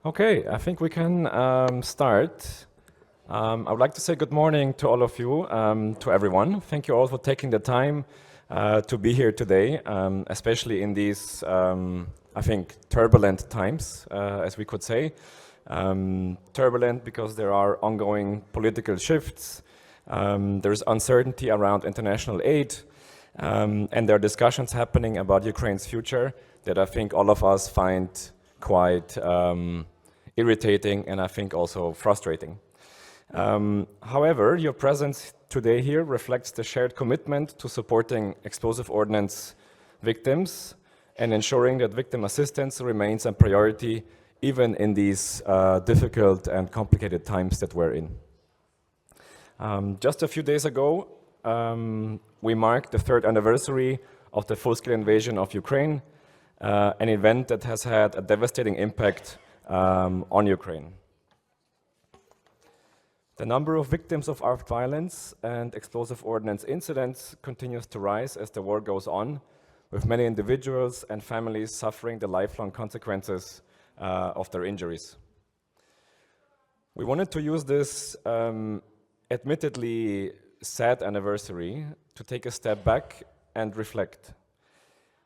Okay, I think we can start. I would like to say good morning to all of you, to everyone. Thank you all for taking the time to be here today, especially in these, I think, turbulent times, as we could say. Turbulent because there are ongoing political shifts, there's uncertainty around international aid, and there are discussions happening about Ukraine's future that I think all of us find quite irritating and I think also frustrating. However, your presence today here reflects the shared commitment to supporting explosive ordnance victims and ensuring that victim assistance remains a priority even in these difficult and complicated times that we're in. Just a few days ago, we marked the 3rd anniversary of the full-scale invasion of Ukraine, an event that has had a devastating impact on Ukraine. The number of victims of armed violence and explosive ordnance incidents continues to rise as the war goes on, with many individuals and families suffering the lifelong consequences of their injuries. We wanted to use this admittedly sad anniversary to take a step back and reflect.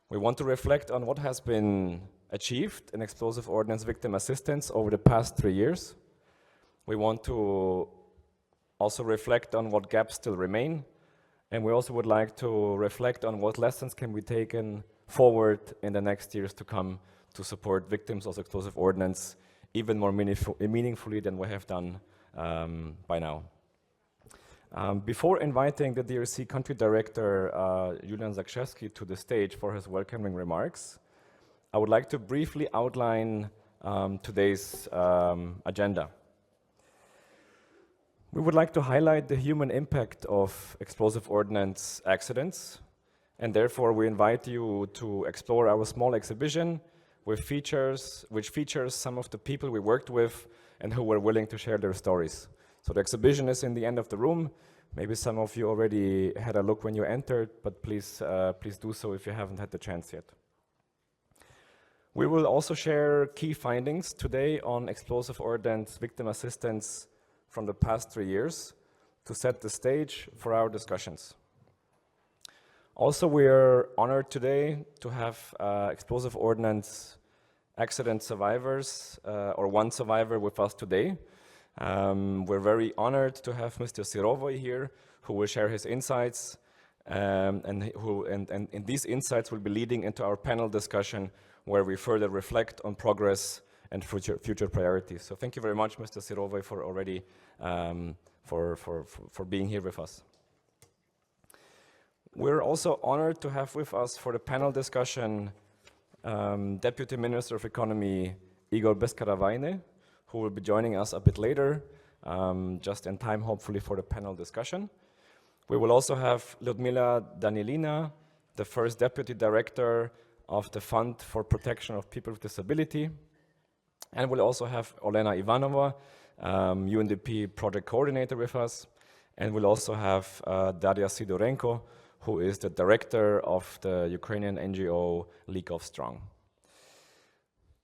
We want to reflect on what has been achieved in explosive ordnance victim assistance over the past 3 years. We want to also reflect on what gaps still remain, and we also would like to reflect on what lessons can be taken forward in the next years to come to support victims of explosive ordnance even more meaningfully than we have done by now. Before inviting the DRC Country Director, Julian Zakrzewski, to the stage for his welcoming remarks, I would like to briefly outline today's agenda. We would like to highlight the human impact of explosive ordnance accidents, and therefore we invite you to explore our small exhibition which features some of the people we worked with and who were willing to share their stories. So the exhibition is in the end of the room. Maybe some of you already had a look when you entered, but please do so if you haven't had the chance yet. We will also share key findings today on explosive ordnance victim assistance from the past 3 years to set the stage for our discussions. Also, we are honored today to have explosive ordnance accident survivors, or one survivor with us today. We're very honored to have Mr. Sirovoy here, who will share his insights, and these insights will be leading into our panel discussion where we further reflect on progress and future priorities. So thank you very much, Mr. Sirovoy, for already for being here with us. We're also honored to have with us for the panel discussion Deputy Minister of Economy Igor Beskaravaine, who will be joining us a bit later, just in time, hopefully, for the panel discussion. We will also have Lyudmila Danielina, the first Deputy Director of the Fund for Protection of People with Disability. And we'll also have Olena Ivanova, UNDP Project Coordinator with us. And we'll also have Daria Sidorenko, who is the Director of the Ukrainian NGO League of Strong.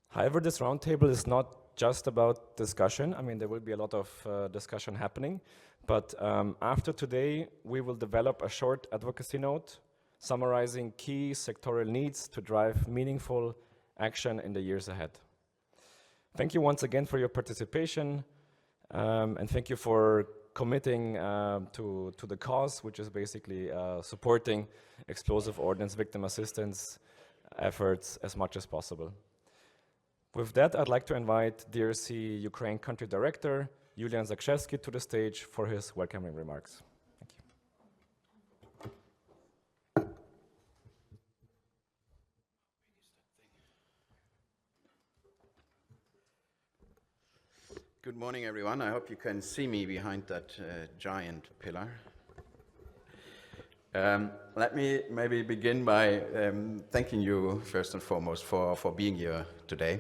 However, this roundtable is not just about discussion. I mean, there will be a lot of discussion happening. But after today, we will develop a short advocacy note summarizing key sectoral needs to drive meaningful action in the years ahead. Thank you once again for your participation, and thank you for committing to the cause, which is basically supporting explosive ordnance victim assistance efforts as much as possible. With that, I'd like to invite DRC Ukraine Country Director, Julian Zakrzewski, to the stage for his welcoming remarks. Thank you. Good morning, everyone. I hope you can see me behind that giant pillar. Let me maybe begin by thanking you first and foremost for being here today.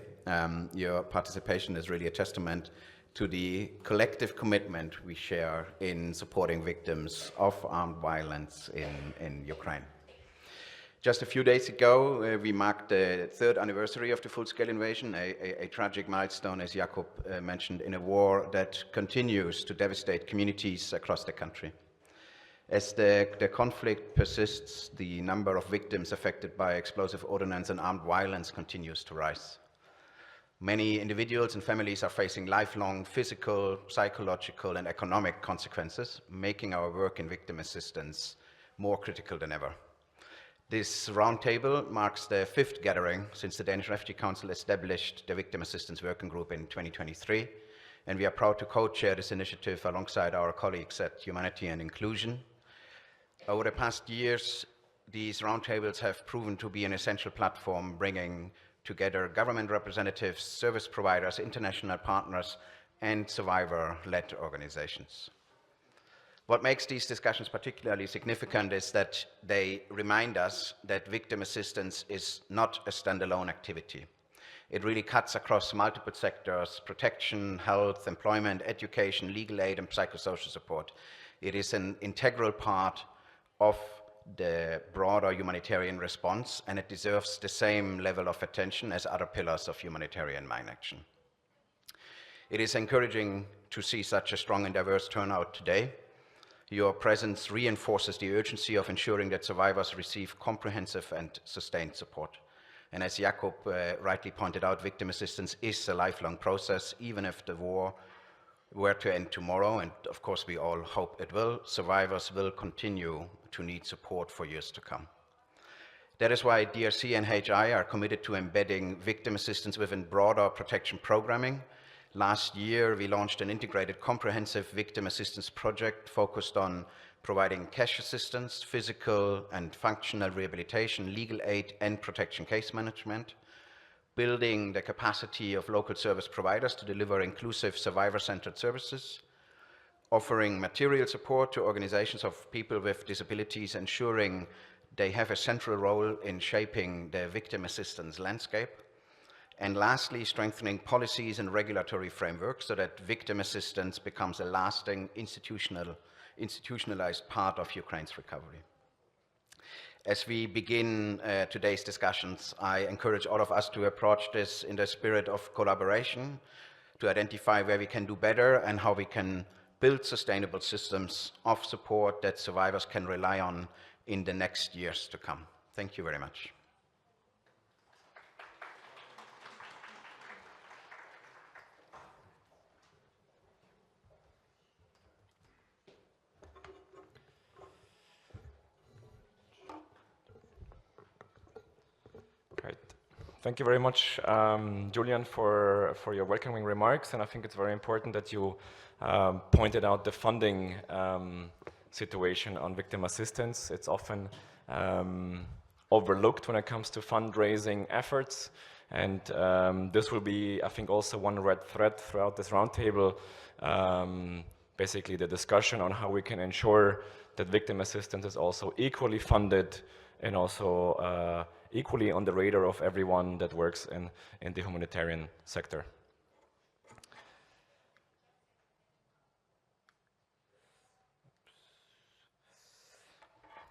Your participation is really a testament to the collective commitment we share in supporting victims of armed violence in Ukraine. Just a few days ago, we marked the 3rd anniversary of the full-scale invasion, a tragic milestone, as Jakob mentioned, in a war that continues to devastate communities across the country. As the conflict persists, the number of victims affected by explosive ordnance and armed violence continues to rise. Many individuals and families are facing lifelong physical, psychological, and economic consequences, making our work in victim assistance more critical than ever. This roundtable marks the 5th gathering since the Danish Refugee Council established the Victim Assistance Working Group in 2023, and we are proud to co-chair this initiative alongside our colleagues at Humanity and Inclusion. Over the past years, these roundtables have proven to be an essential platform, bringing together government representatives, service providers, international partners, and survivor-led organizations. What makes these discussions particularly significant is that they remind us that victim assistance is not a standalone activity. It really cuts across multiple sectors: protection, health, employment, education, legal aid, and psychosocial support. It is an integral part of the broader humanitarian response, and it deserves the same level of attention as other pillars of humanitarian mine action. It is encouraging to see such a strong and diverse turnout today. Your presence reinforces the urgency of ensuring that survivors receive comprehensive and sustained support. And as Jakob rightly pointed out, victim assistance is a lifelong process. Even if the war were to end tomorrow, and of course we all hope it will, survivors will continue to need support for years to come. That is why DRC and HI are committed to embedding victim assistance within broader protection programming. Last year, we launched an integrated, comprehensive victim assistance project focused on providing cash assistance, physical and functional rehabilitation, legal aid, and protection case management, building the capacity of local service providers to deliver inclusive survivor-centered services, offering material support to organizations of people with disabilities, ensuring they have a central role in shaping the victim assistance landscape, and lastly, strengthening policies and regulatory frameworks so that victim assistance becomes a lasting institutionalized part of Ukraine's recovery. As we begin today's discussions, I encourage all of us to approach this in the spirit of collaboration, to identify where we can do better and how we can build sustainable systems of support that survivors can rely on in the next years to come. Thank you very much. Great. Thank you very much, Julian, for your welcoming remarks. And I think it's very important that you pointed out the funding situation on victim assistance. It's often overlooked when it comes to fundraising efforts. And this will be, I think, also one red thread throughout this roundtable, basically the discussion on how we can ensure that victim assistance is also equally funded and also equally on the radar of everyone that works in the humanitarian sector.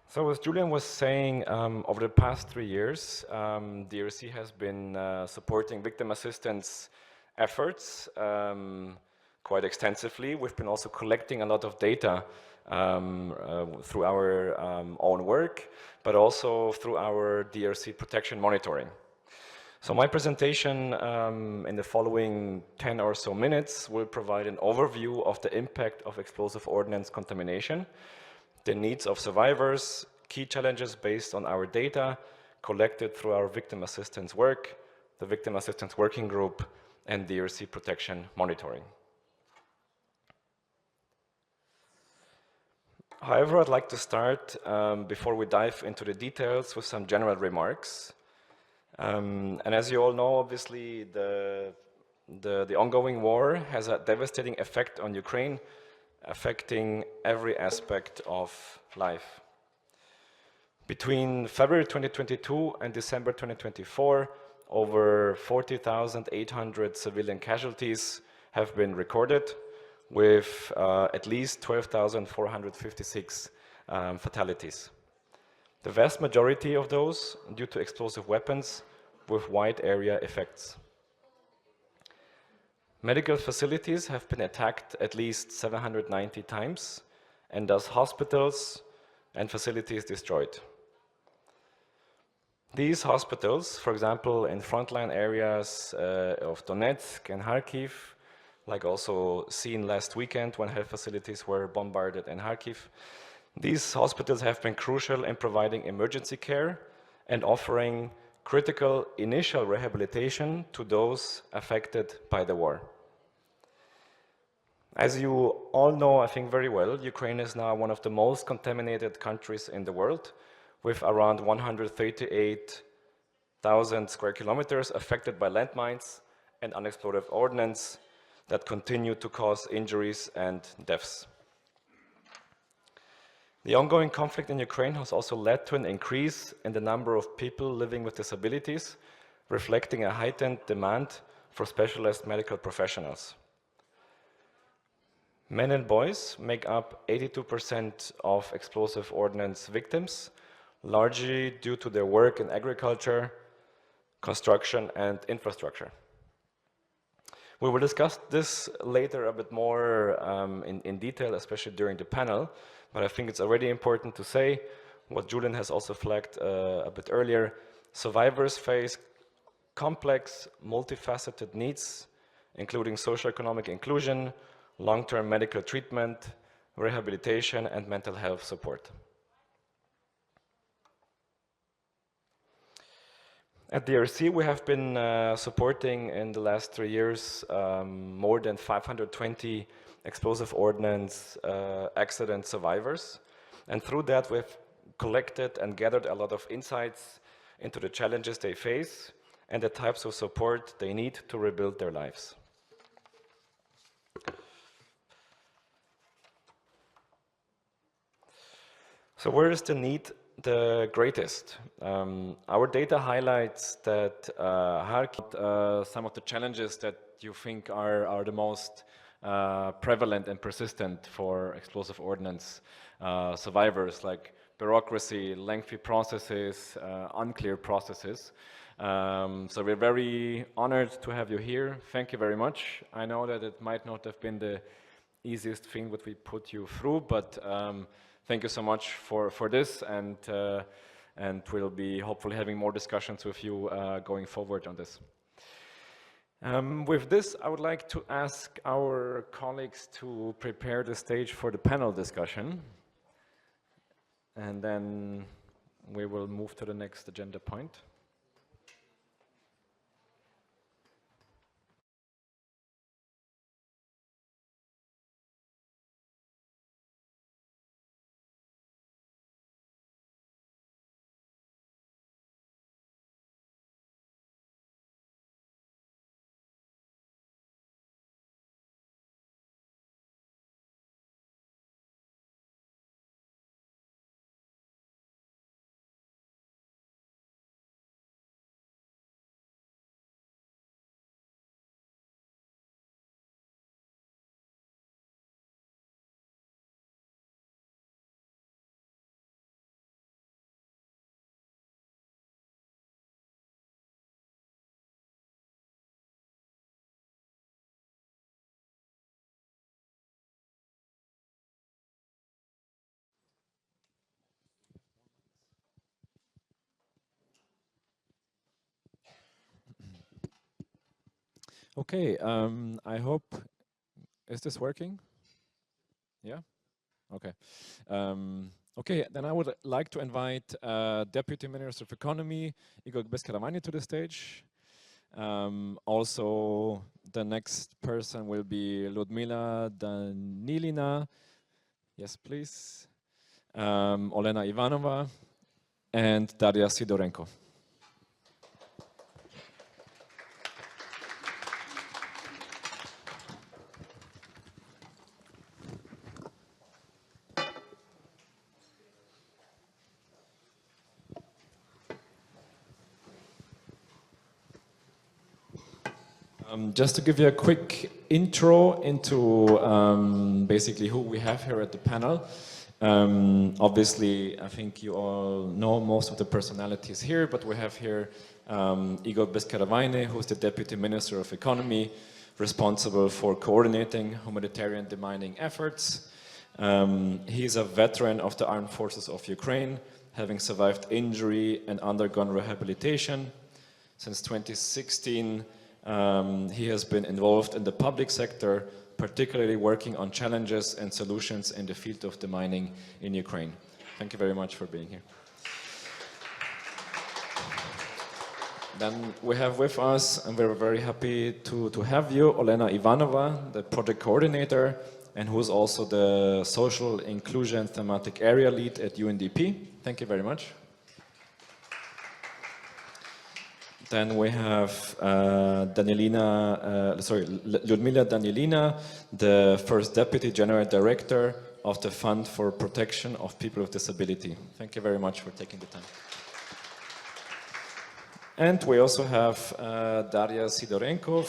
So as Julian was saying, over the past 3 years, DRC has been supporting victim assistance efforts quite extensively. We've been also collecting a lot of data through our own work, but also through our DRC protection monitoring. So my presentation in the following 10 or so minutes will provide an overview of the impact of explosive ordnance contamination, the needs of survivors, key challenges based on our data collected through our victim assistance work, the Victim Assistance Working Group, and DRC protection monitoring. However, I'd like to start, before we dive into the details, with some general remarks. And as you all know, obviously, the ongoing war has a devastating effect on Ukraine, affecting every aspect of life. Between February 2022 and December 2024, over 40,800 civilian casualties have been recorded, with at least 12,456 fatalities. The vast majority of those due to explosive weapons with wide area effects. Medical facilities have been attacked at least 790 times, and thus hospitals and facilities destroyed. These hospitals, for example, in frontline areas of Donetsk and Kharkiv, like also seen last weekend when health facilities were bombarded in Kharkiv, these hospitals have been crucial in providing emergency care and offering critical initial rehabilitation to those affected by the war. As you all know, I think very well, Ukraine is now one of the most contaminated countries in the world, with around 138,000 square kilometers affected by landmines and unexploded ordnance that continue to cause injuries and deaths. The ongoing conflict in Ukraine has also led to an increase in the number of people living with disabilities, reflecting a heightened demand for specialized medical professionals. Men and boys make up 82% of explosive ordnance victims, largely due to their work in agriculture, construction, and infrastructure. We will discuss this later a bit more in detail, especially during the panel, but I think it's already important to say what Julian has also flagged a bit earlier. Survivors face complex, multifaceted needs, including socioeconomic inclusion, long-term medical treatment, rehabilitation, and mental health support. At DRC, we have been supporting in the last 3 years more than 520 explosive ordnance accident survivors. And through that, we've collected and gathered a lot of insights into the challenges they face and the types of support they need to rebuild their lives. So where is the need the greatest? Our data highlights that some of the challenges that you think are the most prevalent and persistent for explosive ordnance survivors, like bureaucracy, lengthy processes, unclear processes. So we're very honored to have you here. Thank you very much. I know that it might not have been the easiest thing that we put you through, but thank you so much for this, and we'll be hopefully having more discussions with you going forward on this. With this, I would like to ask our colleagues to prepare the stage for the panel discussion, and then we will move to the next agenda point. Okay, I hope, is this working? Yeah? Okay. Okay, then I would like to invite Deputy Minister of Economy, Igor Beskaravani, to the stage. Also, the next person will be Ludmila Danilina. Yes, please. Olena Ivanova and Daria Sidorenko. Just to give you a quick intro into basically who we have here at the panel. Obviously, I think you all know most of the personalities here, but we have here Igor Beskaravine, who's the Deputy Minister of Economy, responsible for coordinating humanitarian demining efforts. He's a veteran of the Armed Forces of Ukraine, having survived injury and undergone rehabilitation. Since 2016, he has been involved in the public sector, particularly working on challenges and solutions in the field of demining in Ukraine. Thank you very much for being here. Then we have with us, and we're very happy to have you, Olena Ivanova, the project coordinator, and who's also the social inclusion thematic area lead at UNDP. Thank you very much. Then we have Lyudmila Danielina, the first Deputy General Director of the Fund for Protection of People with Disability. Thank you very much for taking the time. And we also have Daria Sidorenko,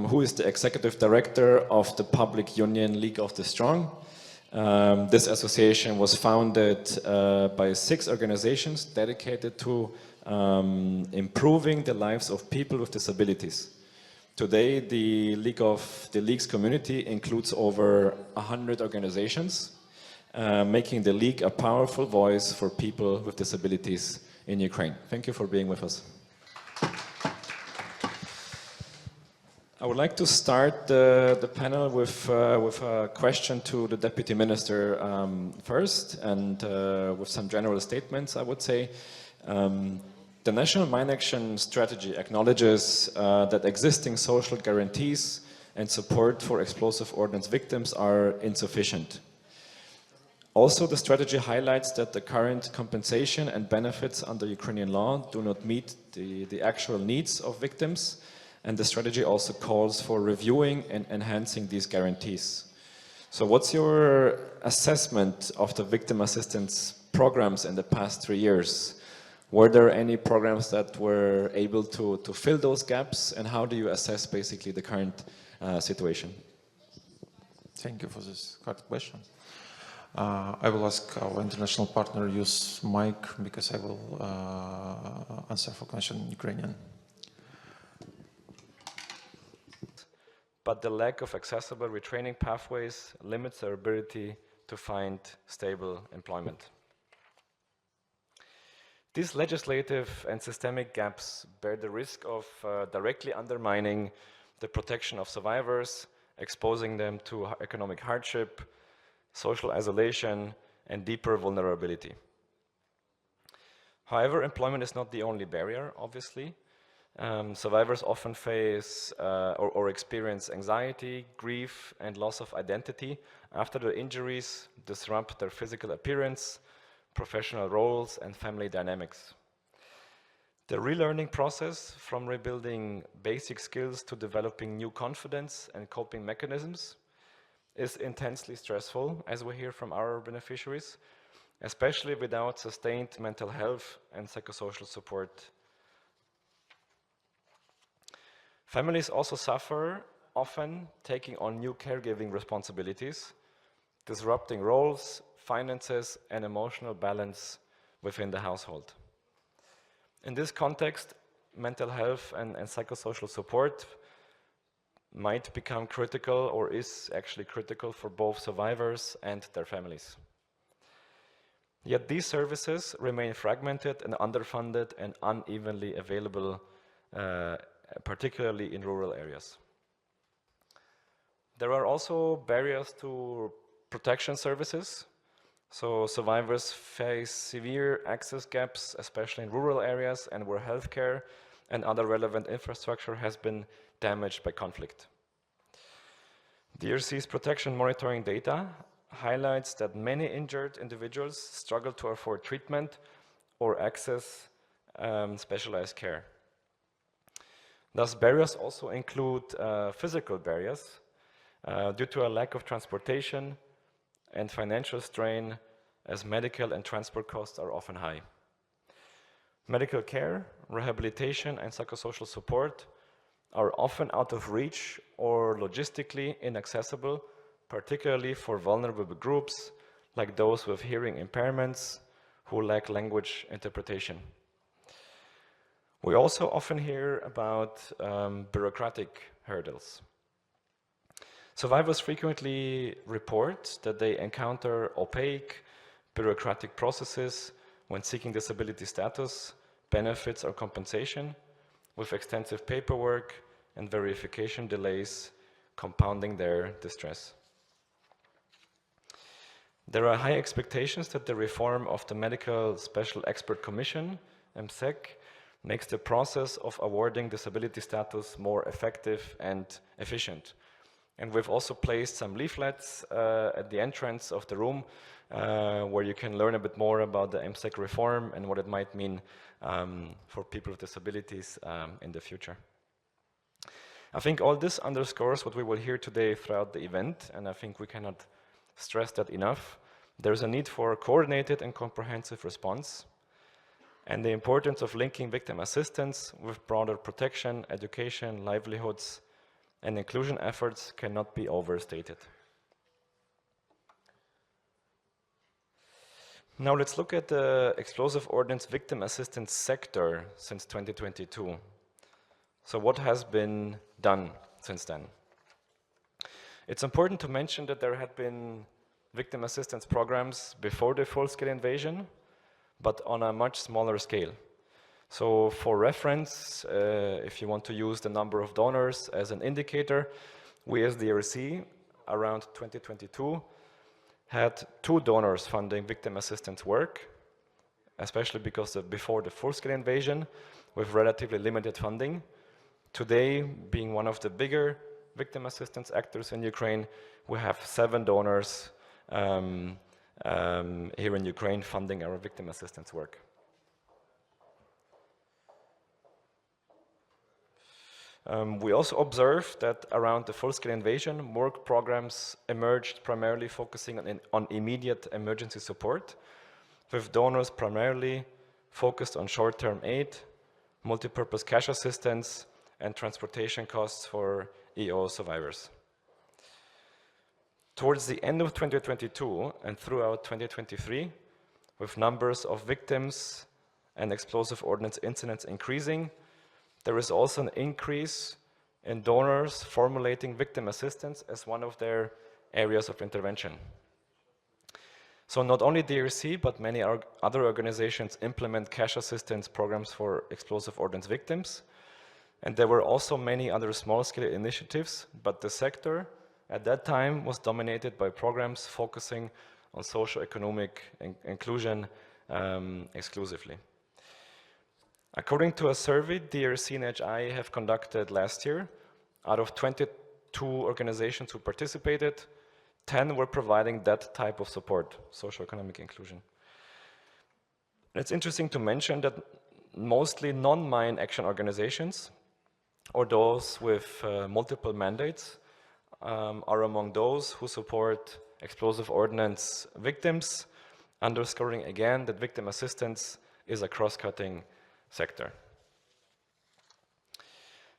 who is the Executive Director of the Public Union League of the Strong. This association was founded by 6 organizations dedicated to improving the lives of people with disabilities. Today, the League's community includes over 100 organizations, making the League a powerful voice for people with disabilities in Ukraine. Thank you for being with us. I would like to start the panel with a question to the Deputy Minister first, and with some general statements, I would say. The National Mine Action Strategy acknowledges that existing social guarantees and support for explosive ordnance victims are insufficient. Also, the strategy highlights that the current compensation and benefits under Ukrainian law do not meet the actual needs of victims, and the strategy also calls for reviewing and enhancing these guarantees. So what's your assessment of the victim assistance programs in the past 3 years? Were there any programs that were able to fill those gaps, and how do you assess basically the current situation? Thank you for this hard question. I will ask our international partner use mic, because I will answer for question in Ukrainian. But the lack of accessible retraining pathways limits their ability to find stable employment. These legislative and systemic gaps bear the risk of directly undermining the protection of survivors, exposing them to economic hardship, social isolation, and deeper vulnerability. However, employment is not the only barrier, obviously. Survivors often face or experience anxiety, grief, and loss of identity after their injuries disrupt their physical appearance, professional roles, and family dynamics. The relearning process, from rebuilding basic skills to developing new confidence and coping mechanisms, is intensely stressful, as we hear from our beneficiaries, especially without sustained mental health and psychosocial support. Families also suffer, often taking on new caregiving responsibilities, disrupting roles, finances, and emotional balance within the household. In this context, mental health and psychosocial support might become critical, or is actually critical, for both survivors and their families. Yet these services remain fragmented and underfunded and unevenly available, particularly in rural areas. There are also barriers to protection services. So survivors face severe access gaps, especially in rural areas and where healthcare and other relevant infrastructure has been damaged by conflict. DRC's protection monitoring data highlights that many injured individuals struggle to afford treatment or access specialized care. Thus, barriers also include physical barriers due to a lack of transportation and financial strain, as medical and transport costs are often high. Medical care, rehabilitation, and psychosocial support are often out of reach or logistically inaccessible, particularly for vulnerable groups like those with hearing impairments who lack language interpretation. We also often hear about bureaucratic hurdles. Survivors frequently report that they encounter opaque, bureaucratic processes when seeking disability status, benefits, or compensation, with extensive paperwork and verification delays compounding their distress. There are high expectations that the reform of the Medical Special Expert Commission, MSEC, makes the process of awarding disability status more effective and efficient. And we've also placed some leaflets at the entrance of the room where you can learn a bit more about the MSEC reform and what it might mean for people with disabilities in the future. I think all this underscores what we will hear today throughout the event, and I think we cannot stress that enough. There's a need for coordinated and comprehensive response, and the importance of linking victim assistance with broader protection, education, livelihoods, and inclusion efforts cannot be overstated. Now let's look at the explosive ordnance victim assistance sector since 2022. So what has been done since then? It's important to mention that there had been victim assistance programs before the full-scale invasion, but on a much smaller scale. So for reference, if you want to use the number of donors as an indicator, we as DRC, around 2022, had 2 donors funding victim assistance work, especially because before the full-scale invasion, with relatively limited funding. Today, being one of the bigger victim assistance actors in Ukraine, we have 7 donors here in Ukraine funding our victim assistance work. We also observed that around the full-scale invasion, work programs emerged primarily focusing on immediate emergency support, with donors primarily focused on short-term aid, multipurpose cash assistance, and transportation costs for EO survivors. Towards the end of 2022 and throughout 2023, with numbers of victims and explosive ordnance incidents increasing, there is also an increase in donors formulating victim assistance as one of their areas of intervention. So not only DRC, but many other organizations implement cash assistance programs for explosive ordnance victims. And there were also many other small-scale initiatives, but the sector at that time was dominated by programs focusing on socio-economic inclusion exclusively. According to a survey DRC and HI have conducted last year, out of 22 organizations who participated, 10 were providing that type of support, socio-economic inclusion. It's interesting to mention that mostly non-mine action organizations, or those with multiple mandates, are among those who support explosive ordnance victims, underscoring again that victim assistance is a cross-cutting sector.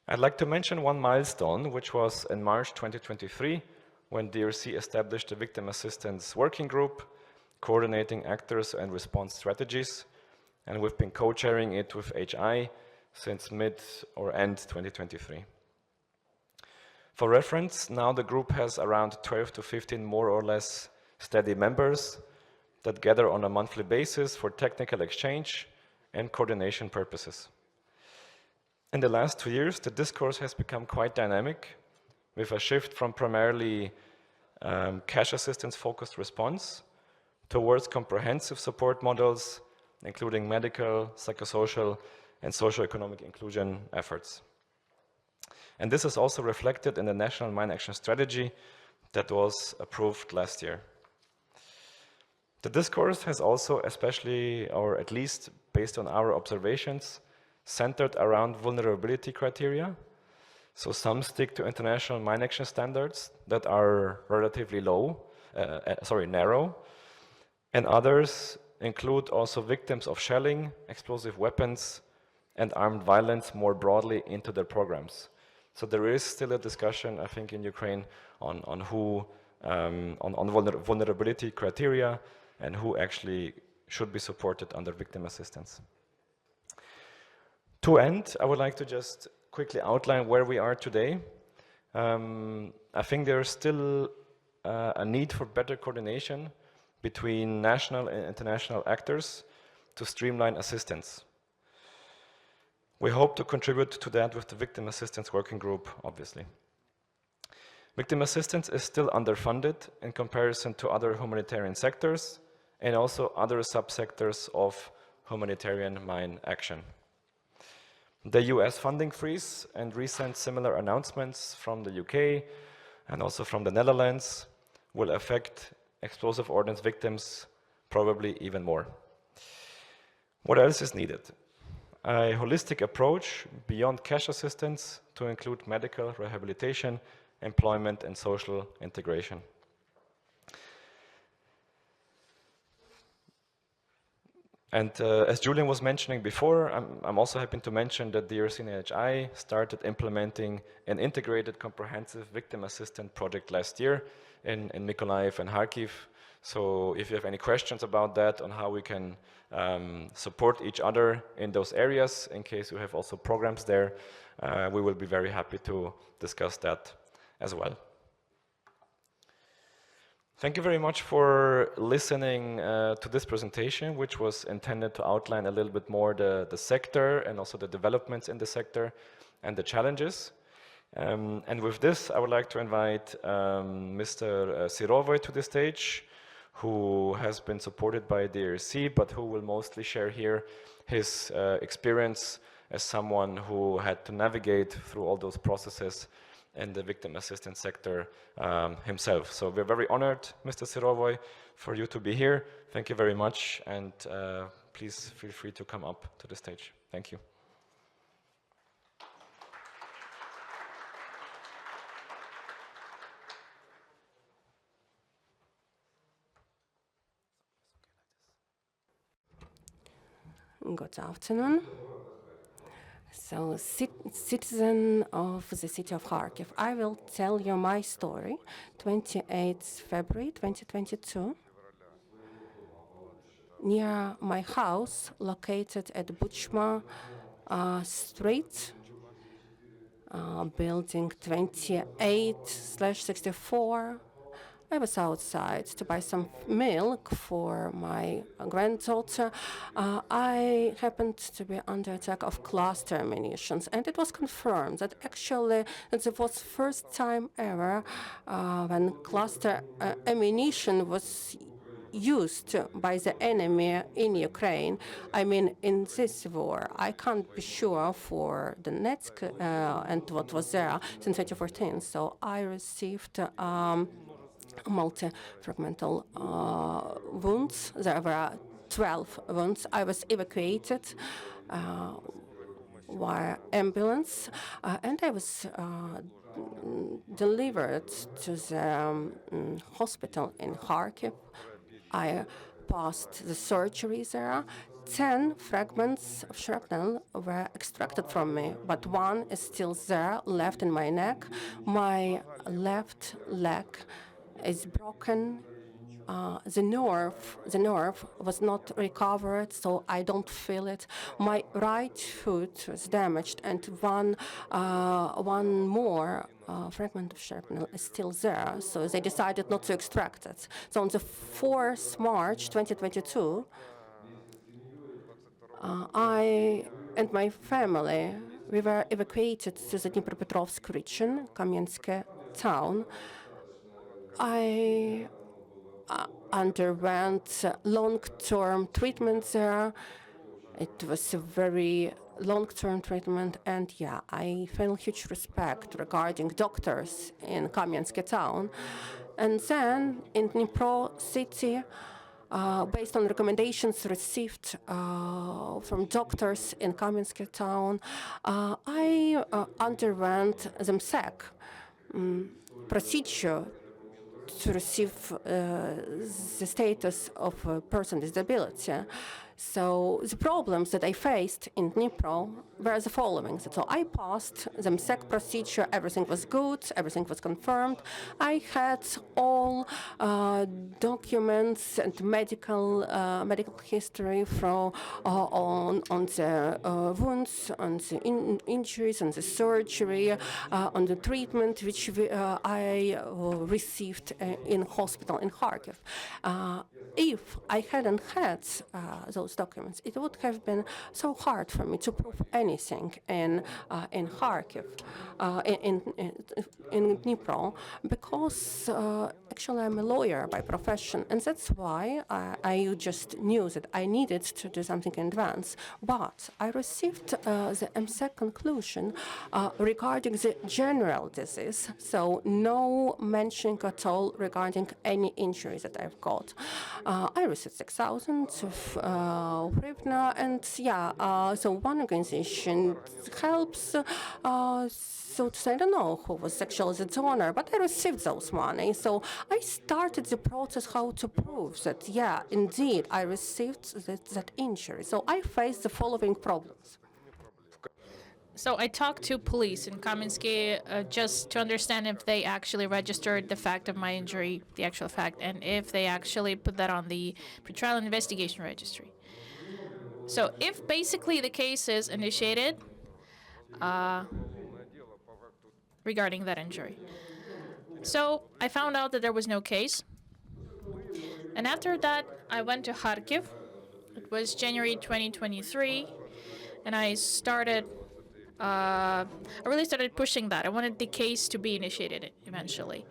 I'd like to mention one milestone, which was in March 2023, when DRC established a victim assistance working group, coordinating actors and response strategies, and we've been co-chairing it with HI since mid or end 2023. For reference, now the group has around 12 to 15 more or less steady members that gather on a monthly basis for technical exchange and coordination purposes. In the last 2 years, the discourse has become quite dynamic, with a shift from primarily cash assistance-focused response towards comprehensive support models, including medical, psychosocial, and socioeconomic inclusion efforts. And this is also reflected in the National Mine Action Strategy that was approved last year. The discourse has also, especially, or at least based on our observations, centered around vulnerability criteria. So some stick to international mine action standards that are relatively narrow, and others include also victims of shelling, explosive weapons, and armed violence more broadly into their programs. So there is still a discussion, I think, in Ukraine on who vulnerability criteria and who actually should be supported under victim assistance. To end, I would like to just quickly outline where we are today. I think there is still a need for better coordination between national and international actors to streamline assistance. We hope to contribute to that with the Victim Assistance Working Group, obviously. Victim assistance is still underfunded in comparison to other humanitarian sectors and also other subsectors of humanitarian mine action. The US funding freeze and recent similar announcements from the UK and also from the Netherlands will affect explosive ordnance victims probably even more. What else is needed? A holistic approach beyond cash assistance to include medical rehabilitation, employment, and social integration. And as Julian was mentioning before, I'm also happy to mention that DRC and HI started implementing an integrated comprehensive victim assistance project last year in Mykolaiv and Kharkiv. So if you have any questions about that, on how we can support each other in those areas, in case you have also programs there, we will be very happy to discuss that as well. Thank you very much for listening to this presentation, which was intended to outline a little bit more the sector and also the developments in the sector and the challenges. And with this, I would like to invite Mr. Sirovoy to the stage, who has been supported by DRC, but who will mostly share here his experience as someone who had to navigate through all those processes in the victim assistance sector himself. So we're very honored, Mr. Sirovoy, for you to be here. Thank you very much, and please feel free to come up to the stage. Thank you. Good afternoon. So, citizen of the city of Kharkiv, I will tell you my story. 28th February 2022, near my house, located at Buchma Street, building 28/64. I was outside to buy some milk for my granddaughter. I happened to be under attack of cluster ammunitions, and it was confirmed that actually it was first time ever when cluster ammunition was used by the enemy in Ukraine. I mean, in this war, I can't be sure for Donetsk and what was there since 2014. So I received multi-fragmental wounds. There were 12 wounds. I was evacuated via ambulance, and I was delivered to the hospital in Kharkiv. I passed the surgery there. 10 fragments of shrapnel were extracted from me, but one is still there, left in my neck. My left leg is broken. The nerve was not recovered, so I don't feel it. My right foot was damaged, and one more fragment of shrapnel is still there, so they decided not to extract it. So on the 4th March 2022, I and my family, we were evacuated to the Dnipropetrovsk region, Kamienske town. I underwent long-term treatment there. It was a very long-term treatment, and yeah, I feel huge respect regarding doctors in Kamienske town. And then in Dnipro city, based on recommendations received from doctors in Kamienske town, I underwent the MSEC procedure to receive the status of a person with disability. So the problems that I faced in Dnipro were the following. So I passed the MSEC procedure, everything was good, everything was confirmed. I had all documents and medical history from on the wounds, on the injuries, on the surgery, on the treatment which I received in hospital in Kharkiv. If I hadn't had those documents, it would have been so hard for me to prove anything in Kharkiv, in Dnipro, because actually I'm a lawyer by profession, and that's why I just knew that I needed to do something in advance. But I received the MSEC conclusion regarding the general disease, so no mention at all regarding any injuries that I've got. I received 6,000 of hryvnia, and so one organization helps. So to say, I don't know who was actually the donor, but I received those money. So I started the process how to prove that, indeed, I received that injury. So I faced the following problems. So I talked to police in Kaminsky just to understand if they actually registered the fact of my injury, the actual fact, and if they actually put that on the pretrial investigation registry. So if basically the case is initiated regarding that injury. So I found out that there was no case. And after that, I went to Kharkiv. It was January 2023, and I really started pushing that. I wanted the case to be initiated eventually.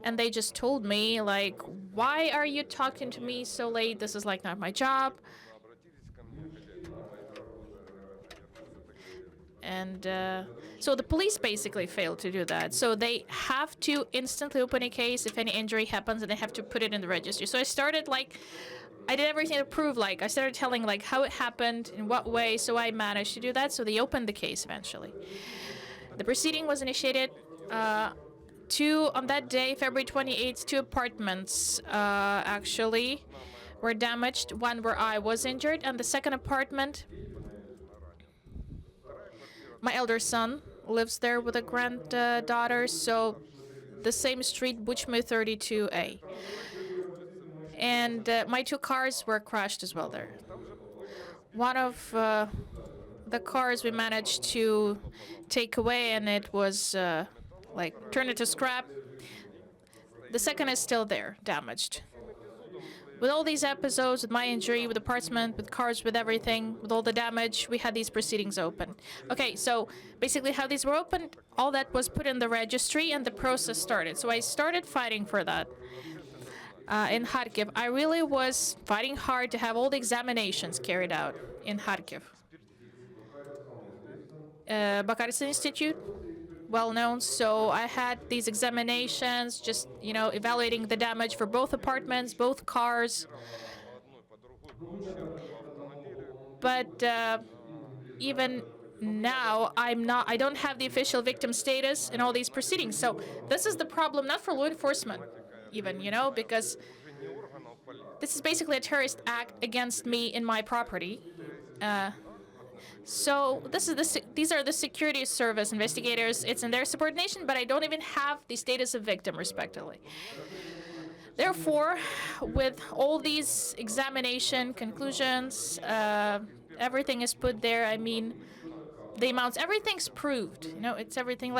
And they just told me, like, why are you talking to me so late? This is like not my job. And so the police basically failed to do that. So they have to instantly open a case if any injury happens, and they have to put it in the registry. So I started I did everything to prove, I started telling how it happened, in what way, so I managed to do that. So they opened the case eventually. The proceeding was initiated. On that day, February 28th, 2 apartments actually were damaged. One where I was injured, and the second apartment, my elder son lives there with a granddaughter, so the same street, Buchme 32A. And my 2 cars were crashed as well there. One of the cars we managed to take away, and it was turned into scrap. The second is still there, damaged. With all these episodes, with my injury, with the apartment, with cars, with everything, with all the damage, we had these proceedings open. Okay, so basically how these were opened, all that was put in the registry and the process started. So I started fighting for that in Kharkiv. I really was fighting hard to have all the examinations carried out in Kharkiv. Bakaritsa Institute, well known, so I had these examinations, just, evaluating the damage for both apartments, both cars. But even now, I don't have the official victim status in all these proceedings. So this is the problem, not for law enforcement even, because this is basically a terrorist act against me in my property. So these are the security service investigators. It's in their subordination, but I don't even have the status of victim, respectively. Therefore, with all these examination conclusions, everything is put there. I mean, the amounts, everything's proved. It's everything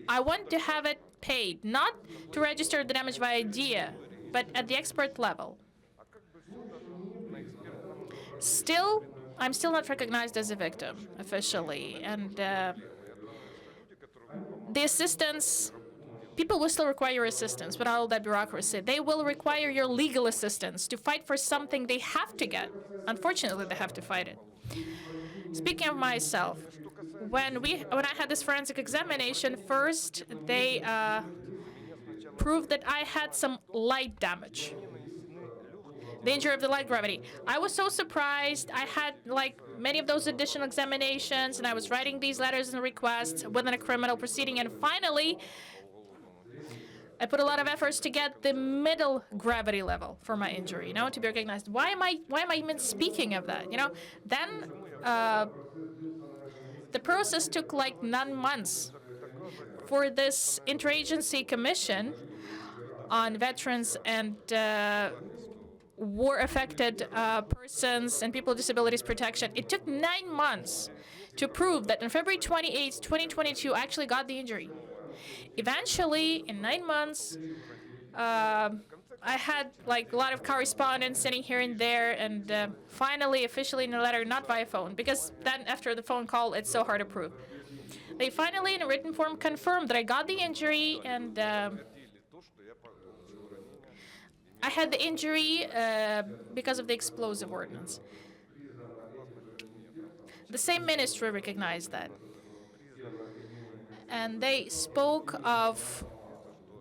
I want to have it paid, not to register the damage by idea, but at the expert level. Still, I'm still not recognized as a victim officially, and the assistance, people will still require your assistance with all that bureaucracy. They will require your legal assistance to fight for something they have to get. Unfortunately, they have to fight it. Speaking of myself, when I had this forensic examination, first they proved that I had some light damage. The injury of the light gravity. I was so surprised. I had many of those additional examinations, and I was writing these letters and requests within a criminal proceeding, and finally I put a lot of efforts to get the middle gravity level for my injury, you know, to be recognized. Why am I even speaking of that, you know? Then the process took like 9 months for this interagency commission on veterans and war-affected persons and people with disabilities protection. It took 9 months to prove that on February 28, 2022, I actually got the injury. Eventually, in 9 months, I had like a lot of correspondence sitting here and there, and finally, officially in a letter, not via phone, because then after the phone call, it's so hard to prove. They finally, in a written form, confirmed that I got the injury, and I had the injury because of the explosive ordnance. The same ministry recognized that. And they spoke of,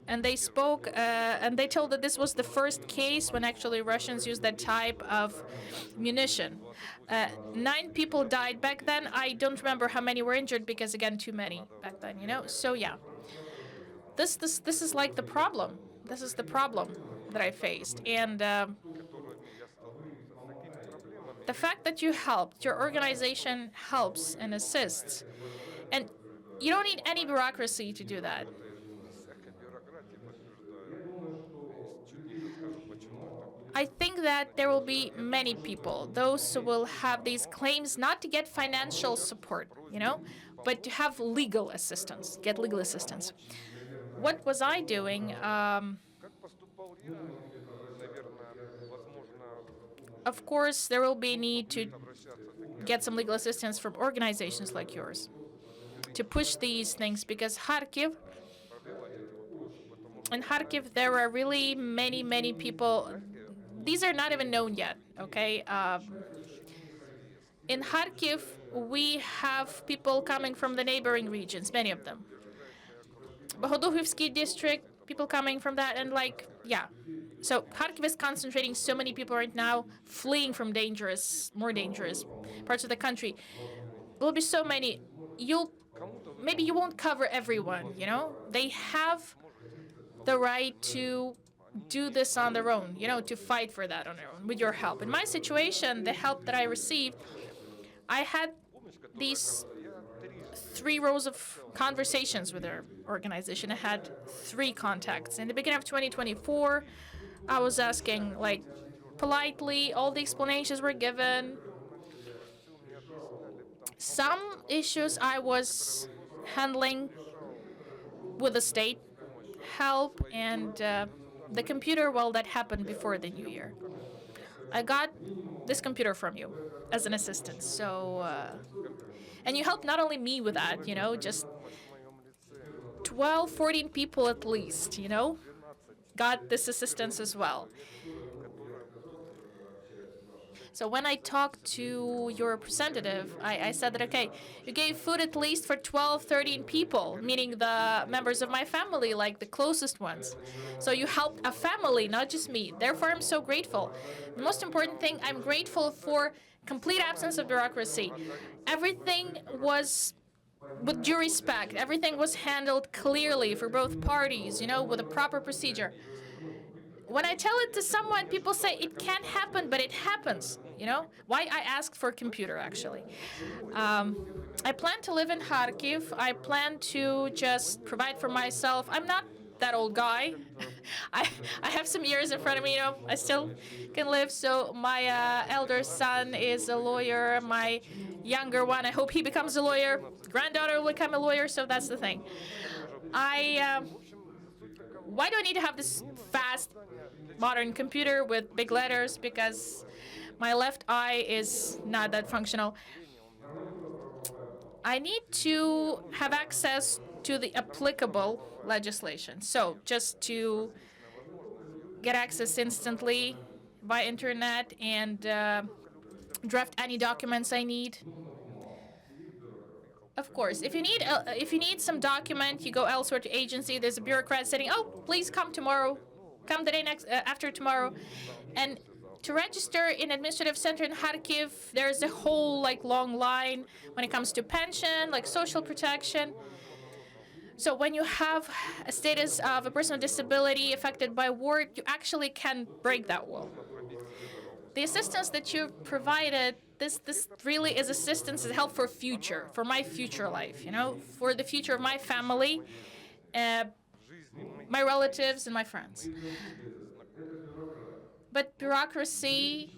and they told that this was the first case when actually Russians used that type of munition. 9 people died back then. I don't remember how many were injured because, again, too many back then, you know? So, yeah. This is like the problem. This is the problem that I faced. And the fact that you helped, your organization helps and assists, and you don't need any bureaucracy to do that. I think that there will be many people, those who will have these claims not to get financial support, you know, but to have legal assistance, get legal assistance. What was I doing? Of course, there will be a need to get some legal assistance from organizations like yours to push these things, because in Kharkiv, there are really many people. These are not even known yet, okay? In Kharkiv, we have people coming from the neighboring regions, many of them. Bohodukhovsky district, people coming from that, and like, yeah. So Kharkiv is concentrating so many people right now, fleeing from more dangerous parts of the country. There will be so many. Maybe you won't cover everyone, you know? They have the right to do this on their own, you know, to fight for that on their own, with your help. In my situation, the help that I received, I had these 3 rows of conversations with their organization. I had 3 contacts. In the beginning of 2024, I was asking, like, politely, all the explanations were given. Some issues I was handling with the state help, and the computer, well, that happened before the new year. I got this computer from you as an assistant, so, and you helped not only me with that, you know, just 12, 14 people at least, you know, got this assistance as well. So when I talked to your representative, I said that, okay, you gave food at least for 12, 13 people, meaning the members of my family, like the closest ones. So you helped a family, not just me. Therefore, I'm so grateful. The most important thing, I'm grateful for complete absence of bureaucracy. Everything was with due respect. Everything was handled clearly for both parties, you know, with a proper procedure. When I tell it to someone, people say it can't happen, but it happens, you know? Why I asked for a computer, actually. I plan to live in Kharkiv. I plan to just provide for myself. I'm not that old guy. I have some years in front of me, you know, I still can live. So my elder son is a lawyer. My younger one, I hope he becomes a lawyer. Granddaughter will become a lawyer, so that's the thing. Why do I need to have this fast, modern computer with big letters? Because my left eye is not that functional. I need to have access to the applicable legislation. So just to get access instantly by internet and draft any documents I need. Of course, if you need some document, you go elsewhere to agency. There's a bureaucrat saying, "Oh, please come tomorrow, come the day after tomorrow," and to register in administrative center in Kharkiv, there's a whole like long line when it comes to pension, like social protection. So when you have a status of a person with disability affected by war, you actually can break that wall. The assistance that you provided, this really is assistance and help for future, for my future life, you know, for the future of my family, my relatives and my friends. But bureaucracy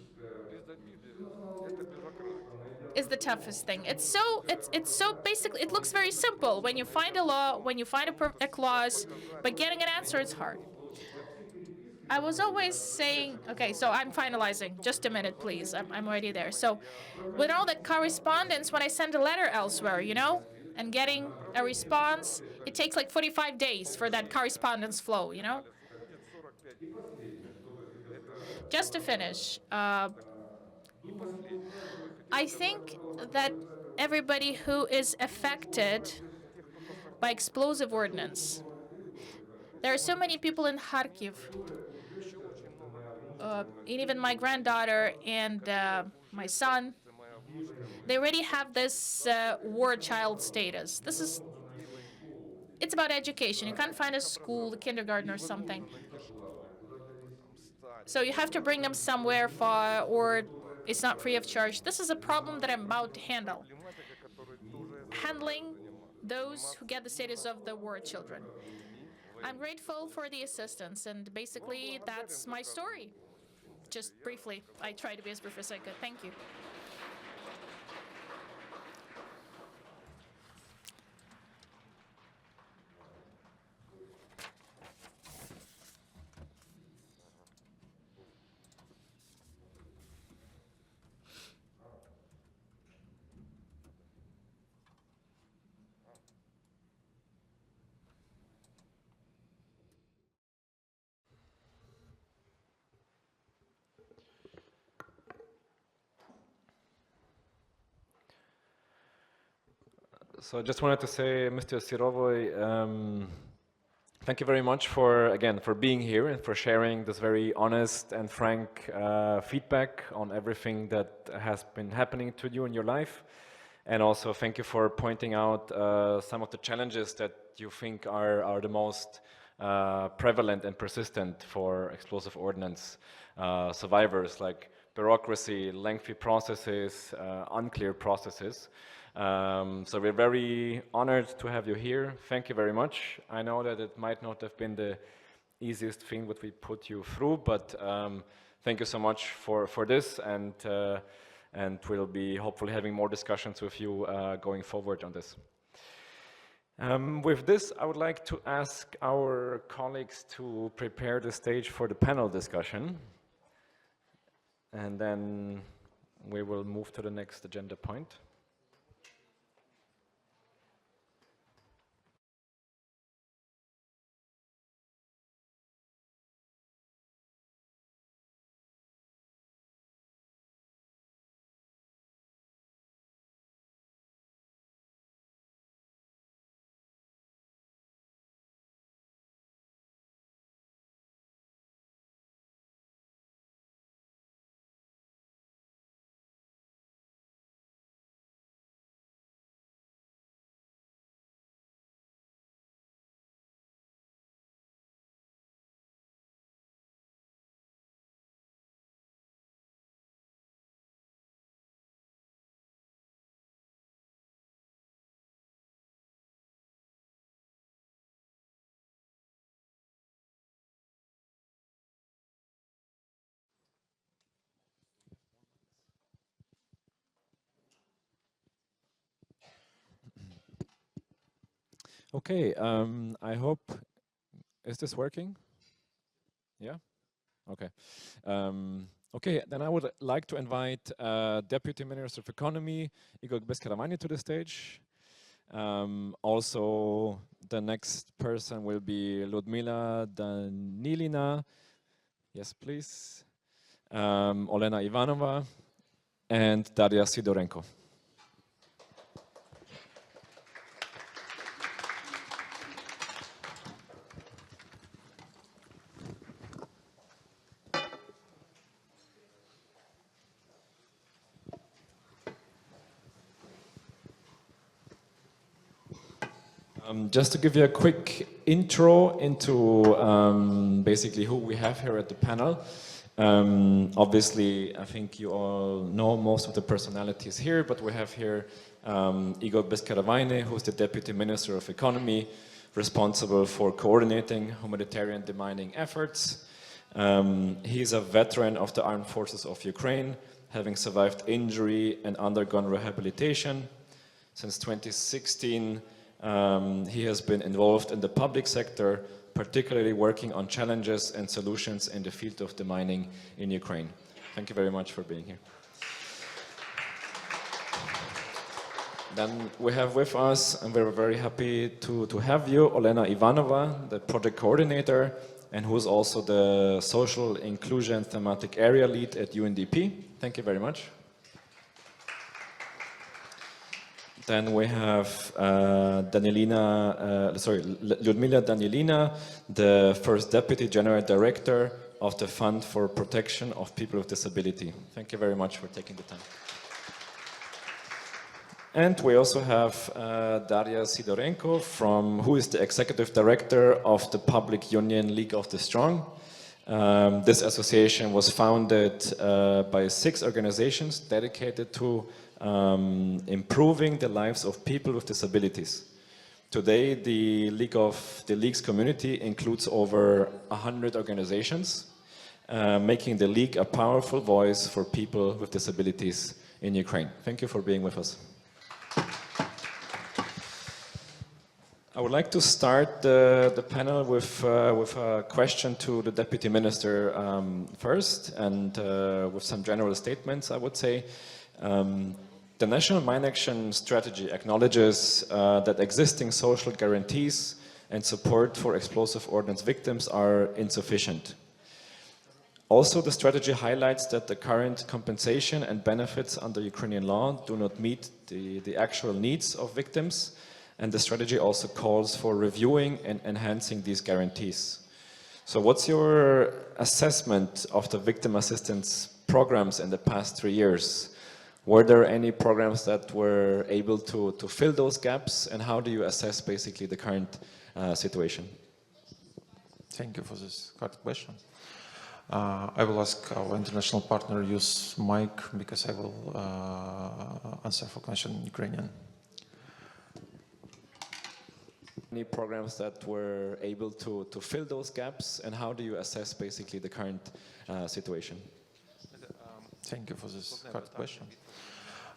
is the toughest thing. It's so basically, it looks very simple when you find a law, when you find a clause, but getting an answer is hard. I was always saying, okay, so I'm finalizing. Just a minute, please. I'm already there. So with all the correspondence, when I send a letter elsewhere, you know, and getting a response, it takes like 45 days for that correspondence flow, you know? Just to finish, I think that everybody who is affected by explosive ordnance, there are so many people in Kharkiv, and even my granddaughter and my son, they already have this war child status. It's about education. You can't find a school, a kindergarten or something. So you have to bring them somewhere far, or it's not free of charge. This is a problem that I'm about to handle. Handling those who get the status of the war children. I'm grateful for the assistance, and basically that's my story. Just briefly, I try to be as brief as I could. Thank you. So I just wanted to say, Mr. Sirovoy, thank you very much for, again, for being here and for sharing this very honest and frank feedback on everything that has been happening to you in your life. And also thank you for pointing out some of the challenges that you think are the most prevalent and persistent for explosive ordnance survivors, like bureaucracy, lengthy processes, unclear processes. So we're very honored to have you here. Thank you very much. I know that it might not have been the easiest thing that we put you through, but thank you so much for this, and we'll be hopefully having more discussions with you going forward on this. With this, I would like to ask our colleagues to prepare the stage for the panel discussion, and then we will move to the next agenda point. Okay, I hope, is this working? Yeah? Okay. Okay, then I would like to invite Deputy Minister of Economy, Igor Beskaravani, to the stage. Also, the next person will be Ludmila Danilina. Yes, please. Olena Ivanova and Daria Sidorenko. Just to give you a quick intro into basically who we have here at the panel. Obviously, I think you all know most of the personalities here, but we have here Igor Beskaravaine, who's the Deputy Minister of Economy, responsible for coordinating humanitarian demining efforts. He's a veteran of the Armed Forces of Ukraine, having survived injury and undergone rehabilitation. Since 2016, he has been involved in the public sector, particularly working on challenges and solutions in the field of demining in Ukraine. Thank you very much for being here. Then we have with us, and we're very happy to have you, Olena Ivanova, the project coordinator, and who's also the social inclusion thematic area lead at UNDP. Thank you very much. Then we have Lyudmila Danielina, the first Deputy General Director of the Fund for Protection of People with Disability. Thank you very much for taking the time. And we also have Daria Sidorenko, who is the Executive Director of the Public Union League of the Strong. This association was founded by 6 organizations dedicated to improving the lives of people with disabilities. Today, the League's community includes over 100 organizations, making the League a powerful voice for people with disabilities in Ukraine. Thank you for being with us. I would like to start the panel with a question to the Deputy Minister first, and with some general statements, I would say. The National Mine Action Strategy acknowledges that existing social guarantees and support for explosive ordnance victims are insufficient. Also, the strategy highlights that the current compensation and benefits under Ukrainian law do not meet the actual needs of victims, and the strategy also calls for reviewing and enhancing these guarantees. So what's your assessment of the victim assistance programs in the past 3 years? Were there any programs that were able to fill those gaps, and how do you assess basically the current situation? Thank you for this hard question. I will ask our international partner use mic, because I will answer for question in Ukrainian. Any programs that were able to fill those gaps, and how do you assess basically the current situation? Thank you for this hard question.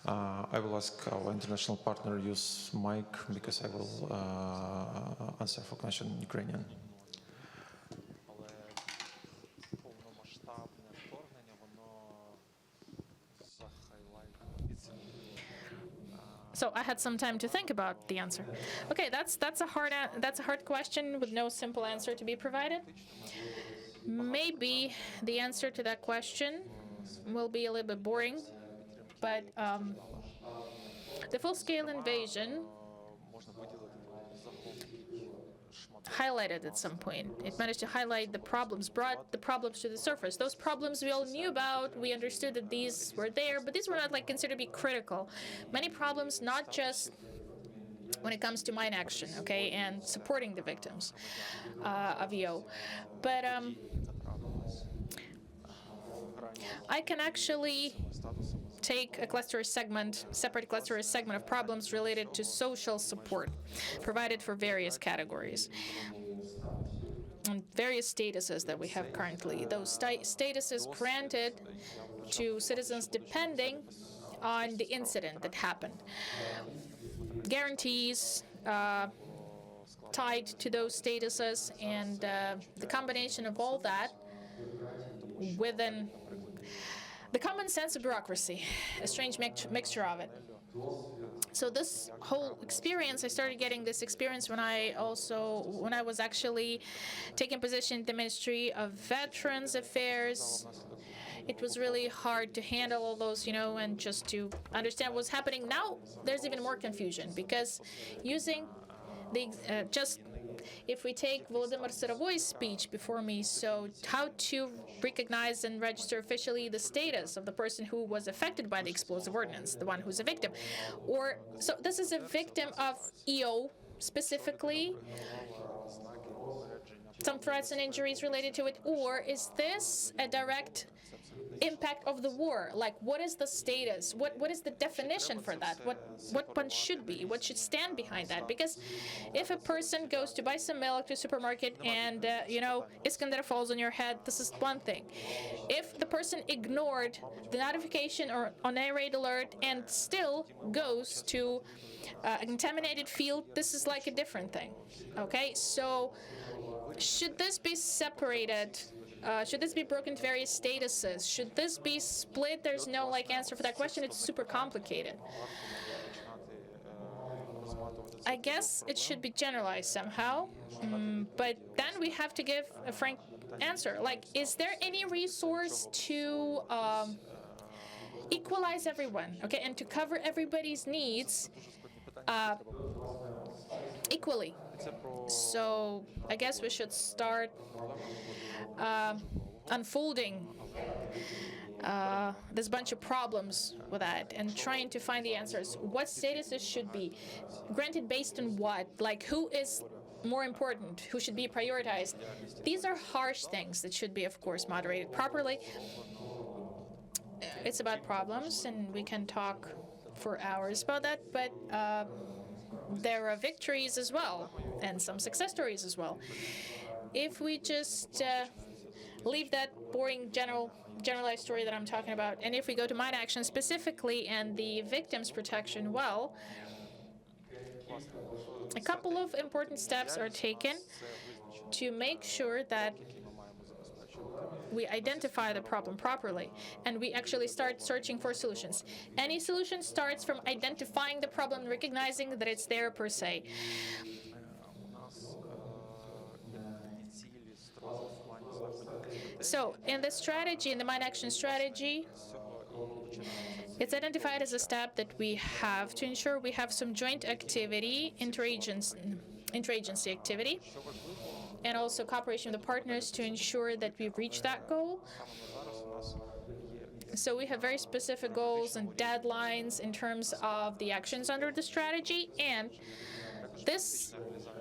I will ask our international partner use mic, because I will answer for question in Ukrainian. So I had some time to think about the answer. Okay, that's a hard question with no simple answer to be provided. Maybe the answer to that question will be a little bit boring, but the full-scale invasion highlighted at some point. It managed to highlight the problems, brought the problems to the surface. Those problems we all knew about, we understood that these were there, but these were not considered to be critical. Many problems, not just when it comes to mine action, okay, and supporting the victims of EO. But I can actually take a separate cluster segment of problems related to social support provided for various categories and various statuses that we have currently. Those statuses granted to citizens depending on the incident that happened. Guarantees tied to those statuses, and the combination of all that within the common sense of bureaucracy, a strange mixture of it. So this whole experience, I started getting this experience when I was actually taking position in the Ministry of Veterans Affairs. It was really hard to handle all those, and just to understand what's happening. Now there's even more confusion, because using the if we take Volodymyr Serovoy's speech before me, so how to recognize and register officially the status of the person who was affected by the explosive ordnance, the one who's a victim. So this is a victim of EO specifically some threats and injuries related to it, or is this a direct impact of the war? Like, what is the status? What is the definition for that? What one should be? What should stand behind that? Because if a person goes to buy some milk to a supermarket and you know, Iskandar falls on your head, this is one thing. If the person ignored the notification or on a red alert and still goes to a contaminated field, this is like a different thing. Okay, so should this be separated? Should this be broken into various statuses? Should this be split? There's no like answer for that question. It's super complicated. I guess it should be generalized somehow, but then we have to give a frank answer. Like, is there any resource to equalize everyone, okay, and to cover everybody's needs equally? So I guess we should start unfolding this bunch of problems with that and trying to find the answers. What statuses should be granted based on what? Like, who is more important? Who should be prioritized? These are harsh things that should be, of course, moderated properly. It's about problems, and we can talk for hours about that, but there are victories as well, and some success stories as well. If we just leave that boring generalized story that I'm talking about, and if we go to mine action specifically and the victims protection, well, a couple of important steps are taken to make sure that we identify the problem properly and we actually start searching for solutions. Any solution starts from identifying the problem, recognizing that it's there per se. So in the strategy, in the mine action strategy, it's identified as a step that we have to ensure we have some joint activity, interagency activity, and also cooperation with the partners to ensure that we reach that goal. So we have very specific goals and deadlines in terms of the actions under the strategy, and this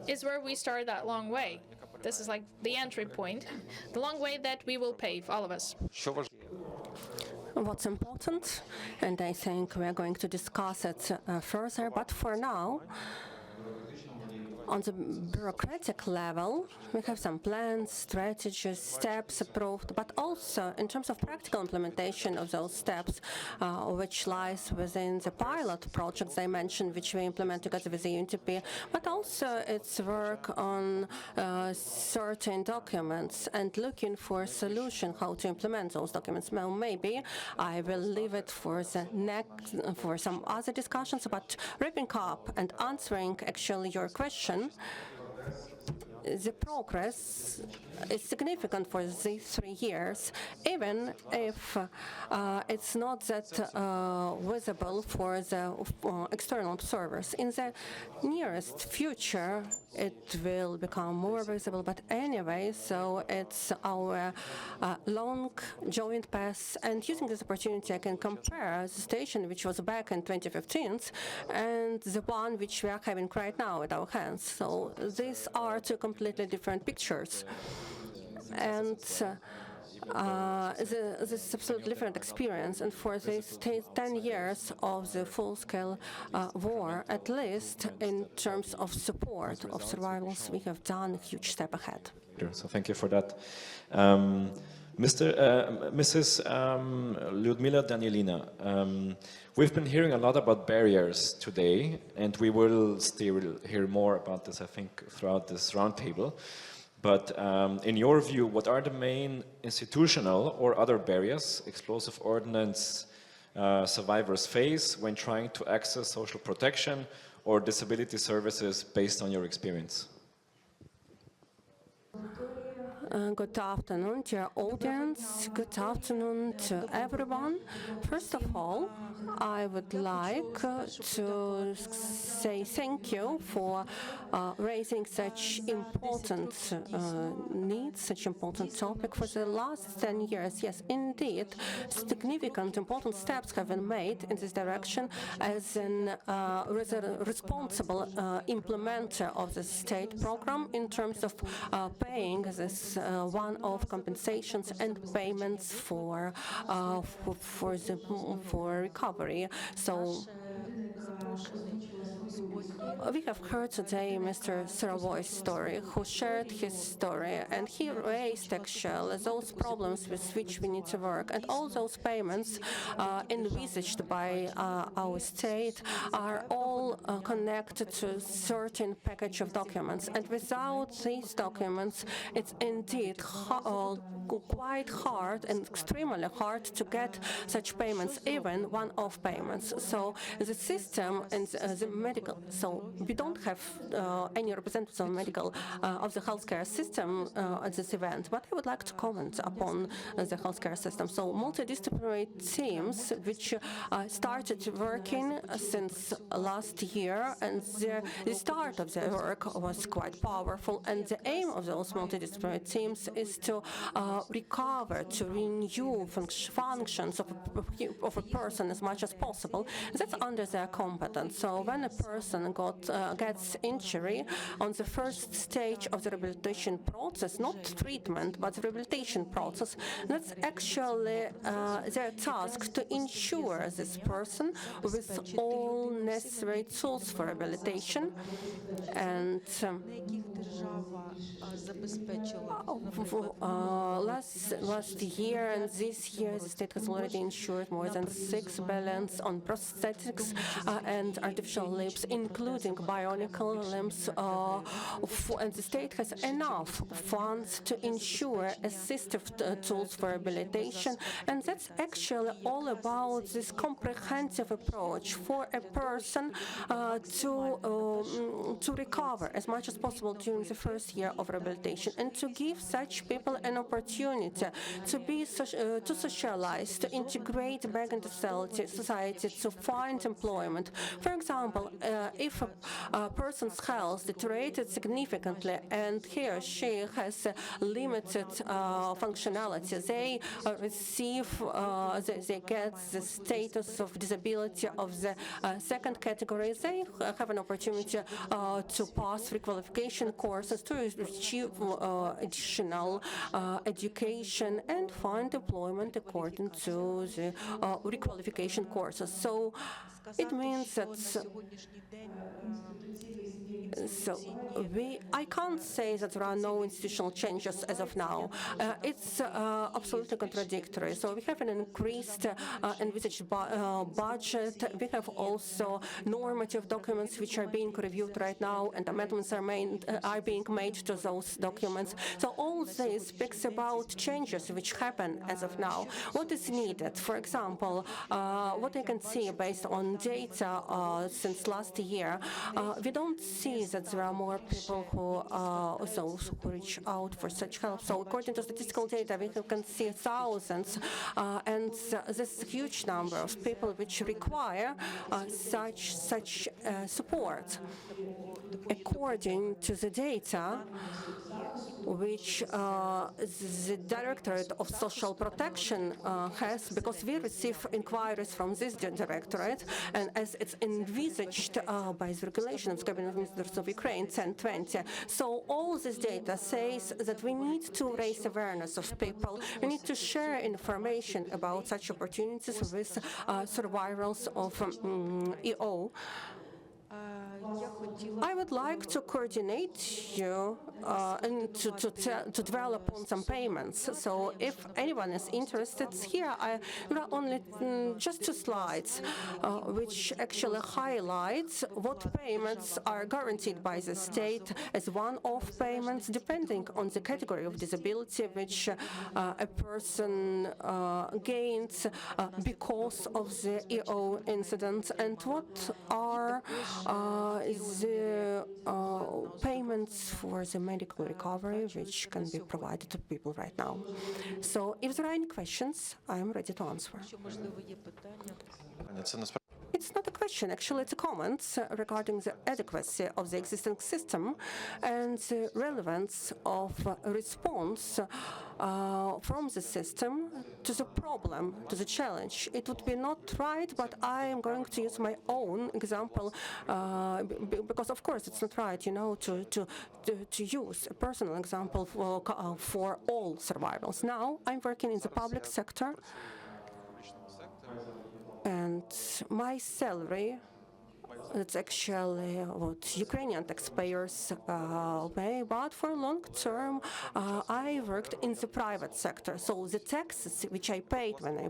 is where we start that long way. This is like the entry point, the long way that we will pave, all of us. What's important, and I think we are going to discuss it further, but for now, on the bureaucratic level, we have some plans, strategies, steps approved, but also in terms of practical implementation of those steps, which lies within the pilot projects I mentioned, which we implement together with the UNDP, but also its work on certain documents and looking for a solution how to implement those documents. Well, maybe I will leave it for the next, for some other discussions, but wrapping up and answering actually your question, the progress is significant for these 3 years, even if it's not that visible for the external observers. In the nearest future, it will become more visible, but anyway, so it's our long joint path, and using this opportunity, I can compare the station which was back in 2015 and the one which we are having right now at our hands. So these are two completely different pictures. And this is absolutely different experience. And for these 10 years of the full-scale war, at least in terms of support of survivors, we have done a huge step ahead. So thank you for that. Mrs. Lyudmila Danielina, we've been hearing a lot about barriers today, and we will still hear more about this, I think, throughout this roundtable. But in your view, what are the main institutional or other barriers explosive ordnance survivors face when trying to access social protection or disability services based on your experience? Good afternoon, dear audience. Good afternoon to everyone. First of all, I would like to say thank you for raising such important needs, such important topic for the last 10 years. Yes, indeed, significant, important steps have been made in this direction as a responsible implementer of the state program in terms of paying this one-off compensations and payments for recovery. So we have heard today Mr. Saravoy's story, who shared his story, and he raised actually those problems with which we need to work, and all those payments envisaged by our state are all connected to a certain package of documents, and without these documents, it's indeed quite hard and extremely hard to get such payments, even one-off payments. So the system and the medical, so we don't have any representatives of medical of the healthcare system at this event, but I would like to comment upon the healthcare system. So multidisciplinary teams which started working since last year, and the start of their work was quite powerful, and the aim of those multidisciplinary teams is to recover, to renew functions of a person as much as possible. That's under their competence. So when a person gets injury on the first stage of the rehabilitation process, not treatment, but the rehabilitation process, that's actually their task to ensure this person with all necessary tools for rehabilitation. And last year and this year, the state has already insured more than 6 billion on prosthetics and artificial limbs, including bionical limbs, and the state has enough funds to ensure assistive tools for rehabilitation, and that's actually all about this comprehensive approach for a person to recover as much as possible during the first year of rehabilitation, and to give such people an opportunity to be to socialize, to integrate back into society, to find employment. For example, if a person's health deteriorated significantly and he or she has limited functionality, they receive, they get the status of disability of the second category. They have an opportunity to pass requalification courses, to achieve additional education and find employment according to the requalification courses. So it means that I can't say that there are no institutional changes as of now. It's absolutely contradictory. So we have an increased envisaged budget. We have also normative documents which are being reviewed right now, and amendments are being made to those documents. So all this speaks about changes which happen as of now. What is needed? For example, what I can see based on data since last year, we don't see that there are more people who reach out for such help. So according to statistical data, we can see thousands, and this huge number of people which require such support. According to the data which the Directorate of Social Protection has, because we receive inquiries from this directorate, and as it's envisaged by the regulation of the Cabinet of Ministers of Ukraine 1020. So all this data says that we need to raise awareness of people. We need to share information about such opportunities with survivors of EO. I would like to coordinate you and to dwell upon some payments. So if anyone is interested, here there are only just 2 slides which actually highlights what payments are guaranteed by the state as one-off payments, depending on the category of disability which a person gains because of the EO incident, and what are the payments for the medical recovery which can be provided to people right now. So if there are any questions, I am ready to answer. It's not a question, actually, it's a comment regarding the adequacy of the existing system and the relevance of response from the system to the problem, to the challenge. It would be not right, but I am going to use my own example because, of course, it's not right, to use a personal example for all survivals. Now, I'm working in the public sector. And my salary, it's actually what Ukrainian taxpayers pay, but for long term, I worked in the private sector. So the taxes which I paid when I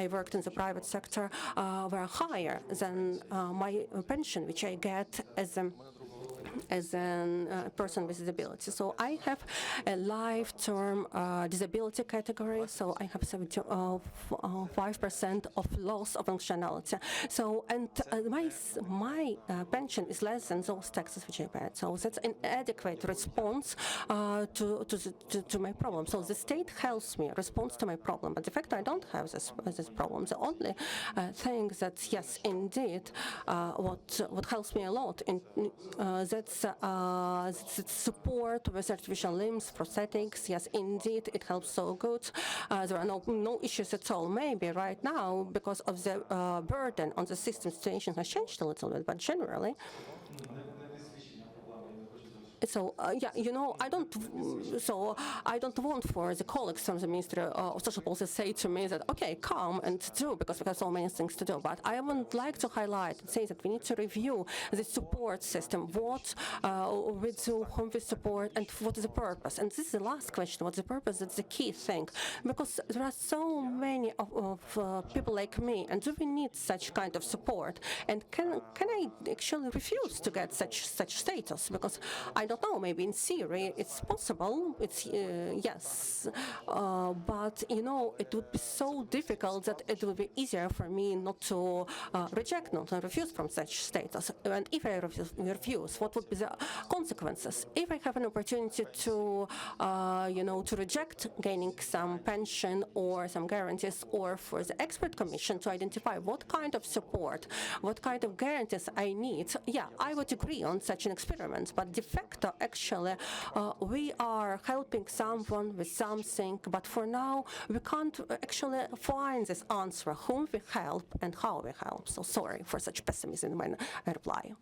worked in the private sector were higher than my pension, which I get as a person with disability. So I have a life-term disability category, so I have 5% of loss of functionality. So, and my pension is less than those taxes which I paid. So that's an adequate response to my problem. So the state helps me, responds to my problem. But the fact I don't have this problem, the only thing that, yes, indeed, what helps me a lot in that's support with artificial limbs, prosthetics. Yes, indeed, it helps so good. There are no issues at all. Maybe right now, because of the burden on the system, situation has changed a little bit, but generally. So yeah, I don't want for the colleagues from the Ministry of Social Policy to say to me that okay, come and do because we have so many things to do. But I would like to highlight and say that we need to review the support system. What we do, whom we support, and what is the purpose. And this is the last question. What's the purpose? That's the key thing, because there are so many of people like me, and do we need such kind of support? And can I actually refuse to get such status? Because I don't know, maybe in theory it's possible, it's yes, but it would be so difficult that it would be easier for me not to refuse from such status. And if I refuse, what would be the consequences? If I have an opportunity to to reject gaining some pension or some guarantees, or for the expert commission to identify what kind of support, what kind of guarantees I need, yeah, I would agree on such an experiment. But de facto, actually, we are helping someone with something, but for now, we can't actually find this answer, whom we help and how we help. So sorry for such pessimism in my reply.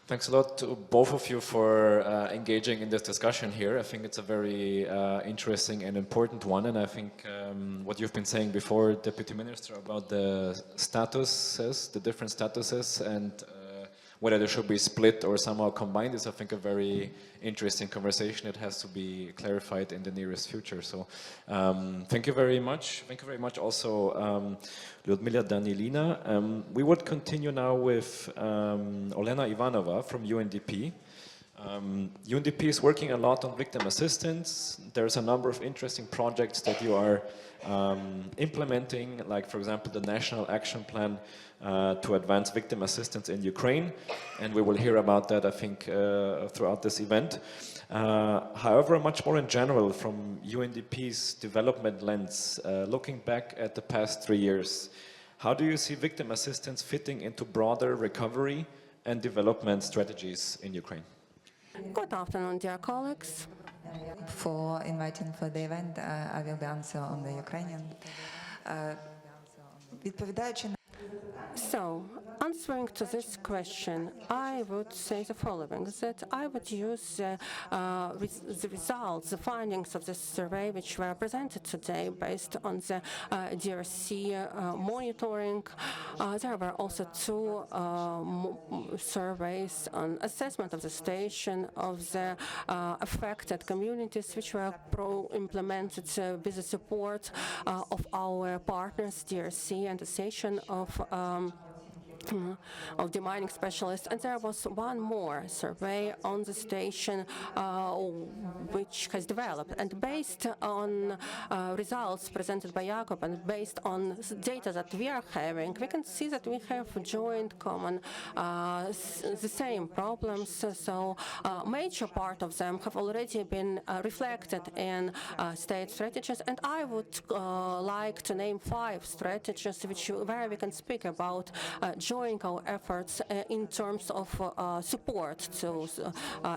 Thanks a lot to both of you for engaging in this discussion here. I think it's a very interesting and important one, and I think what you've been saying before, Deputy Minister, about the statuses, the different statuses, and whether they should be split or somehow combined is, I think, a very interesting conversation. It has to be clarified in the nearest future. So thank you very much. Thank you very much also, Lyudmila Danilina. We would continue now with Olena Ivanova from UNDP. UNDP is working a lot on victim assistance. There's a number of interesting projects that you are implementing, like, for example, the National Action Plan to advance victim assistance in Ukraine, and we will hear about that, I think, throughout this event. However, much more in general, from UNDP's development lens, looking back at the past 3 years, how do you see victim assistance fitting into broader recovery and development strategies in Ukraine? Good afternoon, dear colleagues. For inviting for the event. I will be answering on the Ukrainian. So, answering to this question, I would say the following, that I would use the results, the findings of this survey, which were presented today based on the DRC monitoring. There were also 2 surveys on assessment of the situation of the affected communities, which were implemented with the support of our partners, DRC and the Association of of the mining specialists, and there was one more survey on the station which has developed. And based on results presented by Jakob and based on data that we are having, we can see that we have joint common the same problems. So major part of them have already been reflected in state strategies, and I would like to name 5 strategies where we can speak about joining our efforts in terms of support to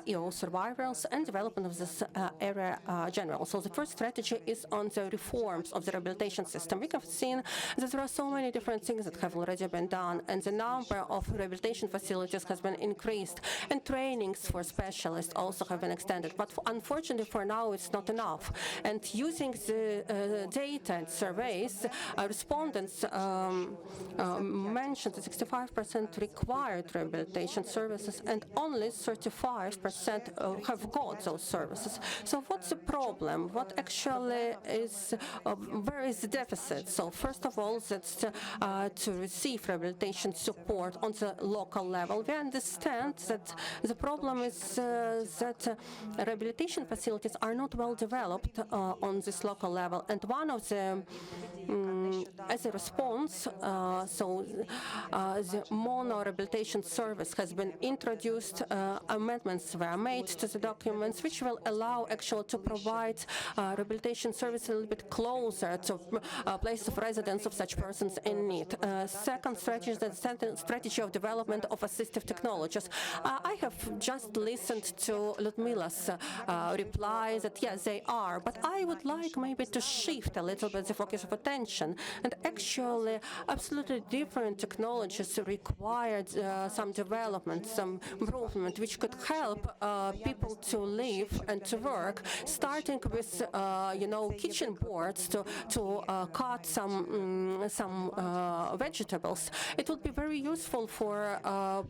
ill survivors and development of this area general. So the first strategy is on the reforms of the rehabilitation system. We have seen that there are so many different things that have already been done, and the number of rehabilitation facilities has been increased, and trainings for specialists also have been extended. But unfortunately, for now, it's not enough. And using the data and surveys, respondents mentioned that 65% required rehabilitation services, and only 35% have got those services. So what's the problem? What actually is, where is the deficit? So first of all, that's to receive rehabilitation support on the local level. We understand that the problem is that rehabilitation facilities are not well developed on this local level, and one of the as a response, the mono rehabilitation service has been introduced. Amendments were made to the documents, which will allow actually to provide rehabilitation service a little bit closer to places of residence of such persons in need. Second strategy is the strategy of development of assistive technologies. I have just listened to Ludmila's reply that yes, they are, but I would like maybe to shift a little bit the focus of attention. And actually, absolutely different technologies required some development, some improvement, which could help people to live and to work, starting with, kitchen boards to cut some vegetables. It would be very useful for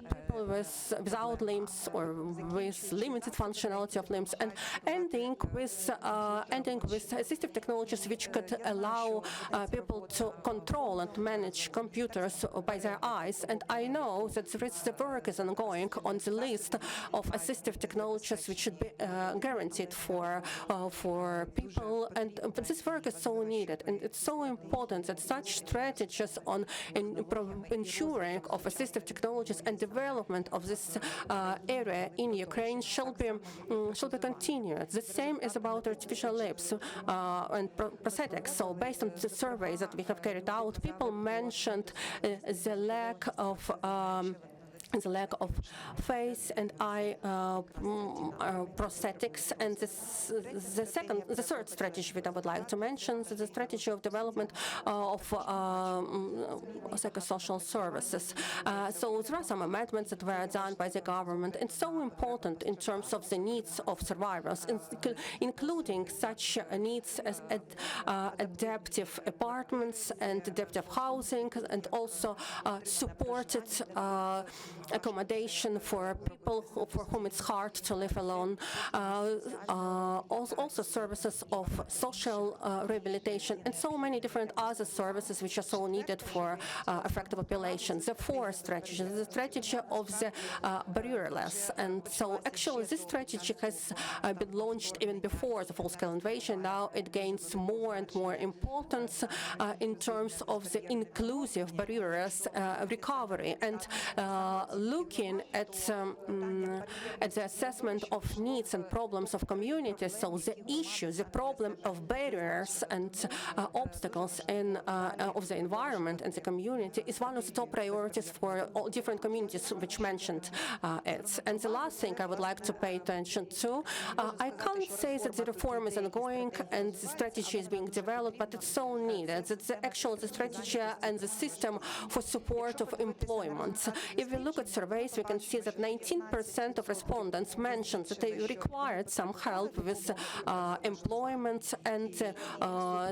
people without limbs or with limited functionality of limbs, and ending with assistive technologies which could allow people to control and manage computers by their eyes. And I know that the work is ongoing on the list of assistive technologies which should be guaranteed for people, but this work is so needed, and it's so important that such strategies on ensuring of assistive technologies and development of this area in Ukraine shall be continued. The same is about artificial lips and prosthetics. So based on the surveys that we have carried out, people mentioned the lack of face and eye prosthetics, and the third strategy that I would like to mention is the strategy of development of psychosocial services. So there are some amendments that were done by the government, and so important in terms of the needs of survivors, including such needs as adaptive apartments and adaptive housing, and also supported accommodation for people for whom it's hard to live alone. Also services of social rehabilitation, and so many different other services which are so needed for affected populations. The fourth strategy is the strategy of the barrierless. And so actually this strategy has been launched even before the full-scale invasion. Now it gains more and more importance in terms of the inclusive barrierless recovery, and looking at the assessment of needs and problems of communities. So the issue, the problem of barriers and obstacles of the environment and the community is one of the top priorities for all different communities which mentioned it. And the last thing I would like to pay attention to, I can't say that the reform is ongoing and the strategy is being developed, but it's so needed. It's the strategy and the system for support of employment. If we look at surveys, we can see that 19% of respondents mentioned that they required some help with employment and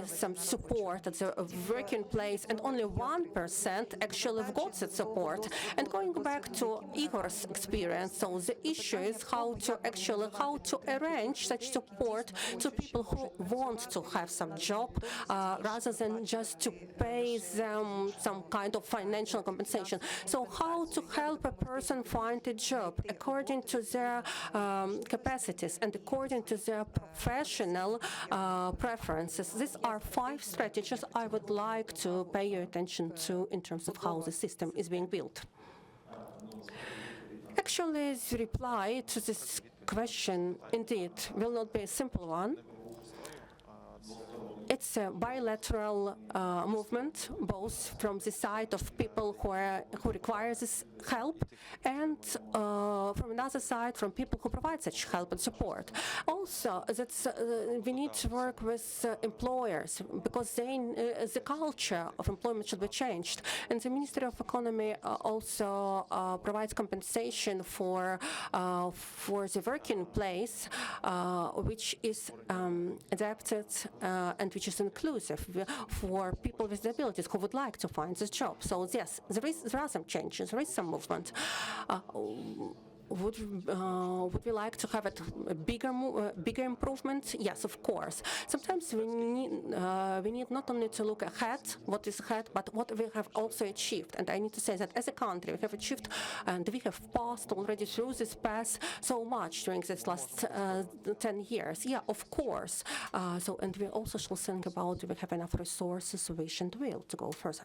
some support at the working place, and only 1% actually got that support. And going back to Igor's experience, so the issue is how to arrange such support to people who want to have some job rather than just to pay them some kind of financial compensation. So how to help a person find a job according to their capacities and according to their professional preferences. These are 5 strategies I would like to pay your attention to in terms of how the system is being built. Actually, the reply to this question, indeed, will not be a simple one. It's a bilateral movement, both from the side of people who require this help and from another side, from people who provide such help and support. Also, we need to work with employers because the culture of employment should be changed. And the Ministry of Economy also provides compensation for the working place, which is adapted and which is inclusive for people with disabilities who would like to find this job. So yes, there are some changes, there is some movement. Would we like to have a bigger improvement? Yes, of course. Sometimes we need not only to look ahead, what is ahead, but what we have also achieved. And I need to say that as a country, we have achieved and we have passed already through this path so much during this last 10 years. Yeah, of course. And we also should think about, do we have enough resources, sufficient will to go further?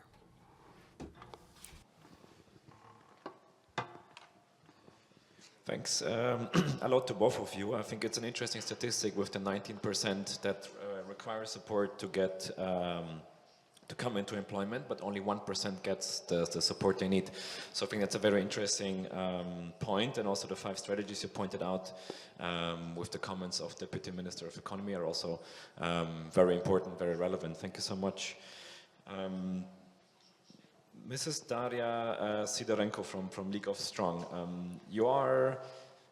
Thanks a lot to both of you. I think it's an interesting statistic with the 19% that require support to get to come into employment, but only 1% gets the support they need. So I think that's a very interesting point, and also the 5 strategies you pointed out with the comments of Deputy Minister of Economy are also very important, very relevant. Thank you so much. Mrs. Daria Sidorenko from League of Strong, you are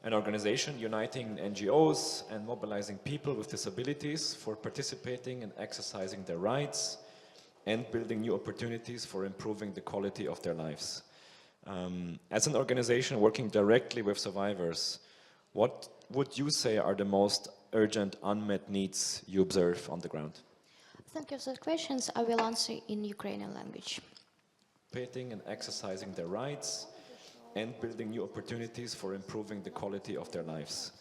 an organization uniting NGOs and mobilizing people with disabilities for participating and exercising their rights and building new opportunities for improving the quality of their lives. As an organization working directly with survivors, what would you say are the most urgent unmet needs you observe on the ground? Thank you for the questions. I will answer in Ukrainian language. Participating and exercising their rights and building new opportunities for improving the quality of their lives.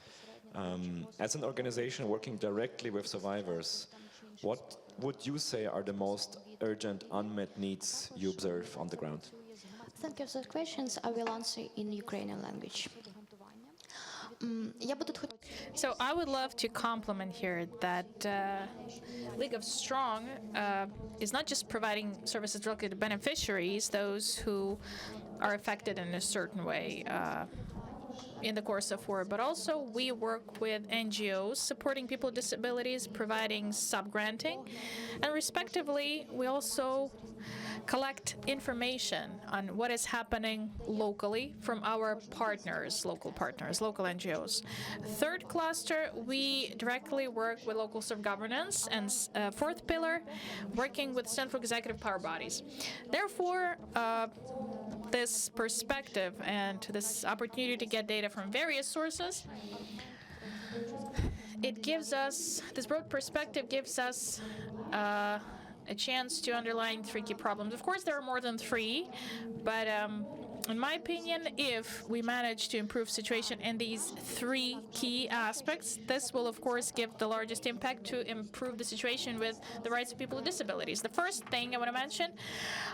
As an organization working directly with survivors, what would you say are the most urgent unmet needs you observe on the ground? Thank you for the questions. I will answer in Ukrainian language. So I would love to compliment here that League of Strong is not just providing services directly to beneficiaries, those who are affected in a certain way in the course of war, but also we work with NGOs supporting people with disabilities, providing sub-granting, and respectively we also collect information on what is happening locally from our partners, local NGOs. Third cluster, we directly work with local self-governance, and fourth pillar, working with central executive power bodies. Therefore, this perspective and this opportunity to get data from various sources, it gives us, this broad perspective gives us a chance to underline 3 key problems. Of course, there are more than 3, but in my opinion, if we manage to improve situation in these 3 key aspects, this will, of course, give the largest impact to improve the situation with the rights of people with disabilities. The first thing I want to mention,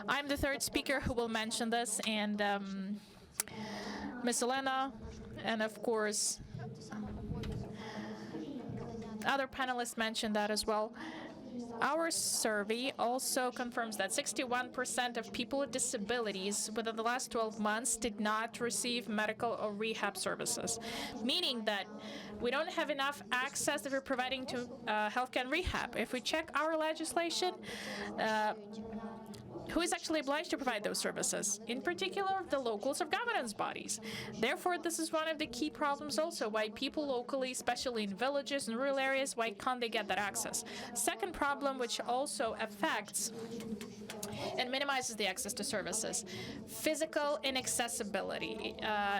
I'm the 3rd speaker who will mention this, and Ms. Elena, and of course, other panelists mentioned that as well. Our survey also confirms that 61% of people with disabilities within the last 12 months did not receive medical or rehab services, meaning that we don't have enough access that we're providing to healthcare and rehab. If we check our legislation, who is actually obliged to provide those services? In particular, the local self-governance bodies. Therefore, this is one of the key problems also, why people locally, especially in villages and rural areas, why can't they get that access? Second problem, which also affects and minimizes the access to services, physical inaccessibility.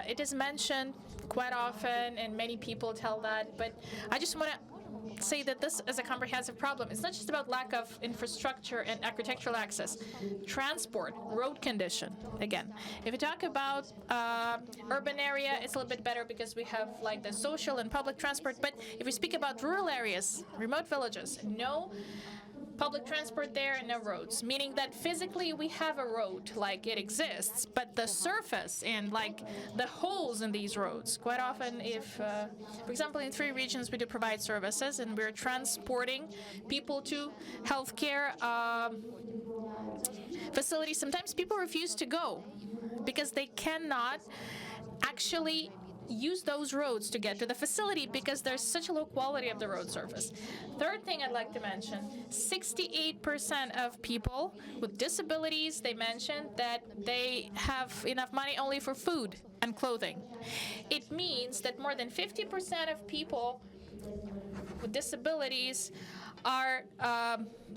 It is mentioned quite often, and many people tell that, but I just want to say that this is a comprehensive problem. It's not just about lack of infrastructure and architectural access. Transport, road condition, again. If you talk about urban area, it's a little bit better because we have like the social and public transport, but if we speak about rural areas, remote villages, no public transport there and no roads, meaning that physically we have a road, like it exists, but the surface and like the holes in these roads, quite often if, for example, in 3 regions we do provide services and we're transporting people to healthcare facilities, sometimes people refuse to go because they cannot actually use those roads to get to the facility because there's such a low quality of the road surface. Third thing I'd like to mention, 68% of people with disabilities, they mentioned that they have enough money only for food and clothing. It means that more than 50% of people with disabilities are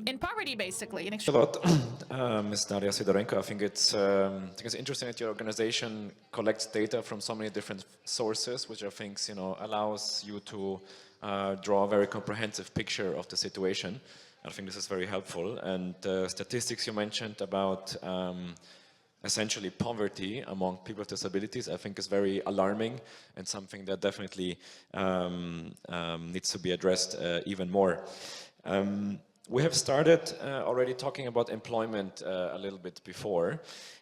in poverty, basically. Thanks a lot, Ms. Daria Sidorenko. I think it's interesting that your organization collects data from so many different sources, which I think allows you to draw a very comprehensive picture of the situation. I think this is very helpful. And the statistics you mentioned about essentially poverty among people with disabilities, I think is very alarming and something that definitely needs to be addressed even more. We have started already talking about employment a little bit before,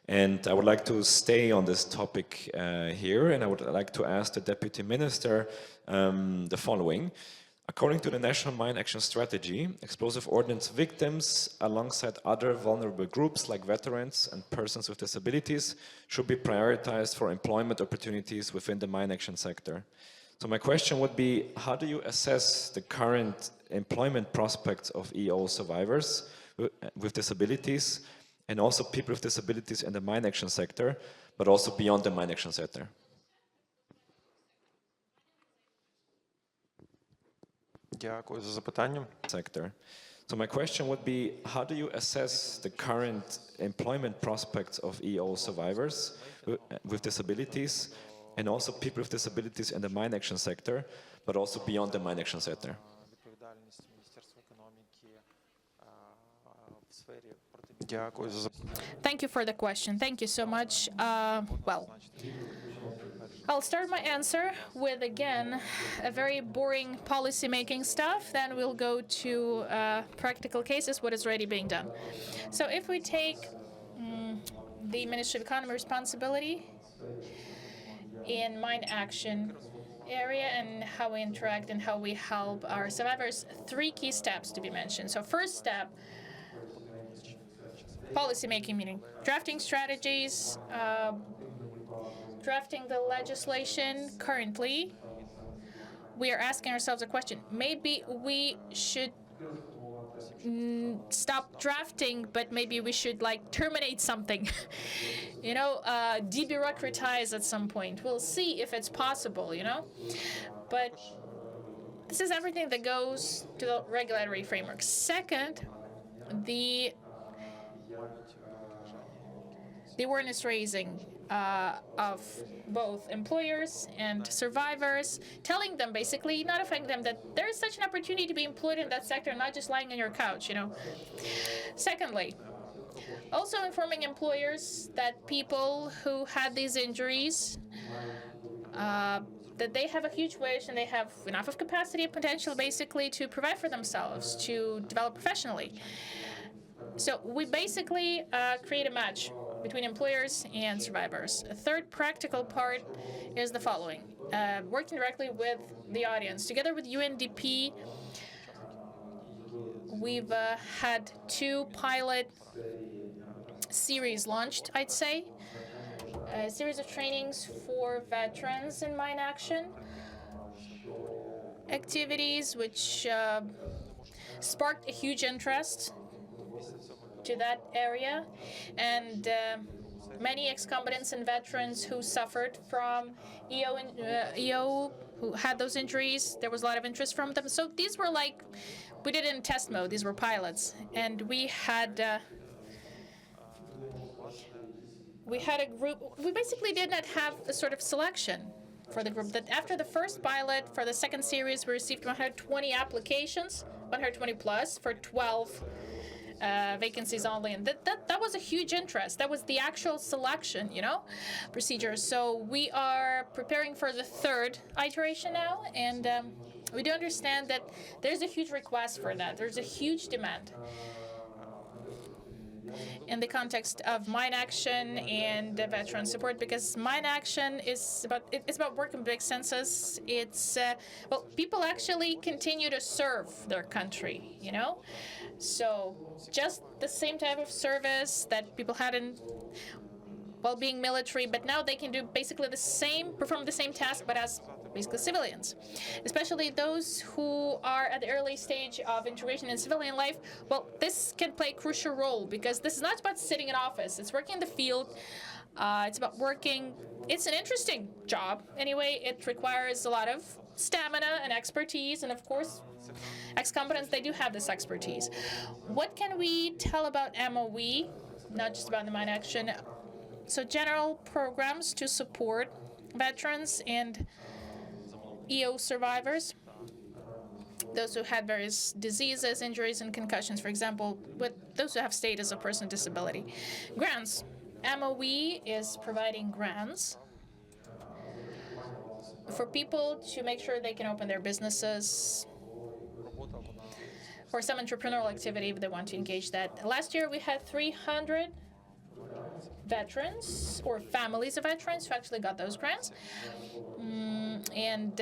and I would like to stay on this topic here, and I would like to ask the Deputy Minister the following. According to the National Mine Action Strategy, explosive ordnance victims, alongside other vulnerable groups like veterans and persons with disabilities, should be prioritized for employment opportunities within the mine action sector. So my question would be, how do you assess the current employment prospects of EO survivors with disabilities and also people with disabilities in the mine action sector, but also beyond the mine action sector? Дякую за запитання. Sector. So my question would be, how do you assess the current employment prospects of EO survivors with disabilities and also people with disabilities in the mine action sector, but also beyond the mine action sector? Відповідальність Міністерства економіки в сфері протидії. Дякую за запитання. Thank you for the question. Thank you so much. Well, I'll start my answer with, again, a very boring policy-making stuff. Then we'll go to practical cases, what is already being done. So if we take the Ministry of Economy responsibility in mine action area and how we interact and how we help our survivors, 3 key steps to be mentioned. So first step, policy-making, meaning drafting strategies, drafting the legislation. Currently, we are asking ourselves a question. Maybe we should stop drafting, but maybe we should terminate something, debureaucratize at some point. We'll see if it's possible, But this is everything that goes to the regulatory framework. Second, the awareness raising of both employers and survivors, telling them, basically notifying them that there is such an opportunity to be employed in that sector, not just lying on your couch, Secondly, also informing employers that people who had these injuries, that they have a huge wish and they have enough of capacity and potential, basically, to provide for themselves, to develop professionally. So we basically create a match between employers and survivors. A third practical part is the following. Working directly with the audience. Together with UNDP, we've had 2 pilot series launched, I'd say. A series of trainings for veterans in mine action. Activities which sparked a huge interest to that area, and many ex-combatants and veterans who suffered from EO who had those injuries. There was a lot of interest from them. So these were like, we did it in test mode. These were pilots, and we had a group. We basically did not have a sort of selection for the group. That after the first pilot, for the second series, we received 120 applications, 120 plus for 12 vacancies only, and that was a huge interest. That was the actual selection, procedure. So we are preparing for the third iteration now, and we do understand that there's a huge request for that. There's a huge demand in the context of mine action and veteran support, because mine action is about work in big senses. It's people actually continue to serve their country, So just the same type of service that people had while being military, but now they can do basically perform the same task, but as basically civilians, especially those who are at the early stage of integration in civilian life. Well, this can play a crucial role, because this is not about sitting in office. It's working in the field. It's about working. It's an interesting job. Anyway, it requires a lot of stamina and expertise, and of course, ex-combatants, they do have this expertise. What can we tell about MOE, not just about the mine action? So general programs to support veterans and EO survivors, those who had various diseases, injuries, and concussions, for example, with those who have stayed as a person with disability. Grants. MOE is providing grants for people to make sure they can open their businesses or some entrepreneurial activity if they want to engage that. Last year, we had 300 veterans or families of veterans who actually got those grants. And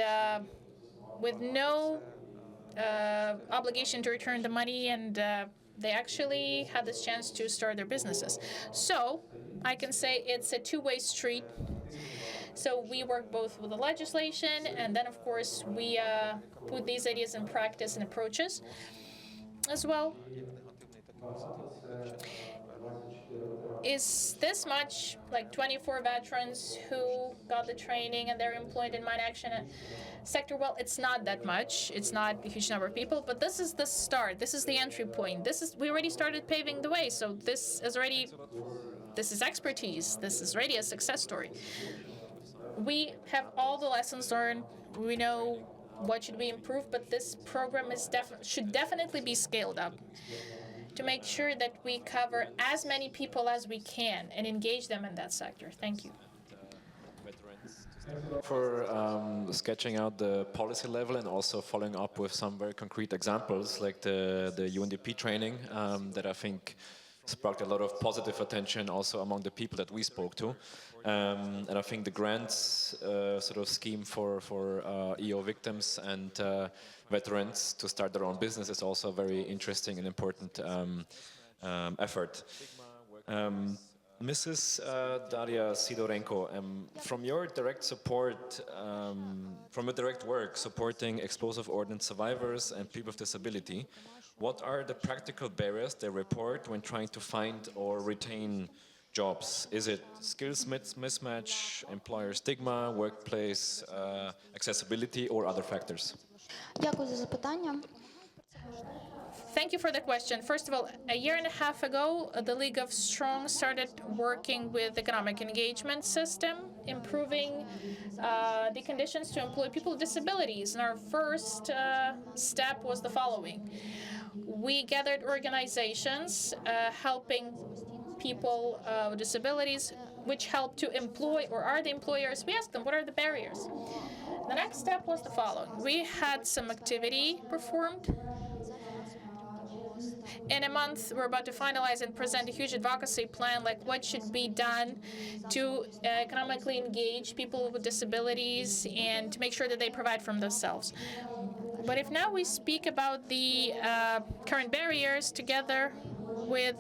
with no obligation to return the money, and they actually had this chance to start their businesses. So I can say it's a two-way street. So we work both with the legislation, and then of course we put these ideas in practice and approaches as well. Is this much, like 24 veterans who got the training and they're employed in mine action sector? Well, it's not that much. It's not a huge number of people, but this is the start. This is the entry point. We already started paving the way. So this is expertise. This is already a success story. We have all the lessons learned. We know what should be improved, but this program should definitely be scaled up to make sure that we cover as many people as we can and engage them in that sector. Thank you. For sketching out the policy level and also following up with some very concrete examples, like the UNDP training that I think sparked a lot of positive attention also among the people that we spoke to. And I think the grants sort of scheme for EO victims and veterans to start their own business is also a very interesting and important effort. Mrs. Daria Sidorenko, from your direct support, from your direct work supporting explosive ordnance survivors and people with disability, what are the practical barriers they report when trying to find or retain jobs? Is it skills mismatch, employer stigma, workplace accessibility, or other factors? Дякую за запитання. Thank you for the question. First of all, a year and a half ago, the League of Strong started working with economic engagement system, improving the conditions to employ people with disabilities. And our first step was the following. We gathered organizations helping people with disabilities, which help to employ or are the employers. We asked them, what are the barriers? The next step was the following. We had some activity performed. In a month, we're about to finalize and present a huge advocacy plan, like what should be done to economically engage people with disabilities and to make sure that they provide for themselves. But if now we speak about the current barriers together with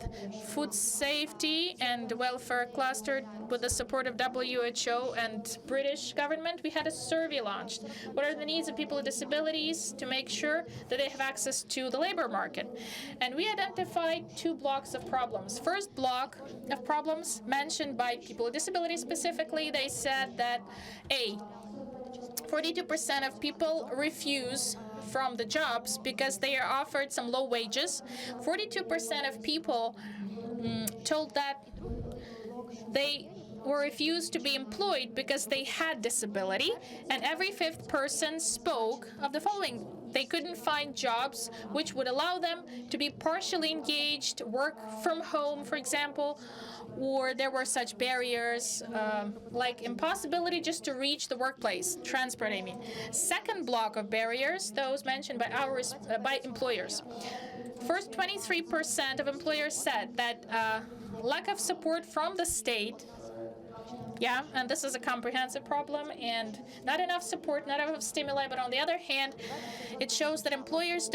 food safety and welfare cluster with the support of WHO and British government, we had a survey launched. What are the needs of people with disabilities to make sure that they have access to the labor market? And we identified 2 blocks of problems. First block of problems mentioned by people with disabilities specifically, they said that 42% of people refuse from the jobs because they are offered some low wages. 42% of people told that they were refused to be employed because they had disability, and every 5th person spoke of the following: they couldn't find jobs which would allow them to be partially engaged, work from home, for example, or there were such barriers like impossibility just to reach the workplace, transport, I mean. Second block of barriers, those mentioned by employers. First, 23% of employers said that lack of support from the state, and this is a comprehensive problem, and not enough support, not enough stimuli, but on the other hand, it shows that employers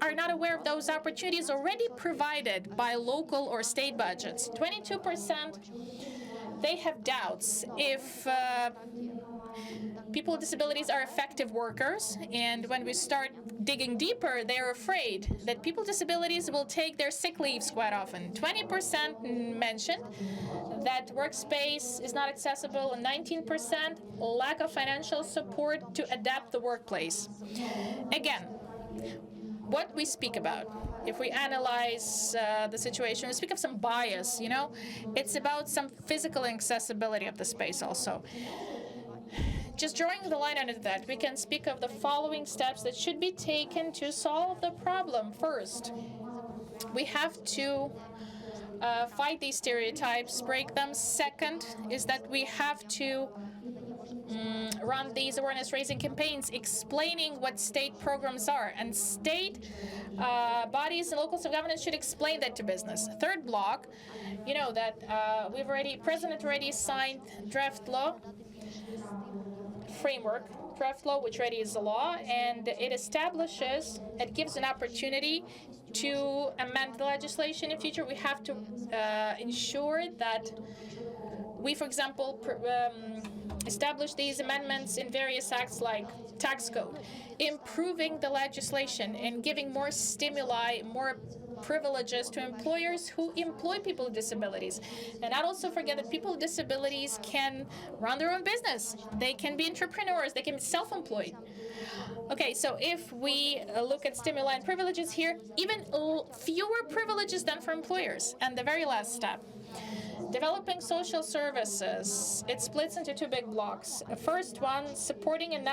are not aware of those opportunities already provided by local or state budgets. 22%, they have doubts if people with disabilities are effective workers, and when we start digging deeper, they're afraid that people with disabilities will take their sick leaves quite often. 20% mentioned that workspace is not accessible, and 19% lack of financial support to adapt the workplace. Again, what we speak about, if we analyze the situation, we speak of some bias, it's about some physical accessibility of the space also. Just drawing the line under that, we can speak of the following steps that should be taken to solve the problem. First, we have to fight these stereotypes, break them. Second is that we have to run these awareness-raising campaigns explaining what state programs are, and state bodies and local governments should explain that to business. Third block, that President already signed draft law framework, which already is a law, and it gives an opportunity to amend the legislation in future. We have to ensure that we, for example, establish these amendments in various acts like tax code, improving the legislation and giving more stimuli, more privileges to employers who employ people with disabilities. And not also forget that people with disabilities can run their own business. They can be entrepreneurs. They can be self-employed. Okay, so if we look at stimuli and privileges here, even fewer privileges than for employers. And the very last step, developing social services. It splits into 2 big blocks. The first one, supporting and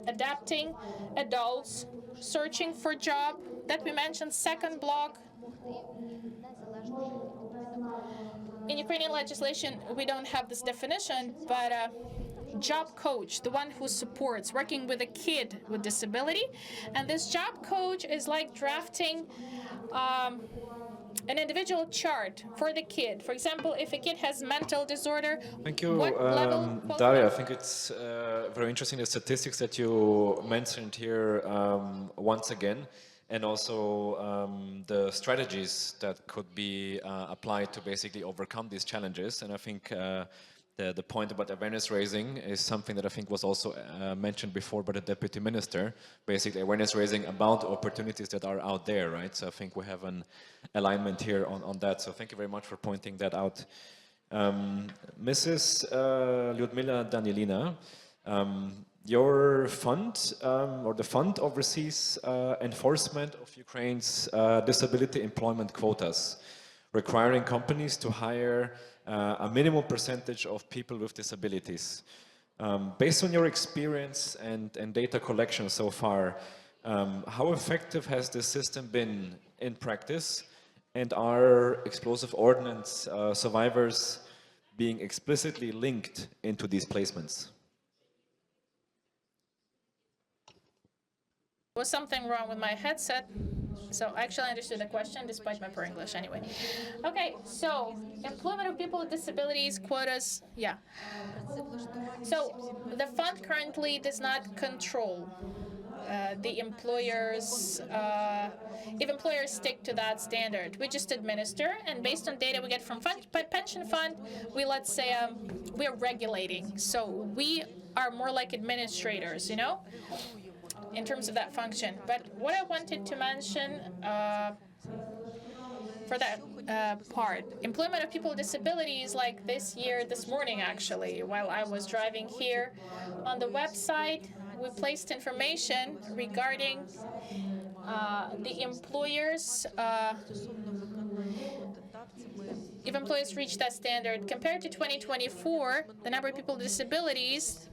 adapting adults searching for job, that we mentioned. Second block, in Ukrainian legislation, we don't have this definition, but job coach, the one who supports working with a kid with disability. And this job coach is like drafting an individual chart for the kid. For example, if a kid has mental disorder, thank you, what level? Daria. I think it's very interesting, the statistics that you mentioned here once again, and also the strategies that could be applied to basically overcome these challenges. And I think the point about awareness raising is something that I think was also mentioned before by the Deputy Minister, basically awareness raising about opportunities that are out there, right? So I think we have an alignment here on that. So thank you very much for pointing that out. Mrs. Lyudmila Danilina, your fund, or the fund, oversees enforcement of Ukraine's disability employment quotas, requiring companies to hire a minimum percentage of people with disabilities. Based on your experience and data collection so far, how effective has this system been in practice? And are explosive ordnance survivors being explicitly linked into these placements? There was something wrong with my headset, so actually I understood the question despite my poor English anyway. Okay, so employment of people with disabilities, quotas, So the fund currently does not control the employers, if employers stick to that standard. We just administer, and based on data we get from pension fund, we, let's say, we're regulating. So we are more like administrators, you know, in terms of that function. But what I wanted to mention for that part, employment of people with disabilities, like this morning actually, while I was driving here, on the website, we placed information regarding the employers, if employers reach that standard. Compared to 2024, the number of people with disabilities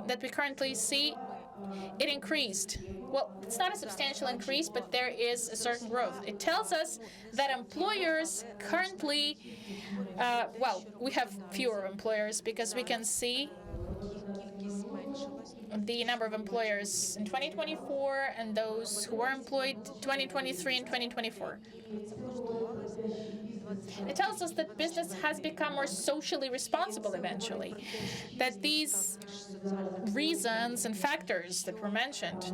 that we currently see, it increased. Well, it's not a substantial increase, but there is a certain growth. It tells us that employers currently, well, we have fewer employers because we can see the number of employers in 2024 and those who were employed 2023 and 2024. It tells us that business has become more socially responsible eventually, that these reasons and factors that were mentioned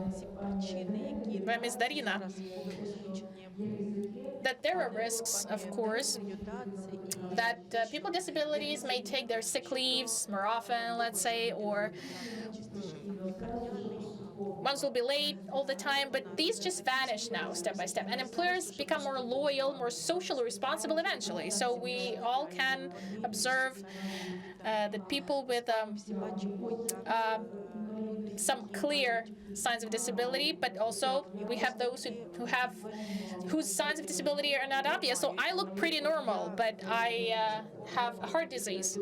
by Ms. Darina, that there are risks, of course, that people with disabilities may take their sick leaves more often, let's say, or ones will be late all the time, but these just vanish now step by step. And employers become more loyal, more socially responsible eventually. So we all can observe that people with some clear signs of disability, but also we have those whose signs of disability are not obvious. So I look pretty normal, but I have a heart disease.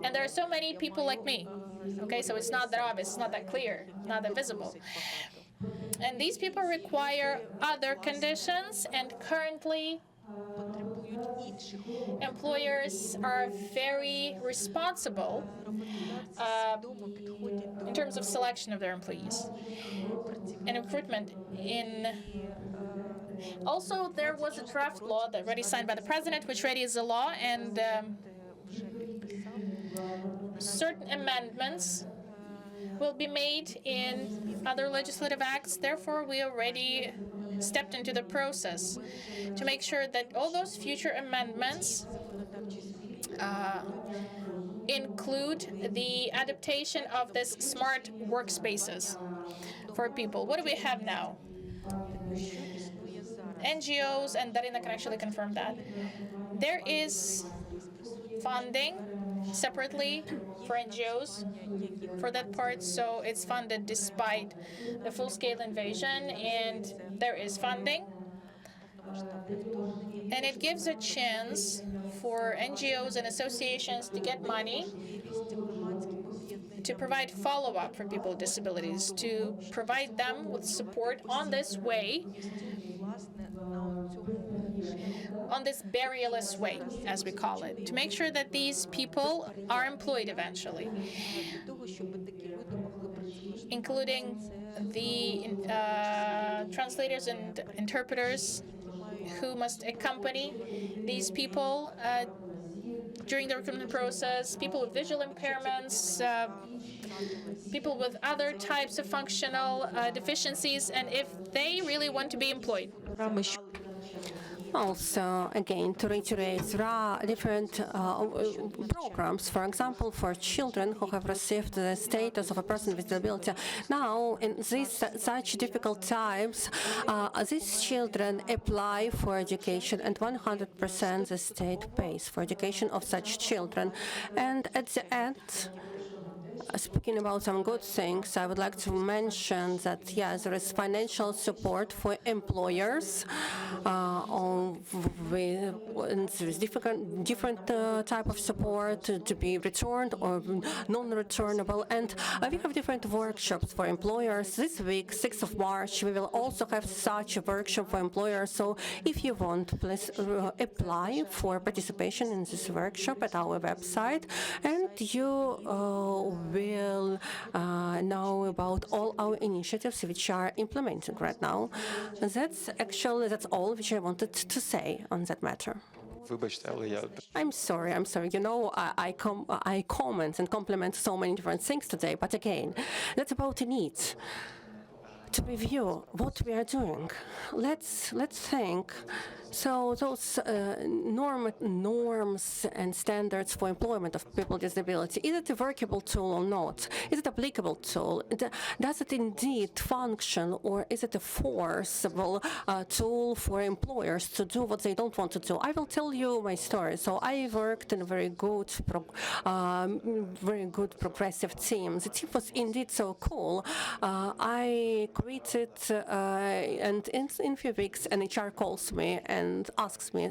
And there are so many people like me. Okay, so it's not that obvious, it's not that clear, not that visible. And these people require other conditions, and currently employers are very responsible in terms of selection of their employees and recruitment. Also, there was a draft law that already signed by the president, which already is a law, and certain amendments will be made in other legislative acts. Therefore, we already stepped into the process to make sure that all those future amendments include the adaptation of this smart workspaces for people. What do we have now? NGOs, and Darina can actually confirm that. There is funding separately for NGOs for that part, so it's funded despite the full-scale invasion, and there is funding. And it gives a chance for NGOs and associations to get money to provide follow-up for people with disabilities, to provide them with support on this way, on this barrierless way, as we call it, to make sure that these people are employed eventually, including the translators and interpreters who must accompany these people during the recruitment process, people with visual impairments, people with other types of functional deficiencies, and if they really want to be employed. Also, again, to reiterate, there are different programs, for example, for children who have received the status of a person with disability. Now, in these such difficult times, these children apply for education, and 100% the state pays for education of such children. And at the end, speaking about some good things, I would like to mention that, yes, there is financial support for employers. There is different type of support to be returned or non-returnable. And we have different workshops for employers. This week, 6th of March, we will also have such a workshop for employers. So if you want, please apply for participation in this workshop at our website, and you will know about all our initiatives which are implemented right now. That's all which I wanted to say on that matter. Вибачте, але я I'm sorry. You know, I comment and compliment so many different things today, but again, that's about the need to review what we are doing. Let's think. So those norms and standards for employment of people with disability, is it a workable tool or not? Is it applicable tool? Does it indeed function, or is it a forcible tool for employers to do what they don't want to do? I will tell you my story. So I worked in a very good progressive team. The team was indeed so cool. I quitted, and in a few weeks, an HR calls me and asks me,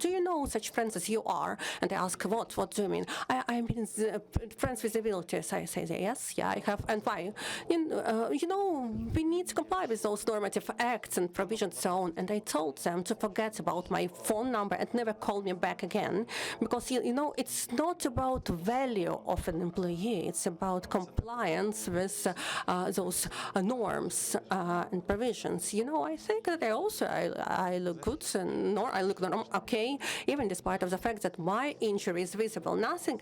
do you know such friends as you are? And I ask, what do you mean? I mean, friends with disabilities. I say, yes, yeah, I have. And why? We need to comply with those normative acts and provisions so on. And I told them to forget about my phone number and never call me back again, because it's not about value of an employee. It's about compliance with those norms and provisions. I think that I look good and I look okay, even despite of the fact that my injury is visible. Nothing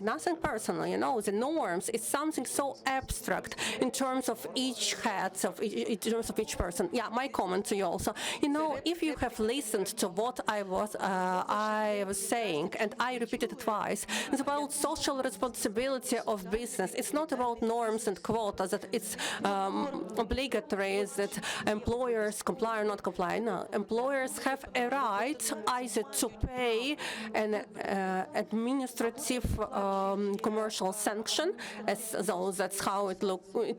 personal. The norms is something so abstract in terms of each head, in terms of each person. Yeah, my comment to you also. If you have listened to what I was saying, and I repeated it twice, it's about social responsibility of business. It's not about norms and quotas, that it's obligatory, that employers comply or not comply. No, employers have a right either to pay an administrative commercial sanction, as though that's how it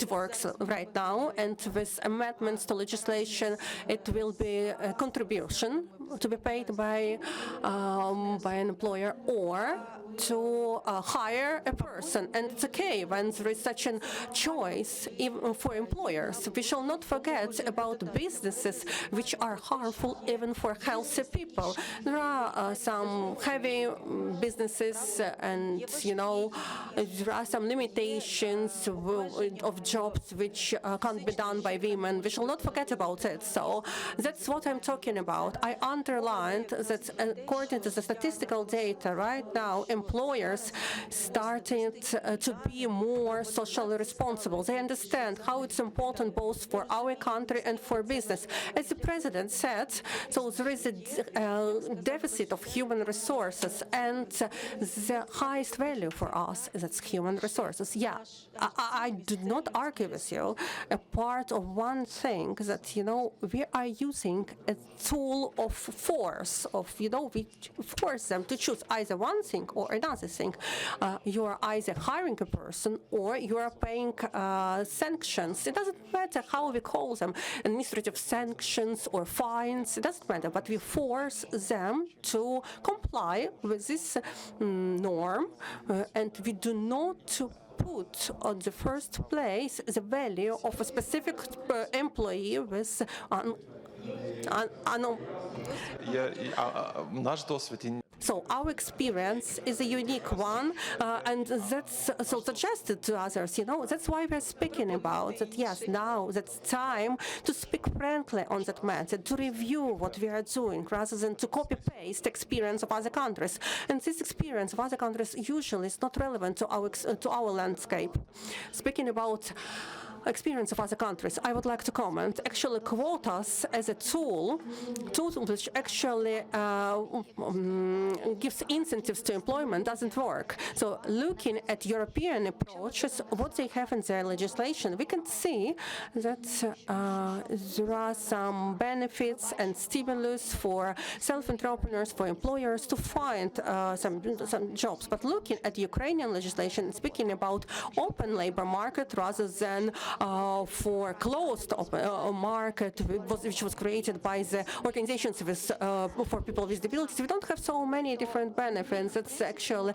works right now, and with amendments to legislation, it will be a contribution to be paid by an employer, or to hire a person. And it's okay when there is such a choice even for employers. We shall not forget about businesses which are harmful even for healthy people. There are some heavy businesses, and there are some limitations of jobs which can't be done by women. We shall not forget about it. So that's what I'm talking about. I underlined that according to the statistical data right now, employers started to be more socially responsible. They understand how it's important both for our country and for business. As the president said, so there is a deficit of human resources, and the highest value for us is human resources. Yeah, I do not argue with you. A part of one thing that, we are using a tool of force, we force them to choose either one thing or another thing. You are either hiring a person or you are paying sanctions. It doesn't matter how we call them, administrative sanctions or fines, it doesn't matter, but we force them to comply with this norm, and we do not put on the first place the value of a specific employee with наш досвід і So our experience is a unique one, and that's so suggested to others. That's why we're speaking about that. Yes, now that's time to speak frankly on that matter, to review what we are doing, rather than to copy-paste experience of other countries. And this experience of other countries usually is not relevant to our landscape. Speaking about experience of other countries, I would like to comment. Actually, quotas as a tool which actually gives incentives to employment doesn't work. So looking at European approaches, what they have in their legislation, we can see that there are some benefits and stimulus for self-entrepreneurs, for employers to find some jobs. But looking at Ukrainian legislation, speaking about open labor market rather than for closed market, which was created by the organizations for people with disabilities, we don't have so many different benefits. It's actually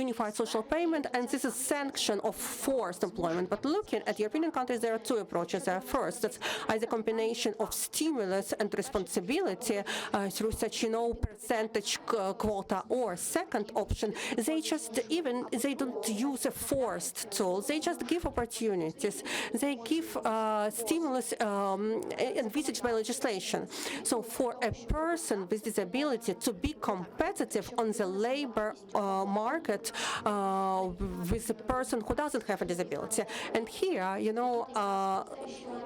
unified social payment, and this is sanction of forced employment. But looking at European countries, there are two approaches. First, that's either combination of stimulus and responsibility through such, percentage quota, or second option, they don't use a forced tool. They just give opportunities. They give stimulus envisaged by legislation. So for a person with disability to be competitive, competitive on the labor market with a person who doesn't have a disability. And here, you know,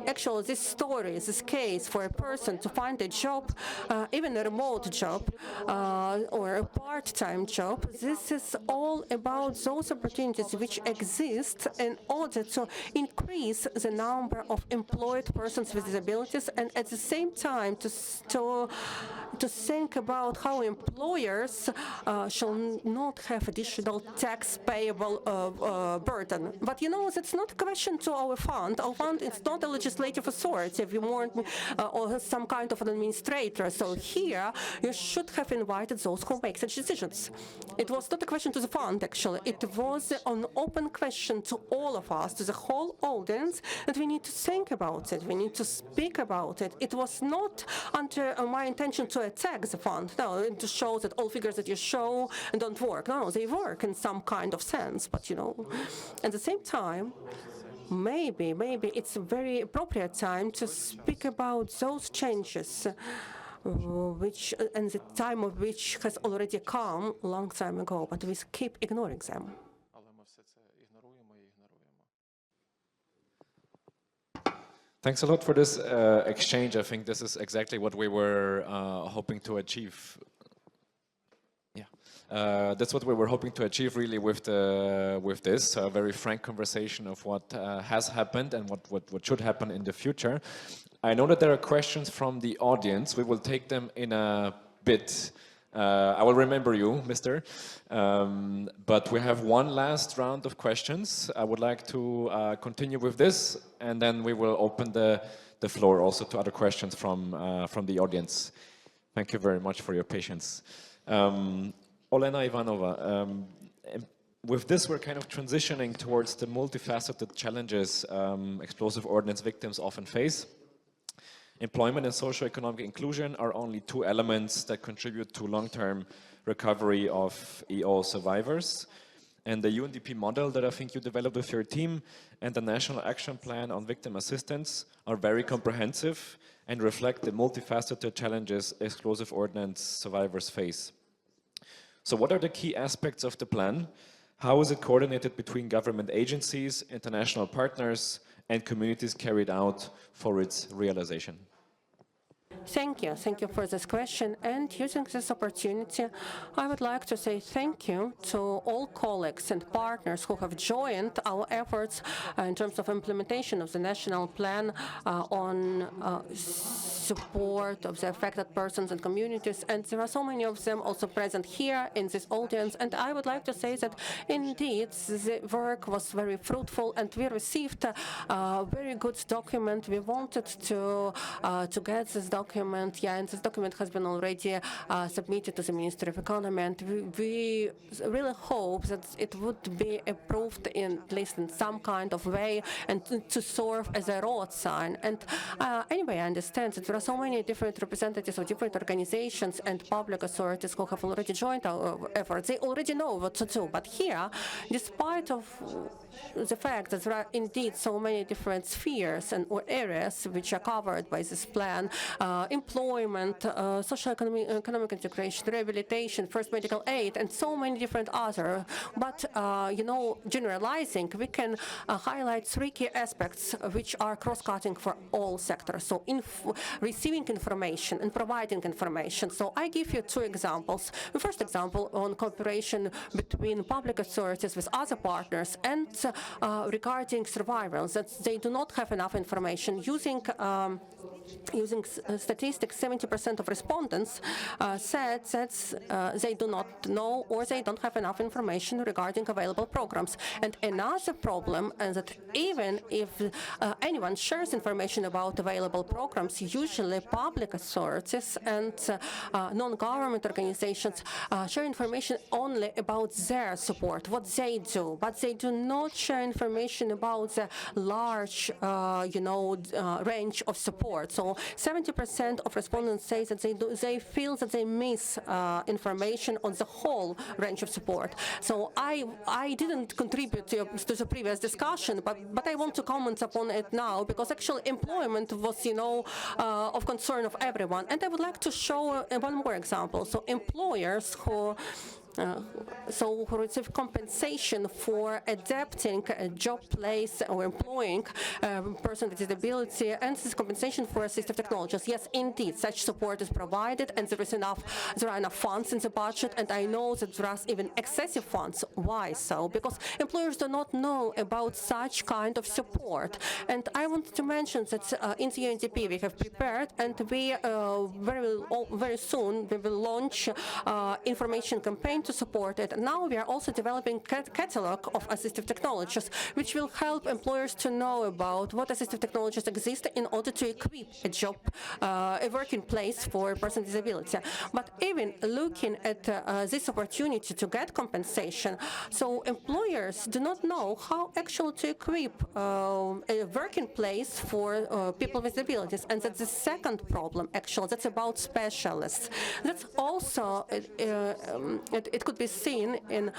actually this story, this case for a person to find a job, even a remote job or a part-time job, this is all about those opportunities which exist in order to increase the number of employed persons with disabilities, and at the same time to think about how employers shall not have additional tax payable burden. But you know, that's not a question to our fund. Our fund is not a legislative authority. We want or some kind of an administrator. So here you should have invited those who make such decisions. It was not a question to the fund, actually. It was an open question to all of us, to the whole audience, and we need to think about it. We need to speak about it. It was not under my intention to attack the fund. No, to show that all figures that you show don't work. No, they work in some kind of sense. But you know, at the same time, maybe it's a very appropriate time to speak about those changes, which and the time of which has already come a long time ago, but we keep ignoring them. Але ми все це ігноруємо і ігноруємо. Thanks a lot for this exchange. I think this is exactly what we were hoping to achieve. Yeah, that's what we were hoping to achieve really with this very frank conversation of what has happened and what should happen in the future. I know that there are questions from the audience. We will take them in a bit. I will remember you, Mr. But we have one last round of questions. I would like to continue with this, and then we will open the floor also to other questions from the audience. Thank you very much for your patience. Olena Ivanova, with this we're kind of transitioning towards the multifaceted challenges explosive ordnance victims often face. Employment and socioeconomic inclusion are only two elements that contribute to long-term recovery of EO survivors. And the UNDP model that I think you developed with your team and the National Action Plan on Victim Assistance are very comprehensive and reflect the multifaceted challenges explosive ordnance survivors face. So what are the key aspects of the plan? How is it coordinated between government agencies, international partners, and communities carried out for its realization? Thank you for this question. And using this opportunity, I would like to say thank you to all colleagues and partners who have joined our efforts in terms of implementation of the national plan on support of the affected persons and communities. And there are so many of them also present here in this audience. And I would like to say that indeed the work was very fruitful, and we received a very good document. We wanted to get this document, and this document has been already submitted to the Ministry of Economy, and we really hope that it would be approved at least in some kind of way and to serve as a road sign. And anyway, I understand that there are so many different representatives of different organizations and public authorities who have already joined our efforts. They already know what to do. But here, despite of the fact that there are indeed so many different spheres and or areas which are covered by this plan, employment, socio-economic integration, rehabilitation, first medical aid, and so many different other. But, you know, generalizing, we can highlight three key aspects which are cross-cutting for all sectors. So receiving information and providing information. So I give you two examples. The first example on cooperation between public authorities with other partners, and regarding survivors, that they do not have enough information. Using statistics, 70% of respondents said that they do not know or they don't have enough information regarding available programs. And another problem is that even if anyone shares information about available programs, usually public authorities and non-government organizations share information only about their support, what they do, but they do not share information about the large, range of support. So 70% 50% of respondents say that they feel that they miss information on the whole range of support. So I didn't contribute to the previous discussion, but I want to comment upon it now, because actually employment was, of concern of everyone. And I would like to show one more example. So employers who receive compensation for adapting a job place or employing a person with disability, and this compensation for assistive technologies. Yes, indeed, such support is provided, and there are enough funds in the budget, and I know that there are even excessive funds. Why so? Because employers do not know about such kind of support. And I want to mention that in the UNDP we have prepared, and we very soon we will launch information campaign to support it. Now we are also developing a catalog of assistive technologies, which will help employers to know about what assistive technologies exist in order to equip a working place for a person with disability. But even looking at this opportunity to get compensation, so employers do not know how actually to equip a working place for people with disabilities. And that's the second problem, actually. That's about specialists. That's also, it could be seen in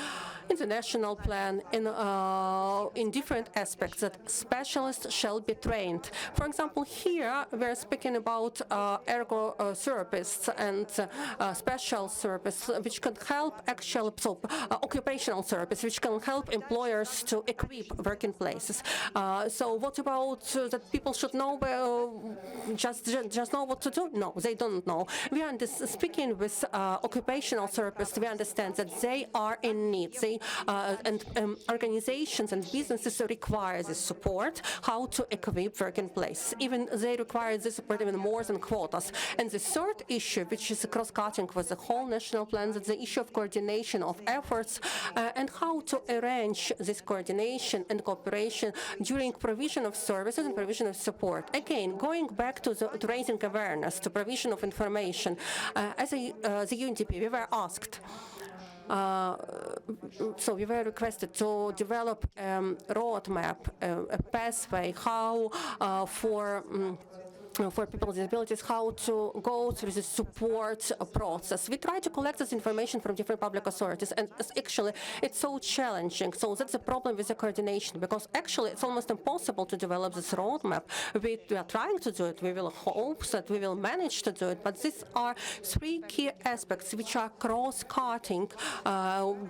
the national plan in different aspects, that specialists shall be trained. For example, here we're speaking about ergo therapists and special therapists, which can help actually, occupational therapists, which can help employers to equip working places. So what about that people should know, just know what to do? No, they don't know. We are speaking with occupational therapists. We understand that they are in need. And organizations and businesses require this support, how to equip working places. Even they require this support even more than quotas. And the third issue, which is cross-cutting with the whole national plan, is the issue of coordination of efforts and how to arrange this coordination and cooperation during provision of services and provision of support. Again, going back to raising awareness, to provision of information, as the UNDP, we were asked, so we were requested to develop a roadmap, a pathway, how for people with disabilities, how to go through the support process. We try to collect this information from different public authorities, and actually it's so challenging. So that's the problem with the coordination, because actually it's almost impossible to develop this roadmap. We are trying to do it. We will hope that we will manage to do it, but these are three key aspects which are cross-cutting,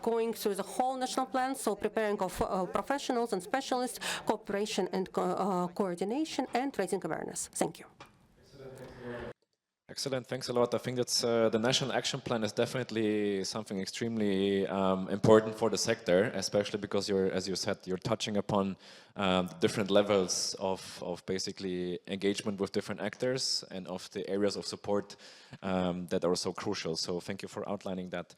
going through the whole national plan, so preparing of professionals and specialists, cooperation and coordination, and raising awareness. Thank you. Excellent, thanks a lot. I think that's the National Action Plan is definitely something extremely important for the sector, especially because as you said, you're touching upon different levels of basically engagement with different actors and of the areas of support that are so crucial. So thank you for outlining that.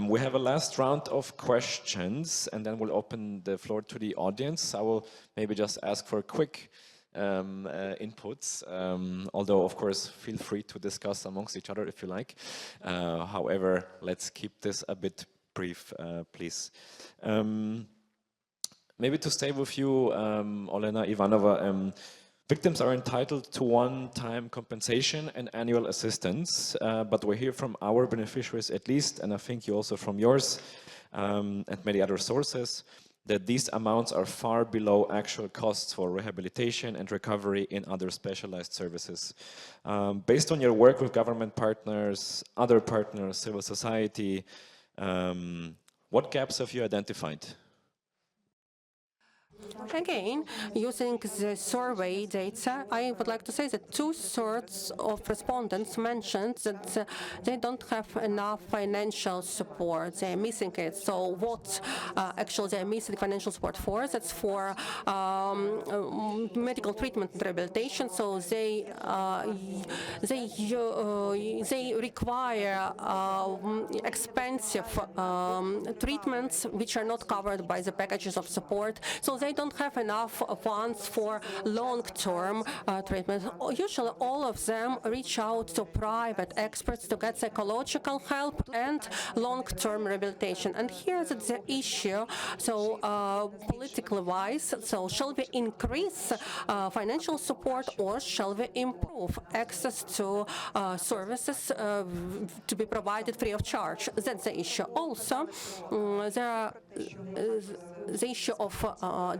We have a last round of questions, and then we'll open the floor to the audience. I will maybe just ask for a quick inputs, although of course feel free to discuss amongst each other if you like. However, let's keep this a bit brief, please. Maybe to stay with you, Olena Ivanova, victims are entitled to one-time compensation and annual assistance, but we hear from our beneficiaries at least, and I think you also from yours and many other sources, that these amounts are far below actual costs for rehabilitation and recovery in other specialized services. Based on your work with government partners, other partners, civil society, what gaps have you identified? Again, using the survey data, I would like to say that 2/3 of respondents mentioned that they don't have enough financial support. They're missing it. So what actually they're missing financial support for? That's for medical treatment and rehabilitation. So they require expensive treatments which are not covered by the packages of support. So they don't don't have enough funds for long-term treatment. Usually all of them reach out to private experts to get psychological help and long-term rehabilitation. And here's the issue. So politically wise, so shall we increase financial support or shall we improve access to services to be provided free of charge? That's the issue. Also, the issue of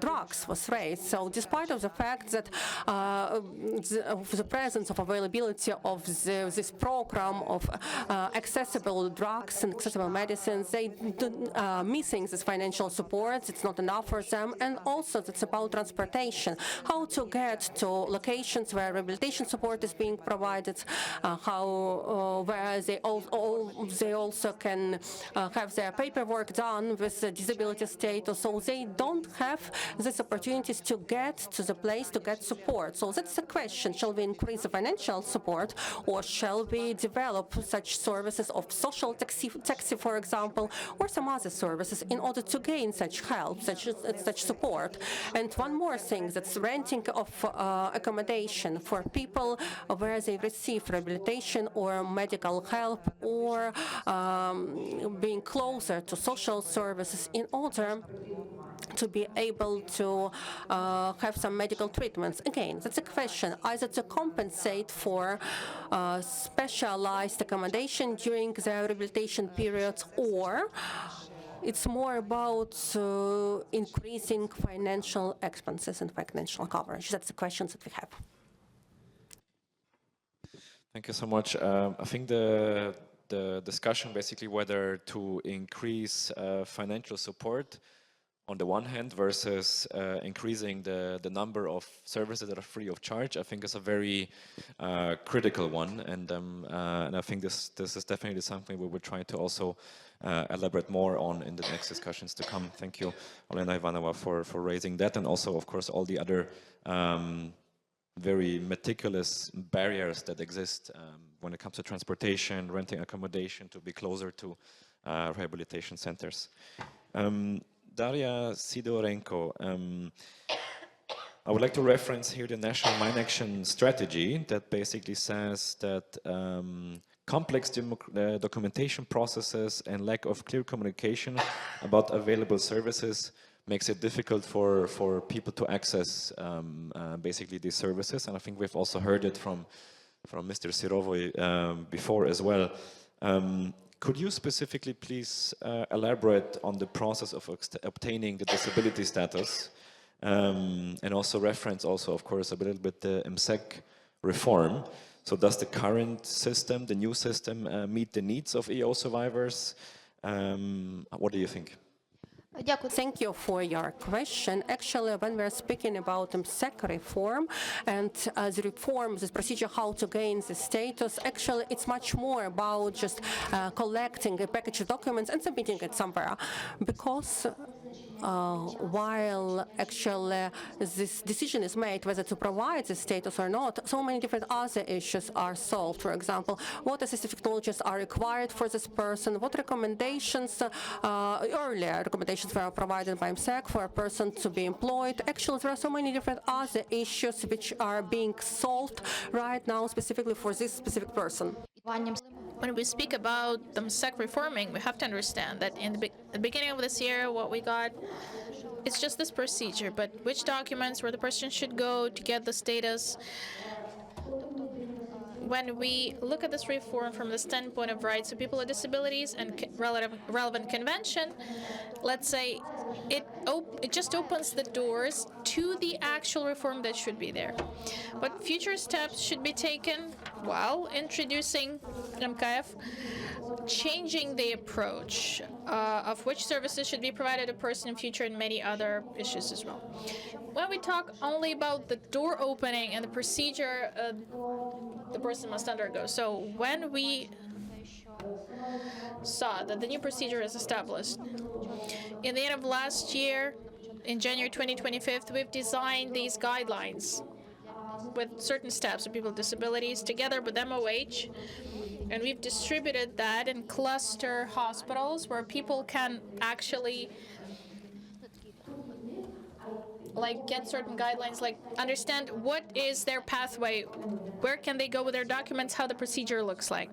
drugs was raised. So despite of the fact that the presence of availability of this program of accessible drugs and accessible medicines, they missing this financial support. It's not enough for them. And also it's about transportation, how to get to locations where rehabilitation support is being provided, where they also can have their paperwork done with the disability status. So they don't have these opportunities to get to the place to get support. So that's the question. Shall we increase the financial support or shall we develop such services of social taxi, for example, or some other services in order to gain such help, such support? And one more thing, that's renting of accommodation for people where they receive rehabilitation or medical help or being closer to social services in order to be able to have some medical treatments. Again, that's a question, either to compensate for specialized accommodation during the rehabilitation periods, or it's more about increasing financial expenses and financial coverage. That's the questions that we have. Thank you so much. I think the discussion basically whether to increase financial support on the one hand versus increasing the number of services that are free of charge, I think is a very critical one, and I think this is definitely something we will try to also elaborate more on in the next discussions to come. Thank you, Olena Ivanova, for raising that, and also, of course, all the other very meticulous barriers that exist when it comes to transportation, renting accommodation, to be closer to rehabilitation centers. Daria Sidorenko, I would like to reference here the National Mine Action Strategy that basically says that complex documentation processes and lack of clear communication about available services makes it difficult for people to access basically these services. And I think we've also heard it from Mr. Sirovoy before as well. Could you specifically please elaborate on the process of obtaining the disability status, and also reference also, of course, a little bit the MSEC reform? So does the current system, the new system, meet the needs of EO survivors? What do you think? Thank you for your question. Actually, when we're speaking about MSEC reform and the reform, this procedure, how to gain the status, actually it's much more about just collecting a package of documents and submitting it somewhere. Because while actually this decision is made whether to provide the status or not, so many different other issues are solved. For example, what assistive technologies are required for this person, what recommendations, earlier recommendations were provided by MSEC for a person to be employed. Actually, there are so many different other issues which are being solved right now specifically for this specific person. When we speak about the MSEC reforming, we have to understand that in the beginning of this year, what we got, it's just this procedure, but which documents where the person should go to get the status. When we look at this reform from the standpoint of rights of people with disabilities and relevant convention, let's say it just opens the doors to the actual reform that should be there. But future steps should be taken while introducing MKF, changing the approach of which services should be provided to a person in future and many other issues as well. When we talk only about the door opening and the procedure the person must undergo, so when we saw that the new procedure is established, in the end of last year, in January 2025, we've designed these guidelines with certain steps for people with disabilities together with MOH, and we've distributed that in cluster hospitals where people can actually like get certain guidelines, like understand what is their pathway, where can they go with their documents, how the procedure looks like.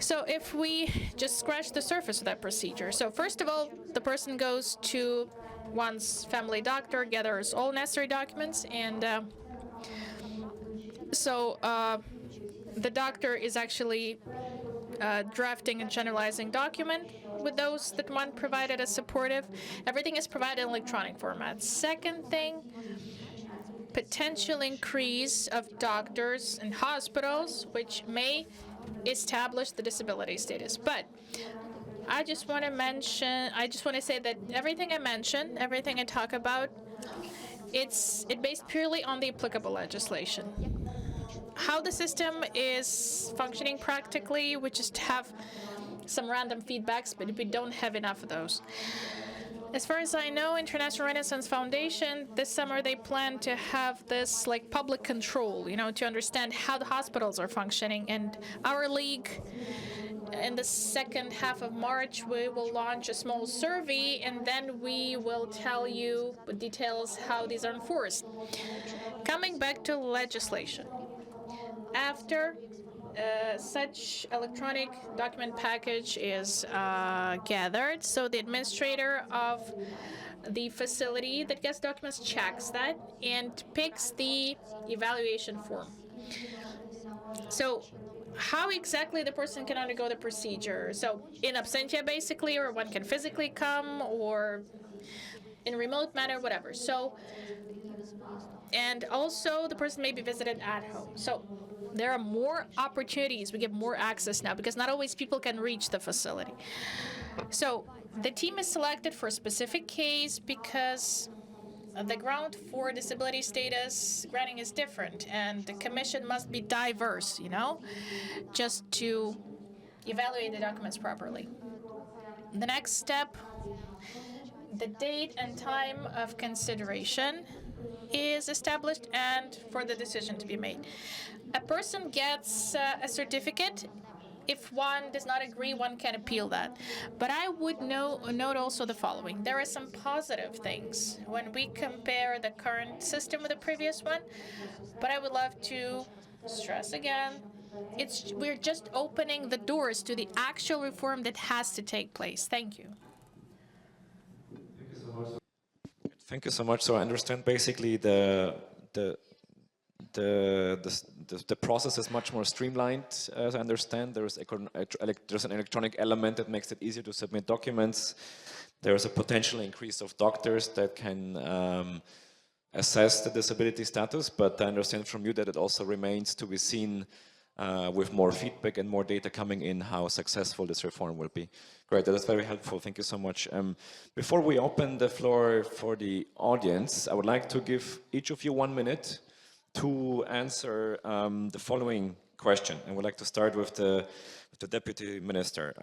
So if we just scratch the surface of that procedure, so first of all, the person goes to one's family doctor, gathers all necessary documents, and the doctor is actually drafting a generalizing document with those that one provided as supportive. Everything is provided in electronic format. Second thing, potential increase of doctors and hospitals, which may establish the disability status. But I just want to say that everything I mentioned, everything I talk about, it's based purely on the applicable legislation. How the system is functioning practically, we just have some random feedbacks, but we don't have enough of those. As far as I know, International Renaissance Foundation, this summer they plan to have this like public control, to understand how the hospitals are functioning. And our league, in the second half of March, we will launch a small survey, and then we will tell you with details how these are enforced. Coming back to legislation. After such electronic document package is gathered, so the administrator of the facility that gets documents checks that and picks the evaluation form. So how exactly the person can undergo the procedure? So in absentia basically, or one can physically come, or in remote manner, whatever. So, and also the person may be visited at home. So there are more opportunities. We get more access now because not always people can reach the facility. So the team is selected for a specific case because the ground for disability status granting is different, and the commission must be diverse, just to evaluate the documents properly. The next step, the date and time of consideration is established and for the decision to be made. A person gets a certificate. If one does not agree, one can appeal that. But I would note also the following. There are some positive things when we compare the current system with the previous one, but I would love to stress again, we're just opening the doors to the actual reform that has to take place. Thank you. Thank you so much. So I understand basically the process is much more streamlined, as I understand. There's an electronic element that makes it easier to submit documents. There's a potential increase of doctors that can assess the disability status, but I understand from you that it also remains to be seen with more feedback and more data coming in how successful this reform will be. Great, that is very helpful. Thank you so much. Before we open the floor for the audience, I would like to give each of you 1 minute to answer the following question. And we'd like to start with the Deputy Minister.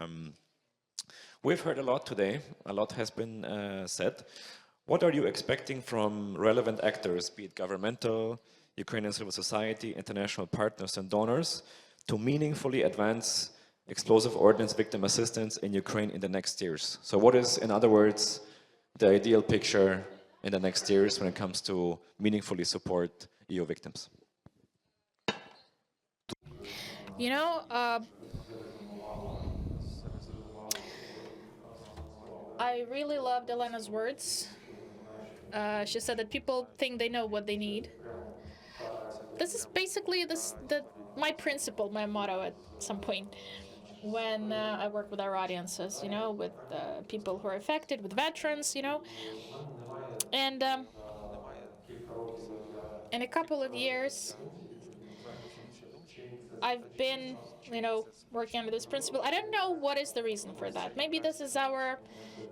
We've heard a lot today, a lot has been said. What are you expecting from relevant actors, be it governmental, Ukrainian civil society, international partners and donors, to meaningfully advance explosive ordnance victim assistance in Ukraine in the next years? So what is, in other words, the ideal picture in the next years when it comes to meaningfully support EU victims? I really loved Elena's words. She said that people think they know what they need. This is basically my principle, my motto at some point when I work with our audiences, with people who are affected, with veterans, And in a couple of years, I've been, working under this principle. I don't know what is the reason for that. Maybe this is our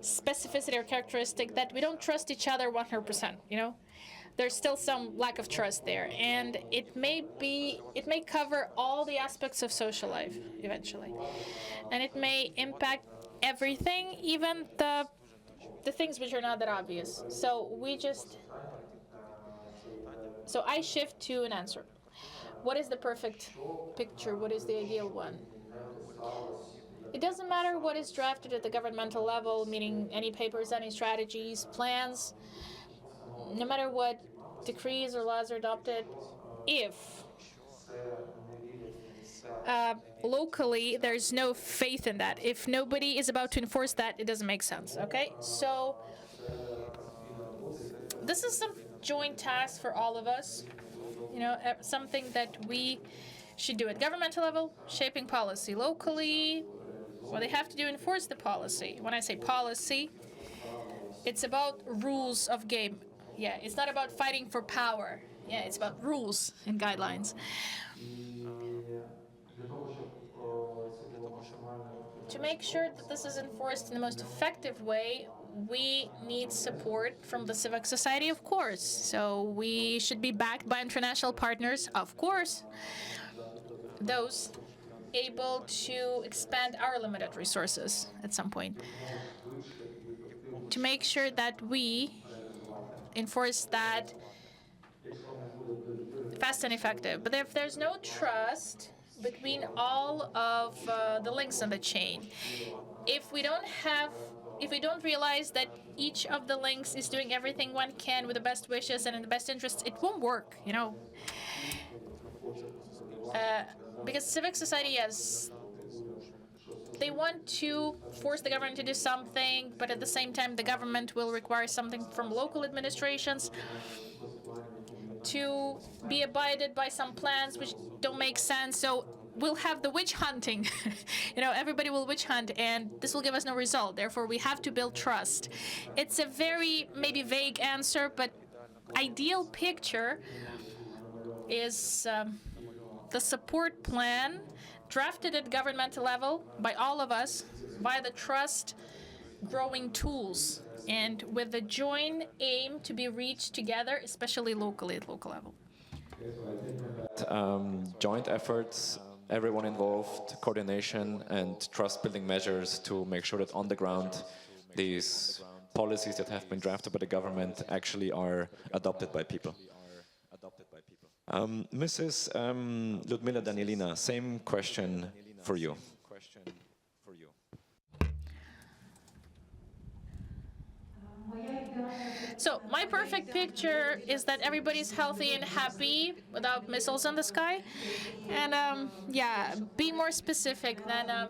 specificity or characteristic that we don't trust each other 100%, There's still some lack of trust there, and it may cover all the aspects of social life eventually, and it may impact everything, even the things which are not that obvious. So I shift to an answer. What is the perfect picture? What is the ideal one? It doesn't matter what is drafted at the governmental level, meaning any papers, any strategies, plans. no matter what decrees or laws are adopted, if locally there's no faith in that, if nobody is about to enforce that, it doesn't make sense, okay? So this is some joint task for all of us, something that we should do at governmental level, shaping policy locally. What they have to do, enforce the policy. When I say policy, it's about rules of game. Yeah, it's not about fighting for power. Yeah, it's about rules and guidelines. To make sure that this is enforced in the most effective way, we need support from the civic society, of course. So we should be backed by international partners, of course. Those able to expand our limited resources at some point. To make sure that we enforce that fast and effective. But if there's no trust between all of the links in the chain, if we don't realize that each of the links is doing everything one can with the best wishes and in the best interests, it won't work, because civic society, yes, they want to force the government to do something, but at the same time, the government will require something from local administrations to be abided by some plans which don't make sense. So we'll have the witch hunting. Everybody will witch hunt, and this will give us no result. Therefore, we have to build trust. It's a very maybe vague answer, but ideal picture is the support plan drafted at governmental level by all of us via the trust growing tools and with the joint aim to be reached together, especially locally at local level. Joint efforts, everyone involved, coordination and trust-building measures to make sure that on the ground these policies that have been drafted by the government actually are adopted by people. Mrs. Ludmila Danielina, same question for you. So my perfect picture is that everybody's healthy and happy without missiles in the sky. And be more specific than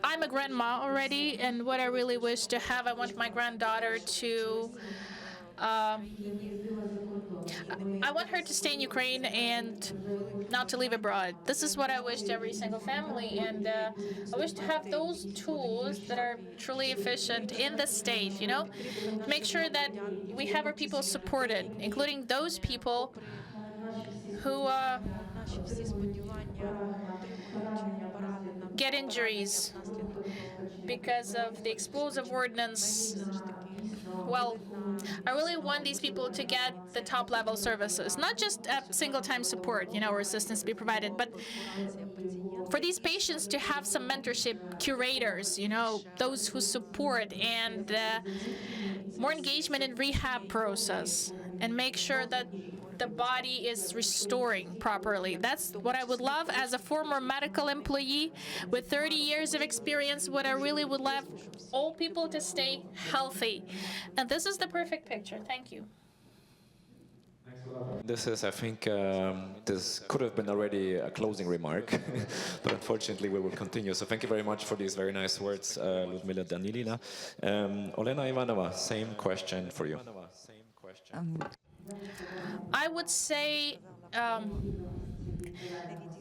I'm a grandma already, and what I really wish to have, I want my granddaughter to I want her to stay in Ukraine and not to leave abroad. This is what I wish to every single family, and I wish to have those tools that are truly efficient in the state, to make sure that we have our people supported, including those people who get injuries because of the explosive ordnance. Well, I really want these people to get the top-level services, not just a single-time support, or assistance to be provided, but for these patients to have some mentorship, curators, those who support, and more engagement in rehab process, and make sure that the body is restoring properly. That's what I would love as a former medical employee with 30 years of experience. What I really would love all people to stay healthy. And this is the perfect picture. Thank you. This is, I think, this could have been already a closing remark, but unfortunately we will continue. So thank you very much for these very nice words, Ludmila Danilina. Olena Ivanova, same question for you. I would say,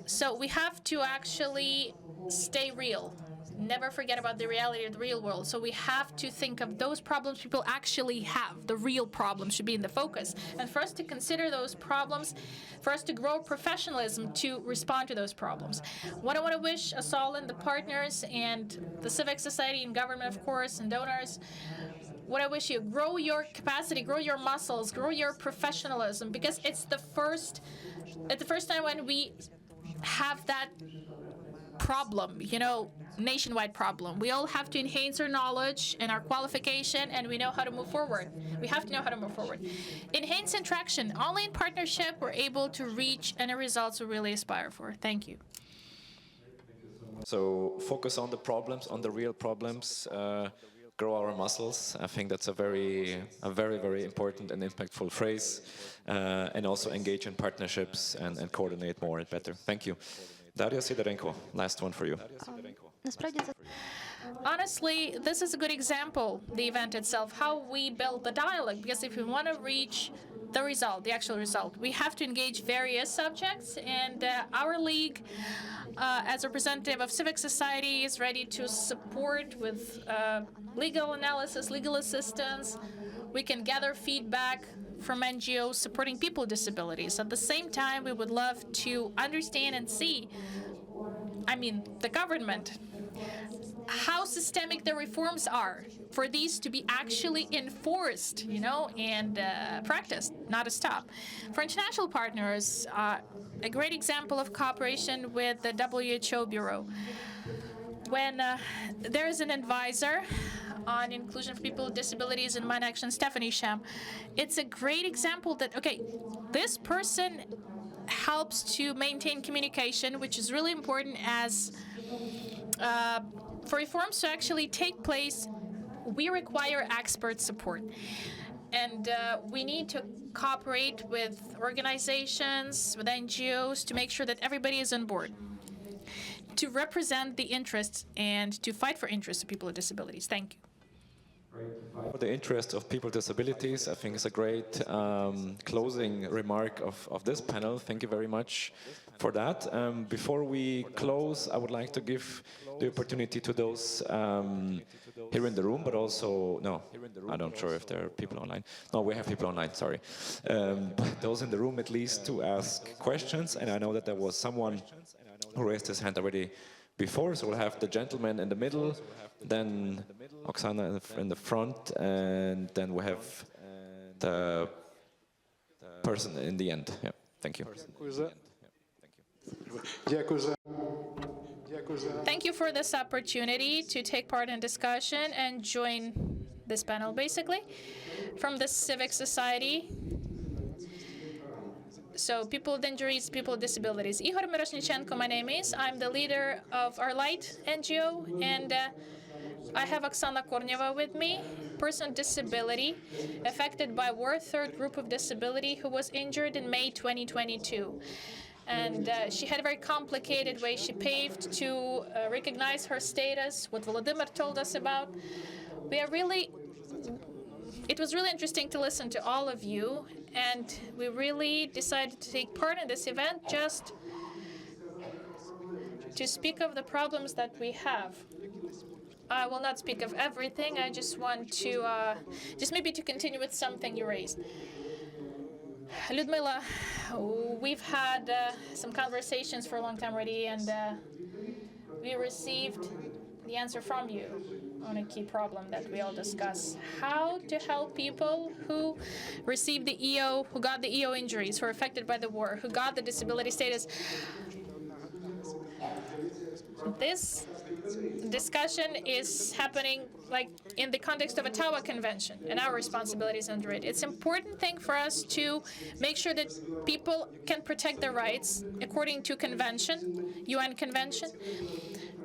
so we have to actually stay real. Never forget about the reality of the real world. So we have to think of those problems people actually have. The real problems should be in the focus. And for us to consider those problems, for us to grow professionalism to respond to those problems. What I want to wish us all and the partners and the civic society and government, of course, and donors, what I wish you, grow your capacity, grow your muscles, grow your professionalism, because it's the first time when we have that problem, nationwide problem. We all have to enhance our knowledge and our qualification, and we know how to move forward. We have to know how to move forward. Enhance interaction. Only in partnership we're able to reach any results we really aspire for. Thank you. So focus on the problems, on the real problems, grow our muscles. I think that's a very, very important and impactful phrase. And also engage in partnerships and coordinate more and better. Thank you. Daria Sidorenko, last one for you. Honestly, this is a good example, the event itself, how we build the dialogue, because if we want to reach the result, the actual result, we have to engage various subjects, and our league, as a representative of civic society, is ready to support with legal analysis, legal assistance. We can gather feedback from NGOs supporting people with disabilities. At the same time, we would love to understand and see, the government, how systemic the reforms are for these to be actually enforced, and practiced, not to stop. For international partners, a great example of cooperation with the WHO Bureau. When there is an advisor on inclusion for people with disabilities in Mine Action, Stephanie Sham, it's a great example that, okay, this person helps to maintain communication, which is really important as for reforms to actually take place, we require expert support. And we need to cooperate with organizations, with NGOs, to make sure that everybody is on board, to represent the interests and to fight for interests of people with disabilities. Thank you. For the interest of people with disabilities, I think it's a great closing remark of this panel. Thank you very much for that. Before we close, I would like to give the opportunity to those here in the room, but also, no, I'm not sure if there are people online. No, we have people online, sorry. But those in the room at least to ask questions, and I know that there was someone who raised his hand already before, so we'll have the gentleman in the middle, then Oksana in the front, and then we have the person in the end. Yeah, thank you. Thank you for this opportunity to take part in discussion and join this panel, basically, from the civic society. So people with injuries, people with disabilities. Igor Miroshnichenko, my name is. I'm the leader of our Light NGO, and I have Oksana Korneva with me, person with disability, affected by war, third group of disability, who was injured in May 2022. And she had a very complicated way she paved to recognize her status, what Volodymyr told us about. It was really interesting to listen to all of you, and we really decided to take part in this event just to speak of the problems that we have. I will not speak of everything. I just want to, maybe to continue with something you raised. Lyudmila, we've had some conversations for a long time already, and we received the answer from you on a key problem that we all discuss: how to help people who received the EO, who got the EO injuries, who are affected by the war, who got the disability status. This discussion is happening in the context of Ottawa Convention and our responsibilities under it. It's an important thing for us to make sure that people can protect their rights according to convention, UN convention.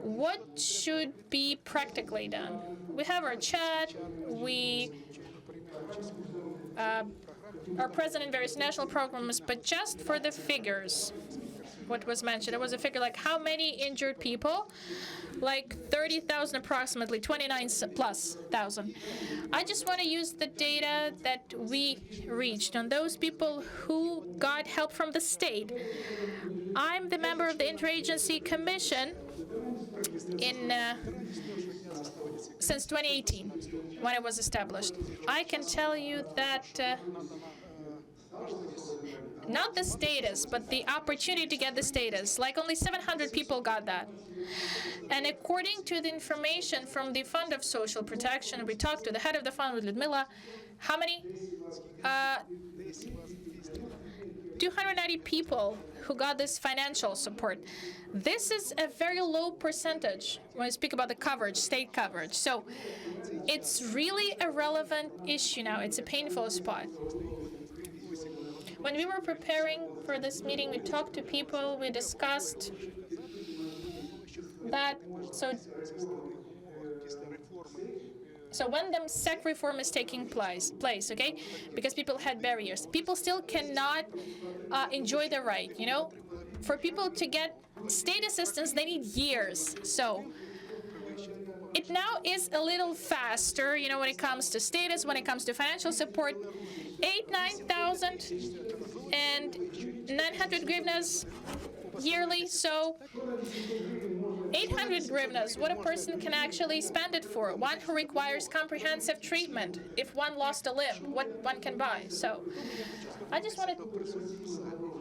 What should be practically done? We have our chat, we are present in various national programs, but just for the figures, what was mentioned, there was a figure like how many injured people, like 30,000 approximately, 29,000+. I just want to use the data that we reached on those people who got help from the state. I'm the member of the Interagency Commission since 2018, when it was established. I can tell you that not the status, but the opportunity to get the status, only 700 people got that. And according to the information from the Fund of Social Protection, we talked to the head of the fund with Lyudmila, how many? 290 people who got this financial support. This is a very low percentage when I speak about the coverage, state coverage. So it's really a relevant issue now. It's a painful spot. When we were preparing for this meeting, we talked to people, we discussed So when the SEC reform is taking place, okay, because people had barriers, people still cannot enjoy the right, you know? For people to get state assistance, they need years. So it now is a little faster, you know, when it comes to status, when it comes to financial support. 9,900 hryvnias yearly, so 800 hryvnias, what a person can actually spend it for. One who requires comprehensive treatment. If one lost a limb, what one can buy. So I just want to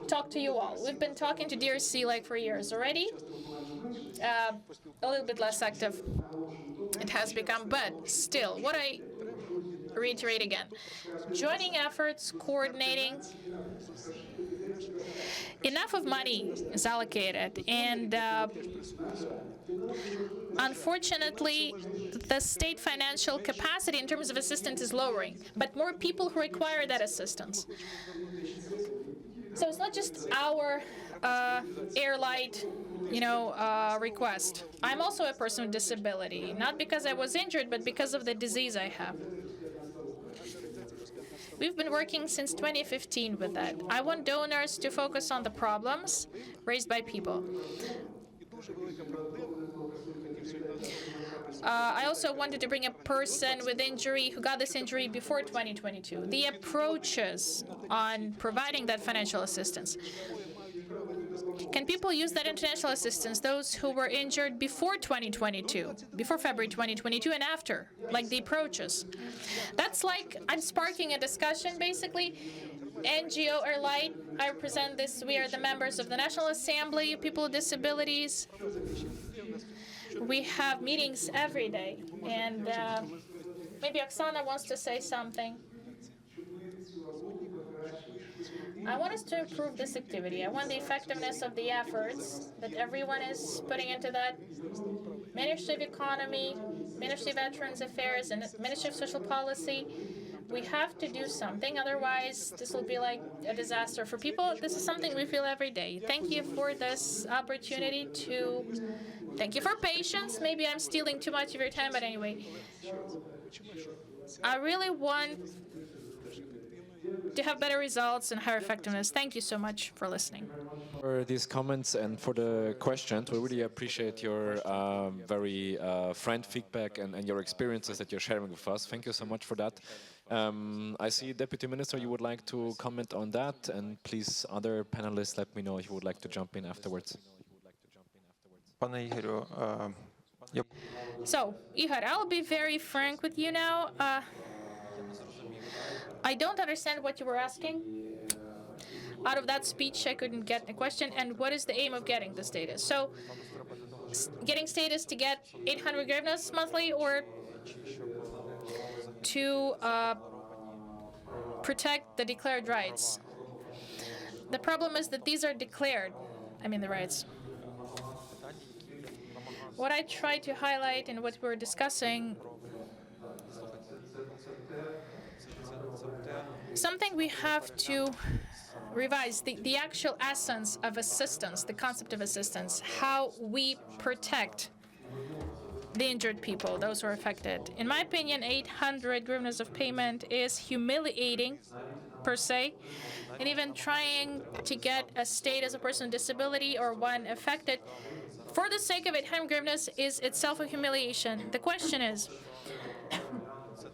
talk to you all. We've been talking to DRC like for years already. A little bit less active it has become, but still, what I reiterate again, joining efforts, coordinating, enough of money is allocated, and unfortunately, the state financial capacity in terms of assistance is lowering, but more people who require that assistance. So it's not just our airlight, you know, request. I'm also a person with disability, not because I was injured, but because of the disease I have. We've been working since 2015 with that. I want donors to focus on the problems raised by people. I also wanted to bring a person with injury who got this injury before 2022. The approaches on providing that financial assistance. Can people use that international assistance, those who were injured before 2022, before February 2022 and after, like the approaches? That's like, I'm sparking a discussion, basically. NGO or Light, I represent this, we are the members of the National Assembly of People with Disabilities. We have meetings every day, and maybe Oksana wants to say something. I want us to improve this activity. I want the effectiveness of the efforts that everyone is putting into that. Ministry of Economy, Ministry of Veterans Affairs, and Ministry of Social Policy. We have to do something, otherwise this will be like a disaster for people. This is something we feel every day. Thank you for this opportunity to, thank you for patience. Maybe I'm stealing too much of your time, but anyway. I really want to have better results and higher effectiveness. Thank you so much for listening. For these comments and for the questions, we really appreciate your very frank feedback and your experiences that you're sharing with us. Thank you so much for that. I see, Deputy Minister, you would like to comment on that, and please, other panelists, let me know if you would like to jump in afterwards. So, Ihor, I'll be very frank with you now. I don't understand what you were asking. Out of that speech, I couldn't get the question. And what is the aim of getting the status? So, getting status to get 800 hryvnias monthly, or to protect the declared rights? The problem is that these are declared, the rights. What I try to highlight in what we're discussing, something we have to revise, the actual essence of assistance, the concept of assistance, how we protect the injured people, those who are affected. In my opinion, 800 hryvnias of payment is humiliating, per se, and even trying to get a state as a person with disability or one affected for the sake of 800 hryvnias is itself a humiliation. The question is,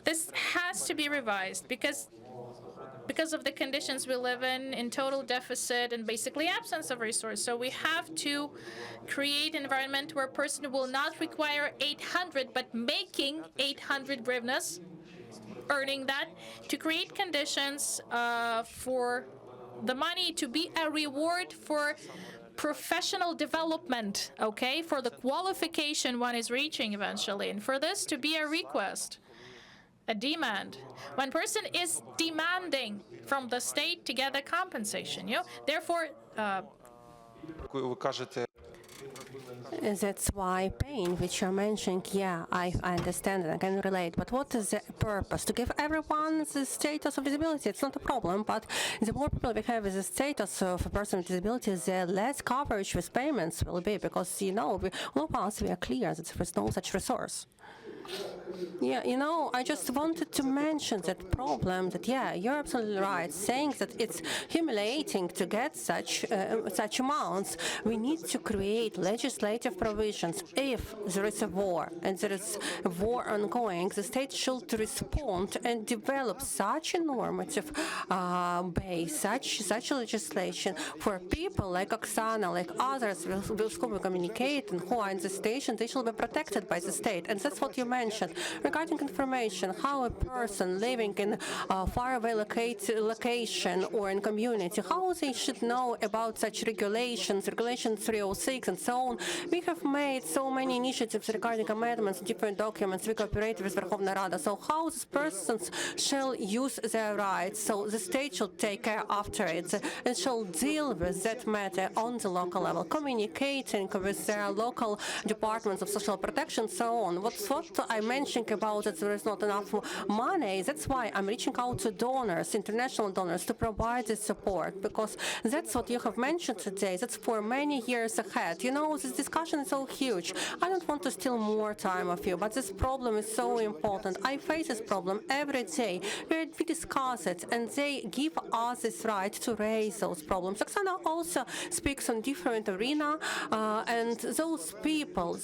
this has to be revised because of the conditions we live in total deficit and basically absence of resource. So we have to create an environment where a person will not require 800, but making 800 hryvnias, earning that, to create conditions for the money to be a reward for professional development, okay, for the qualification one is reaching eventually, and for this to be a request, a demand. One person is demanding from the state to get a compensation, Therefore, that's why pain, which you're mentioning, I understand and I can relate. But what is the purpose? To give everyone the status of disability? It's not a problem, but the more people we have with the status of a person with disability, the less coverage with payments will be, because, all of us, we are clear that there is no such resource. Yeah, you know, I just wanted to mention that problem that, yeah, you're absolutely right, saying that it's humiliating to get such amounts. We need to create legislative provisions. If there is a war and there is a war ongoing, the state should respond and develop such a normative base, such a legislation for people like Oksana, like others with whom we communicate and who are in the station. They should be protected by the state. And that's what you mentioned. Regarding information, how a person living in a faraway location or in community, how they should know about such regulations, Regulation 306 and so on. We have made so many initiatives regarding amendments, different documents. We cooperate with Verkhovna Rada. So how these persons shall use their rights? So the state should take care after it and shall deal with that matter on the local level, communicating with their local departments of social protection, so on. What I'm mentioning about that there is not enough money, that's why I'm reaching out to donors, international donors, to provide this support, because that's what you have mentioned today. That's for many years ahead. You know, this discussion is so huge. I don't want to steal more time of you, but this problem is so important. I face this problem every day. We discuss it, and they give us this right to raise those problems. Oksana also speaks on different arena, and those people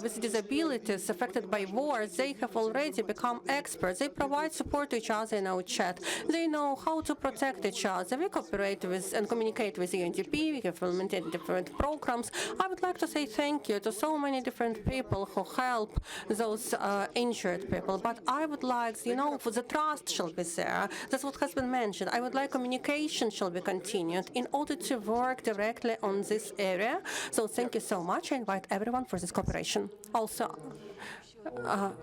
with disabilities affected by wars, they have already become experts. They provide support to each other in our chat. They know how to protect each other. We cooperate with and communicate with UNDP. We have implemented different programs. I would like to say thank you to so many different people who help those injured people. But I would like, you know, for the trust shall be there. That's what has been mentioned. I would like communication shall be continued in order to work directly on this area. So thank you so much. I invite everyone for this cooperation. Also,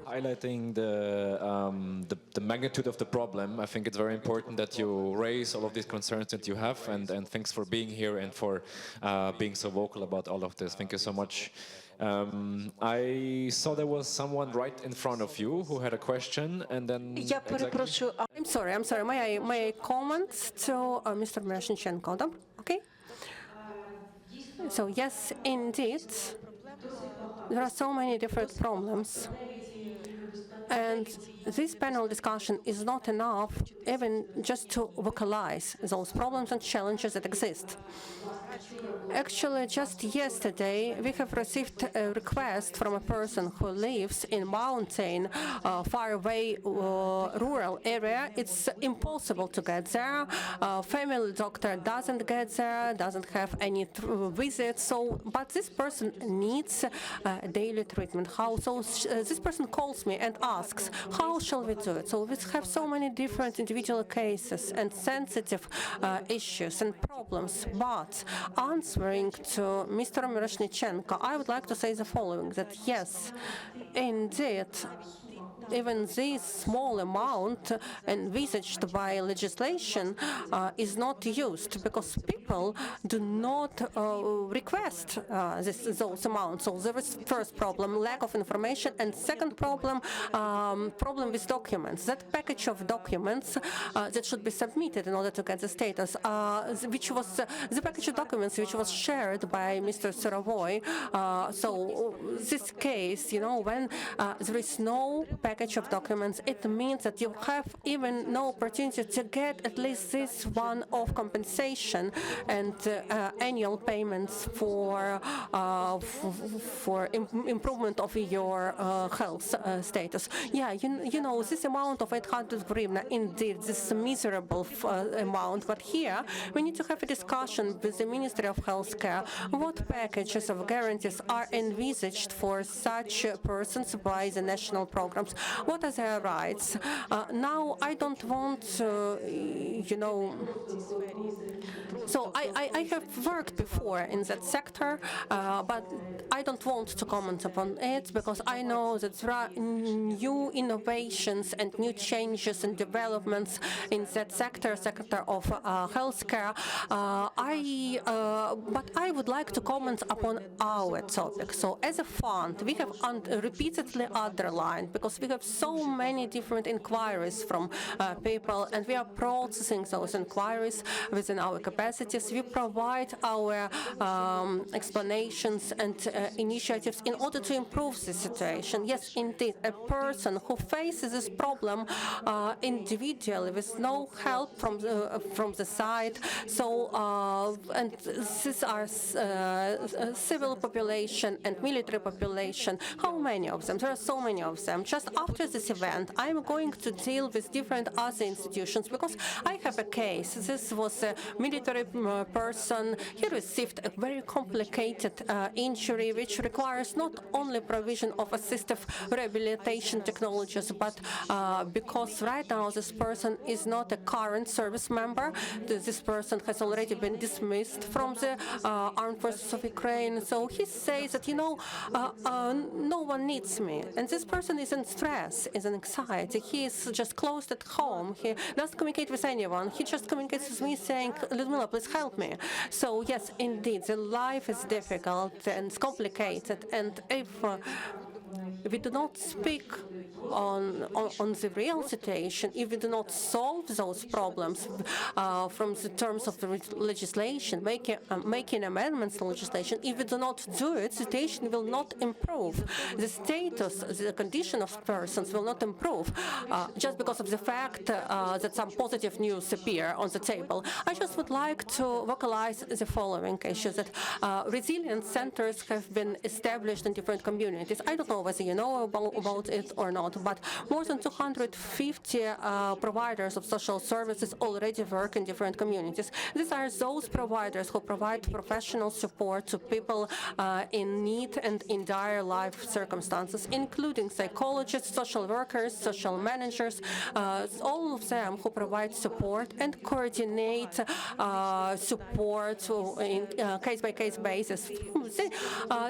highlighting the magnitude of the problem, I think it's very important that you raise all of these concerns that you have, and thanks for being here and for being so vocal about all of this. Thank you so much. I saw there was someone right in front of you who had a question, and then... I'm sorry. May I comment to Mr. Miroshnichenko? Okay. So yes, indeed, there are so many different problems. And this panel discussion is not enough even just to vocalize those problems and challenges that exist. Actually, just yesterday, we have received a request from a person who lives in mountain, faraway rural area. It's impossible to get there. Family doctor doesn't get there, doesn't have any visits. So, but this person needs daily treatment. This person calls me and asks, how shall we do it? So we have so many different individual cases and sensitive issues and problems, but answering to Mr. Miroshnichenko, I would like to say the following, that yes, indeed, even this small amount envisaged by legislation is not used because people do not request those amounts. So there is first problem, lack of information, and second problem, problem with documents. That package of documents that should be submitted in order to get the status, which was the package of documents which was shared by Mr. Surovoy. So this case, you know, when there is no package of documents, it means that you have even no opportunity to get at least this one-off compensation and annual payments for improvement of your health status. Yeah, you know, this amount of 800 hryvnia, indeed, this miserable amount. But here we need to have a discussion with the Ministry of Healthcare. What packages of guarantees are envisaged for such persons by the national programs? What are their rights? Now, I don't want, you know, so I have worked before in that sector, but I don't want to comment upon it because I know that there are new innovations and new changes and developments in that sector of healthcare. But I would like to comment upon our topic. So as a fund, we have repeatedly underlined, because we have so many different inquiries from people, and we are processing those inquiries within our capacities. We provide our explanations and initiatives in order to improve the situation. Yes, indeed, a person who faces this problem individually with no help from the side. So, and these are civil population and military population. How many of them? There are so many of them. Just after this event, I'm going to deal with different other institutions because I have a case. This was a military person. He received a very complicated injury, which requires not only provision of assistive rehabilitation technologies, but because right now this person is not a current service member, this person has already been dismissed from the armed forces of Ukraine. So he says that, no one needs me. And this person is in stress, is in anxiety. He is just closed at home. He doesn't communicate with anyone. He just communicates with me saying, Ludmila, please help me. So yes, indeed, the life is difficult and it's complicated. And if we do not speak on the real situation, if we do not solve those problems from the terms of the legislation, making amendments to legislation, if we do not do it, the situation will not improve. The status, the condition of persons will not improve just because of the fact that some positive news appear on the table. I just would like to vocalize the following issues, that resilience centers have been established in different communities. I don't know whether you know about it or not, but more than 250 providers of social services already work in different communities. These are those providers who provide professional support to people in need and in dire life circumstances, including psychologists, social workers, social managers, all of them who provide support and coordinate support in case-by-case basis.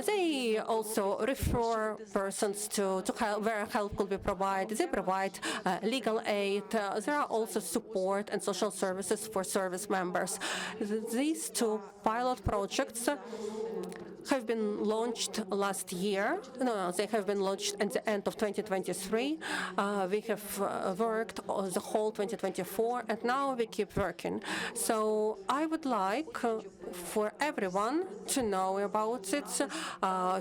They also refer persons to help, where help could be provided. They provide legal aid. There are also support and social services for service members. These two pilot projects have been launched last year. No, they have been launched at the end of 2023. We have worked the whole 2024, and now we keep working. So I would like for everyone to know about it,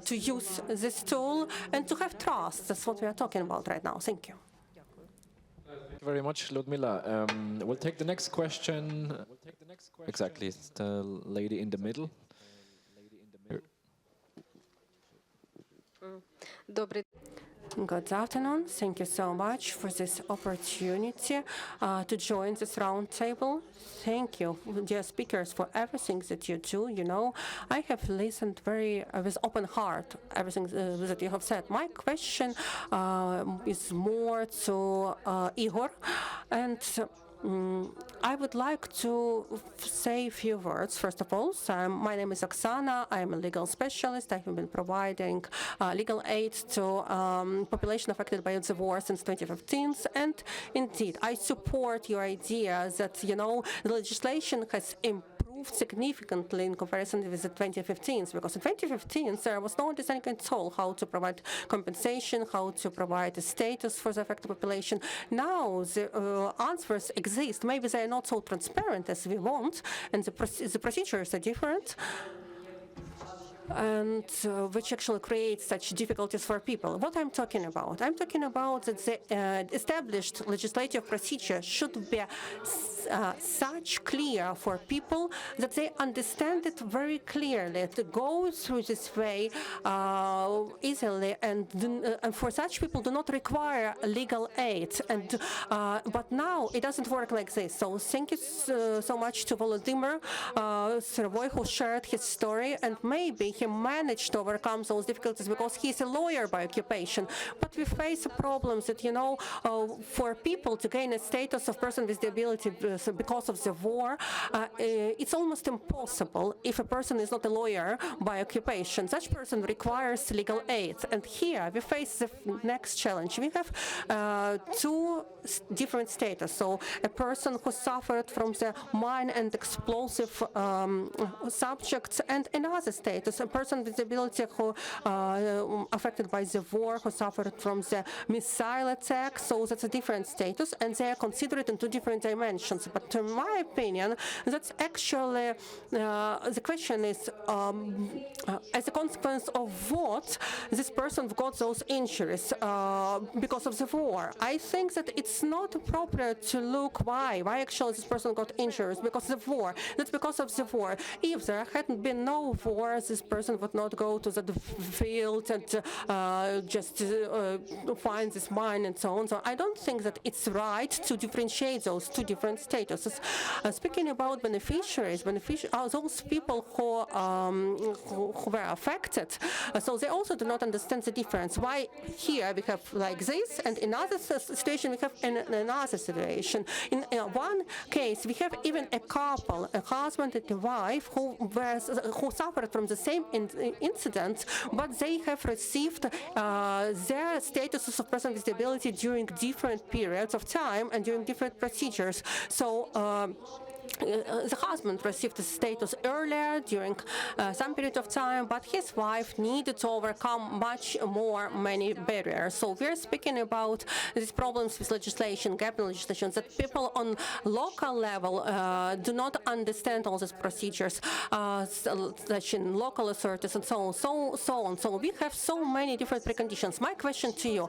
to use this tool, and to have trust. That's what we are talking about right now. Thank you. Thank you very much, Ludmila. We'll take the next question. Exactly, it's the lady in the middle. Good afternoon. Thank you so much for this opportunity to join this roundtable. Thank you, dear speakers, for everything that you do. I have listened with open heart everything that you have said. My question is more to Igor, and I would like to say a few words. First of all, my name is Oksana. I'm a legal specialist. I have been providing legal aid to population affected by the war since 2015. And indeed, I support your idea that, the legislation has improved significantly in comparison with the 2015s, because in 2015 there was no understanding at all how to provide compensation, how to provide a status for the affected population. Now the answers exist. Maybe they are not so transparent as we want, and the procedures are different, and which actually creates such difficulties for people. What I'm talking about? I'm talking about that the established legislative procedure should be such clear for people that they understand it very clearly, to go through this way easily, and for such people do not require legal aid. And but now it doesn't work like this. So thank you so much to Volodymyr Servoy, who shared his story, and maybe he managed to overcome those difficulties because he's a lawyer by occupation. But we face problems that, for people to gain a status of person with disability because of the war, it's almost impossible if a person is not a lawyer by occupation. Such person requires legal aid. And here we face the next challenge. We have two different status. So a person who suffered from the mine and explosive subjects, and another status, a person with disability who affected by the war, who suffered from the missile attack, so that's a different status, and they are considered in two different dimensions. But in my opinion, that's actually, the question is, as a consequence of what this person got those injuries because of the war. I think that it's not appropriate to look why actually this person got injuries because of the war. That's because of the war. If there hadn't been no war, this person would not go to the field and just find this mine and so on. So I don't think that it's right to differentiate those two different statuses. Speaking about beneficiaries, those people who were affected, so they also do not understand the difference. Why here we have like this, and in another situation we have another situation. In one case, we have even a couple, a husband and a wife, who suffered from the same incident, but they have received their statuses of person with disability during different periods of time and during different procedures. So the husband received the status earlier during some period of time, but his wife needed to overcome many barriers. So we're speaking about these problems with legislation, gap in legislation, that people on local level do not understand all these procedures, local authorities and so on. So we have so many different preconditions. My question to you,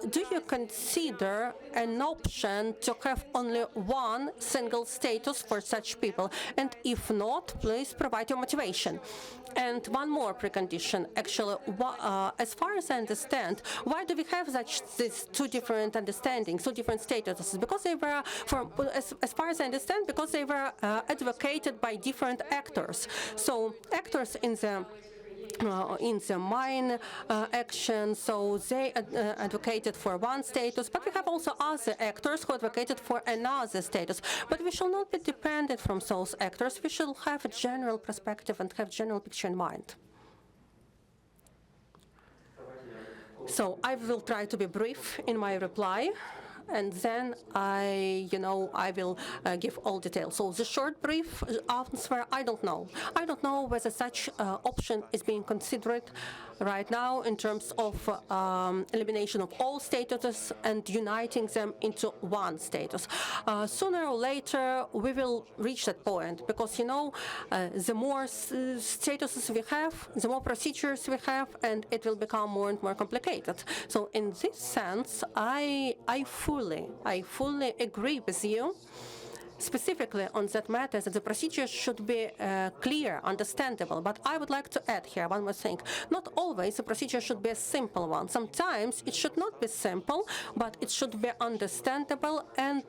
do you consider an option to have only one single status for such people? And if not, please provide your motivation. And one more precondition, actually, as far as I understand, why do we have these two different understandings, two different statuses? Because they were, as far as I understand, because they were advocated by different actors. So actors in the mine action, so they advocated for one status, but we have also other actors who advocated for another status. But we shall not be dependent from those actors. We should have a general perspective and have general picture in mind. So I will try to be brief in my reply, and then I will give all details. So the short, brief answer, I don't know. I don't know whether such option is being considered right now in terms of elimination of all statuses and uniting them into one status. Sooner or later, we will reach that point because, the more statuses we have, the more procedures we have, and it will become more and more complicated. So in this sense, I fully agree with you, specifically on that matter, that the procedure should be clear, understandable. But I would like to add here one more thing. Not always the procedure should be a simple one. Sometimes it should not be simple, but it should be understandable and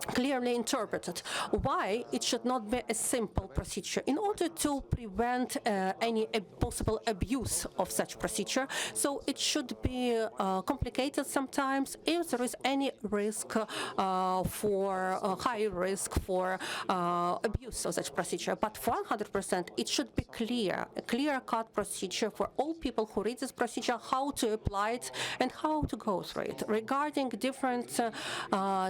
clearly interpreted. Why it should not be a simple procedure? In order to prevent any possible abuse of such procedure, so it should be complicated sometimes if there is any risk high risk for abuse of such procedure. But for 100%, it should be clear, a clear-cut procedure for all people who read this procedure, how to apply it and how to go through it. Regarding different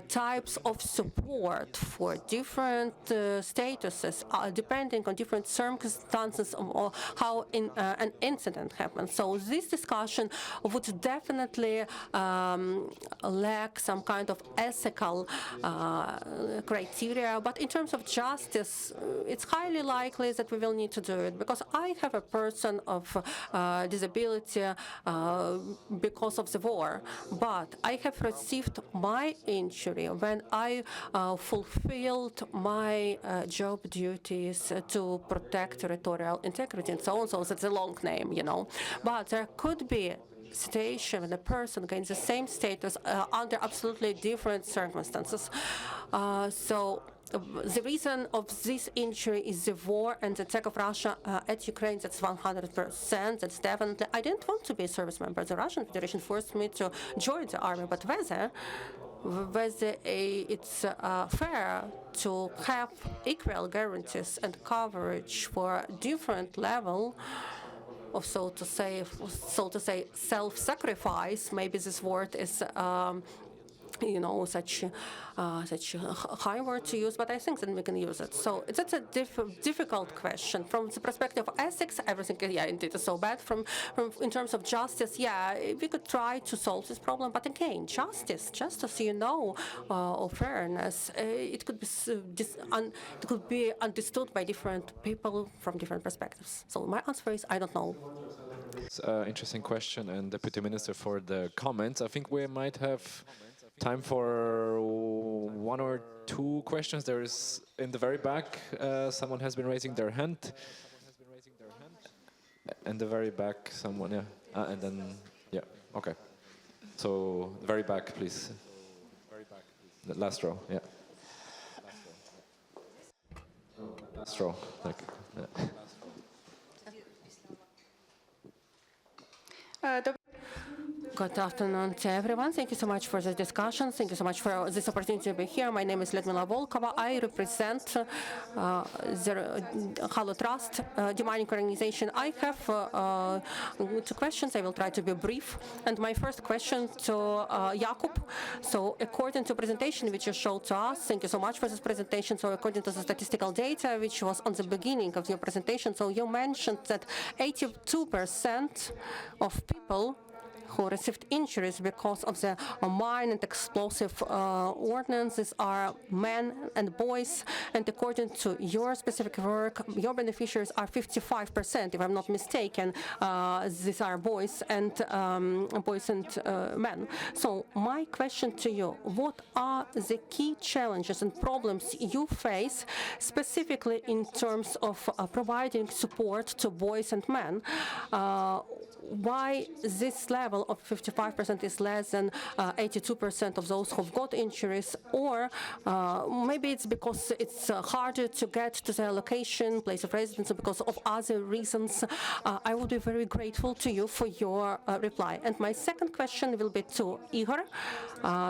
types of support for different statuses, depending on different circumstances of how an incident happens. So this discussion would definitely lack some kind of ethical criteria, but in terms of justice, it's highly likely that we will need to do it, because I have a person of disability because of the war, but I have received my injury when I fulfilled my job duties to protect territorial integrity and so on. So that's a long name, But there could be situation when a person gains the same status under absolutely different circumstances. So the reason of this injury is the war and the attack of Russia at Ukraine. That's 100%. That's definitely. I didn't want to be a service member. The Russian Federation forced me to join the army, but whether it's fair to have equal guarantees and coverage for different level of, so to say, self-sacrifice. Maybe this word is you know, such high word to use, but I think that we can use it. So it's a difficult question. From the perspective of ethics, everything, yeah, indeed, is so bad. From in terms of justice, yeah, we could try to solve this problem, but again, justice, you know, or fairness, it could be understood by different people from different perspectives. So my answer is, I don't know. It's an interesting question, and Deputy Minister for the comments. I think we might have time for one or two questions. There is in the very back, someone has been raising their hand. In the very back, someone, yeah. And then, yeah, okay. So, the very back, please. The last row, yeah. Last row, like, yeah. Good afternoon to everyone. Thank you so much for the discussion. Thank you so much for this opportunity to be here. My name is Lyudmila Volkova. I represent the Halo Trust, demanding organization. I have two questions. I will try to be brief. And my first question to Jakub. So according to presentation which you showed to us, thank you so much for this presentation. So according to the statistical data which was on the beginning of your presentation, so you mentioned that 82% of people who received injuries because of the mine and explosive ordnances are men and boys, and according to your specific work, your beneficiaries are 55%, if I'm not mistaken. These are boys and men. So my question to you, what are the key challenges and problems you face specifically in terms of providing support to boys and men? Why this level of 55% is less than 82% of those who've got injuries, or maybe it's because it's harder to get to their location, place of residence, because of other reasons. I would be very grateful to you for your reply. And my second question will be to Igor,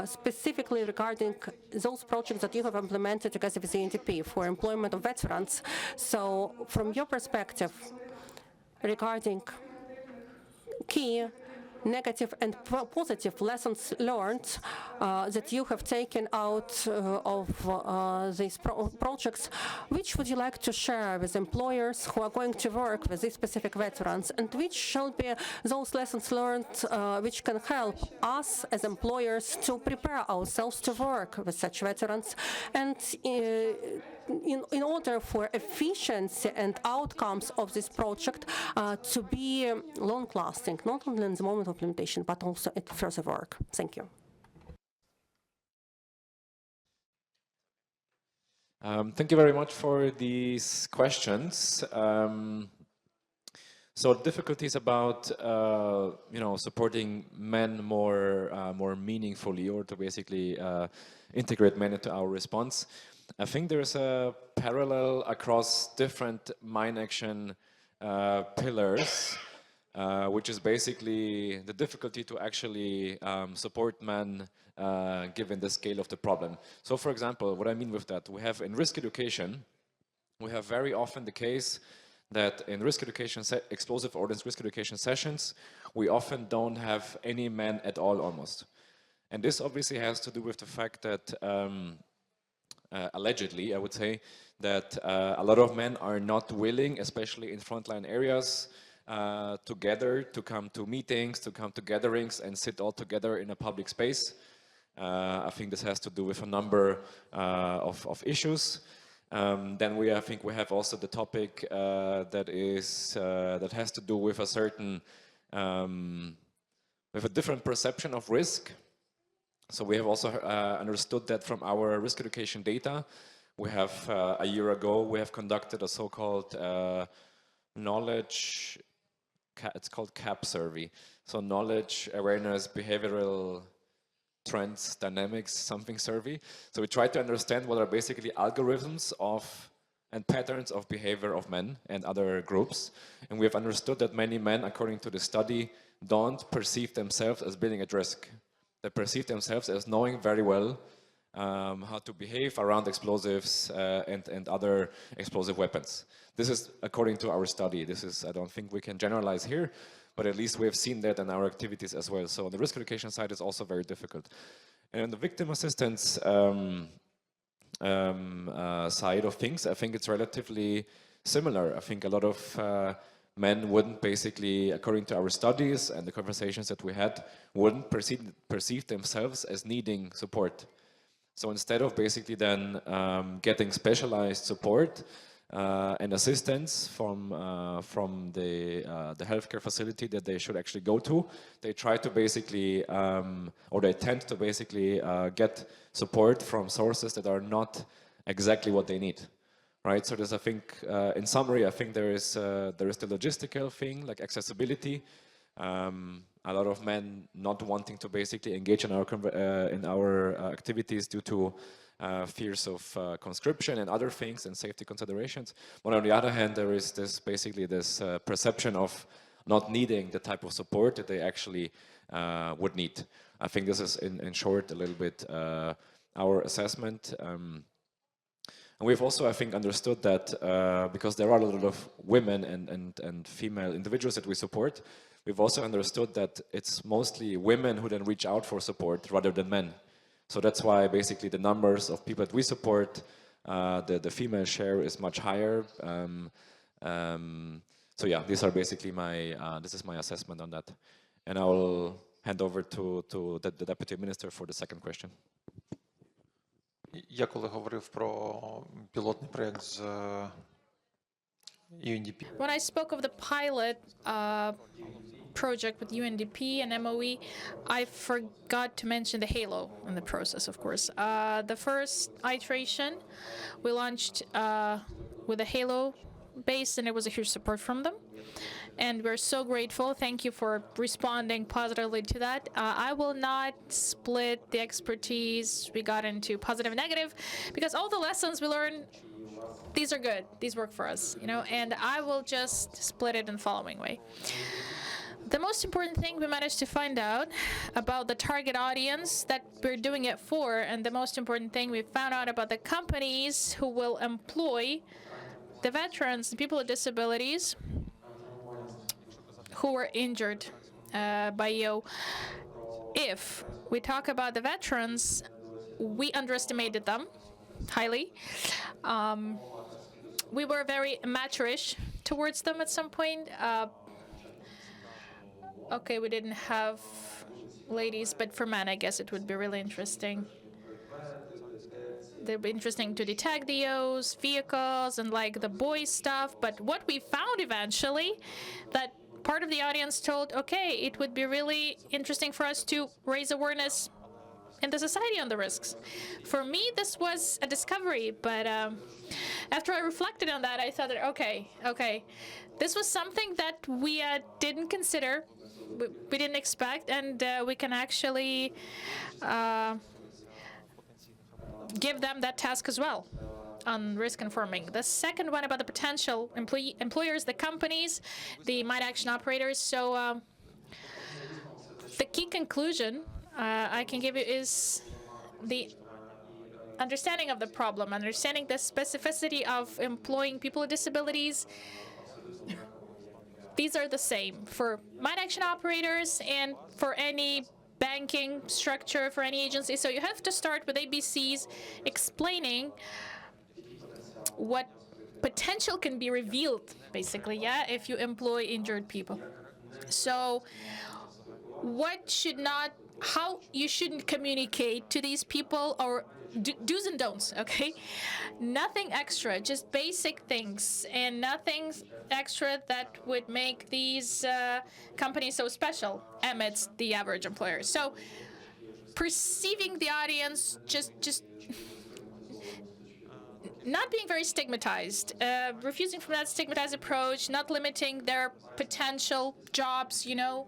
specifically regarding those projects that you have implemented together with the UNDP for employment of veterans. So from your perspective, regarding key negative and positive lessons learned that you have taken out of these projects, which would you like to share with employers who are going to work with these specific veterans, and which shall be those lessons learned which can help us as employers to prepare ourselves to work with such veterans, and in order for efficiency and outcomes of this project to be long-lasting, not only in the moment of implementation, but also at further work. Thank you. Thank you very much for these questions. So difficulties about supporting men more meaningfully, or to basically integrate men into our response. I think there's a parallel across different mine action pillars, which is basically the difficulty to actually support men given the scale of the problem. So for example, what I mean with that, we have in risk education, we have very often the case that in risk education, explosive ordnance risk education sessions, we often don't have any men at all almost. And this obviously has to do with the fact that allegedly, I would say, that a lot of men are not willing, especially in frontline areas, to come to meetings, to come to gatherings and sit all together in a public space. I think this has to do with a number of issues. Then I think we have also the topic that has to do with a certain, with a different perception of risk. So we have also understood that from our risk education data. We have, a year ago, we have conducted a so-called knowledge, it's called CAP survey. So knowledge, awareness, behavioral trends, dynamics, something survey. So we try to understand what are basically algorithms and patterns of behavior of men and other groups. And we have understood that many men, according to the study, don't perceive themselves as being at risk. They perceive themselves as knowing very well how to behave around explosives and other explosive weapons. This is according to our study. This is, I don't think we can generalize here, but at least we have seen that in our activities as well. So on the risk education side, it's also very difficult. And on the victim assistance side of things, I think it's relatively similar. I think a lot of men wouldn't basically, according to our studies and the conversations that we had, wouldn't perceive themselves as needing support. So instead of basically then getting specialized support and assistance from the healthcare facility that they should actually go to, they try to basically, or they tend to basically get support from sources that are not exactly what they need. Right, so there's, I think, in summary, I think there is the logistical thing, like accessibility. A lot of men not wanting to basically engage in our activities due to fears of conscription and other things and safety considerations. But on the other hand, there is this basically this perception of not needing the type of support that they actually would need. I think this is, in short, a little bit our assessment. And we've also, I think, understood that because there are a lot of women and female individuals that we support, we've also understood that it's mostly women who then reach out for support rather than men. So that's why basically the numbers of people that we support, the female share is much higher. So yeah, these are basically this is my assessment on that. And I will hand over to the Deputy Minister for the second question. Я коли говорив про пілотний проєкт з UNDP. When I spoke of the pilot project with UNDP and MOE, I forgot to mention the HALO in the process, of course. The first iteration we launched with the HALO base, and it was a huge support from them. And we're so grateful. Thank you for responding positively to that. I will not split the expertise we got into positive and negative, because all the lessons we learned, these are good. These work for us, you know, and I will just split it in the following way. The most important thing we managed to find out about the target audience that we're doing it for, and the most important thing we found out about the companies who will employ the veterans and people with disabilities who were injured by EO. If we talk about the veterans, we underestimated them highly. We were very amateurish towards them at some point. Okay, we didn't have ladies, but for men, I guess it would be really interesting. They'd be interesting to detect the EOs, vehicles, and like the boy stuff. But what we found eventually, that part of the audience told, okay, it would be really interesting for us to raise awareness in the society on the risks. For me, this was a discovery, but after I reflected on that, I thought that, okay, this was something that we didn't consider, we didn't expect, and we can actually give them that task as well on risk informing. The second one about the potential employers, the companies, the mine action operators. So the key conclusion I can give you is the understanding of the problem, understanding the specificity of employing people with disabilities. These are the same for mine action operators and for any banking structure, for any agency. So you have to start with ABCs explaining what potential can be revealed, basically, yeah, if you employ injured people. So how you shouldn't communicate to these people, or do's and don'ts, okay? Nothing extra, just basic things, and nothing extra that would make these companies so special amidst the average employer. So perceiving the audience, just not being very stigmatized, refusing from that stigmatized approach, not limiting their potential jobs, you know,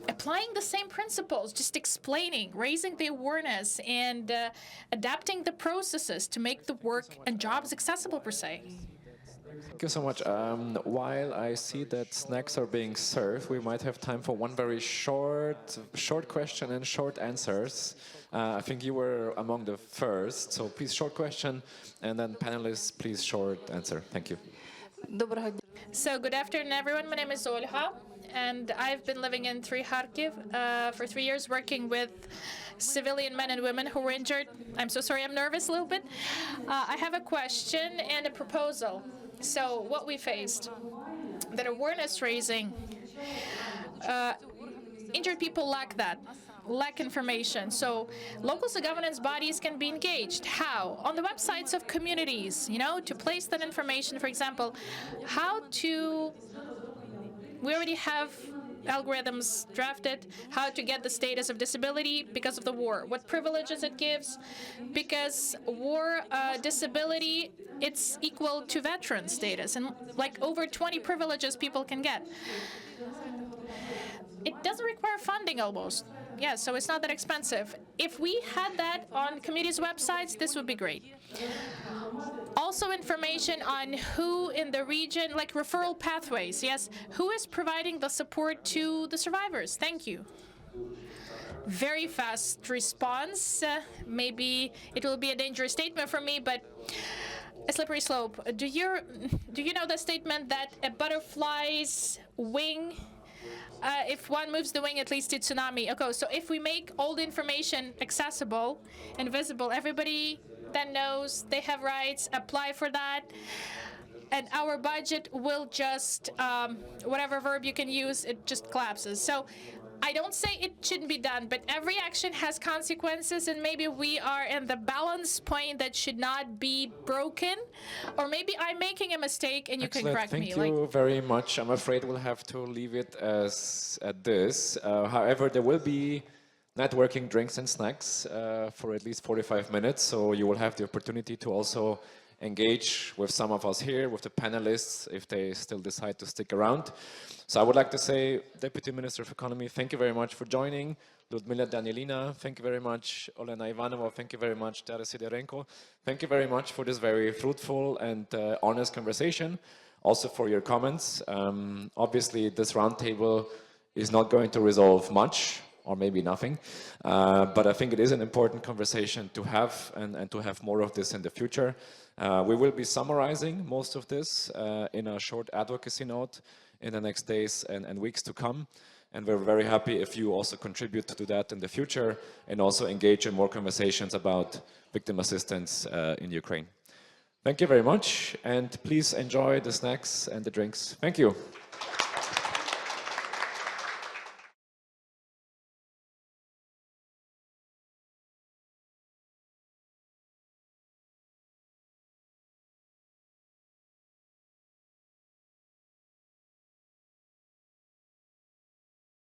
applying the same principles, just explaining, raising the awareness, and adapting the processes to make the work and jobs accessible, per se. Thank you so much. While I see that snacks are being served, we might have time for one very short question and short answers. I think you were among the first, so please short question, and then panelists, please short answer. Thank you. So good afternoon, everyone. My name is Olha, and I've been living in Kharkiv for 3 years, working with civilian men and women who were injured. I'm so sorry, I'm nervous a little bit. I have a question and a proposal. So what we faced, that awareness raising, injured people lack that, lack information. So local governance bodies can be engaged. How? On the websites of communities, you know, to place that information, for example, we already have algorithms drafted, how to get the status of disability because of the war, what privileges it gives, because war disability, it's equal to veteran status, and like over 20 privileges people can get. It doesn't require funding almost. Yeah, so it's not that expensive. If we had that on communities' websites, this would be great. Also information on who in the region, like referral pathways, yes, who is providing the support to the survivors? Thank you. Very fast response. Maybe it will be a dangerous statement for me, but a slippery slope. Do you know the statement that a butterfly's wing, if one moves the wing, it leads to tsunami? Okay, so if we make all the information accessible and visible, everybody that knows they have rights, apply for that, and our budget will just, whatever verb you can use, it just collapses. So I don't say it shouldn't be done, but every action has consequences, and maybe we are in the balance point that should not be broken, or maybe I'm making a mistake and you can correct me. Thank you very much. I'm afraid we'll have to leave it at this. However, there will be networking drinks and snacks for at least 45 minutes, so you will have the opportunity to also engage with some of us here, with the panelists, if they still decide to stick around. So I would like to say, Deputy Minister of Economy, thank you very much for joining. Ludmila Danielina, thank you very much. Olena Ivanova, thank you very much. Darya Sidorenko, thank you very much for this very fruitful and honest conversation, also for your comments. Obviously, this roundtable is not going to resolve much, or maybe nothing, but I think it is an important conversation to have, and to have more of this in the future. We will be summarizing most of this in a short advocacy note in the next days and weeks to come, and we're very happy if you also contribute to that in the future and also engage in more conversations about victim assistance in Ukraine. Thank you very much, and please enjoy the snacks and the drinks. Thank you.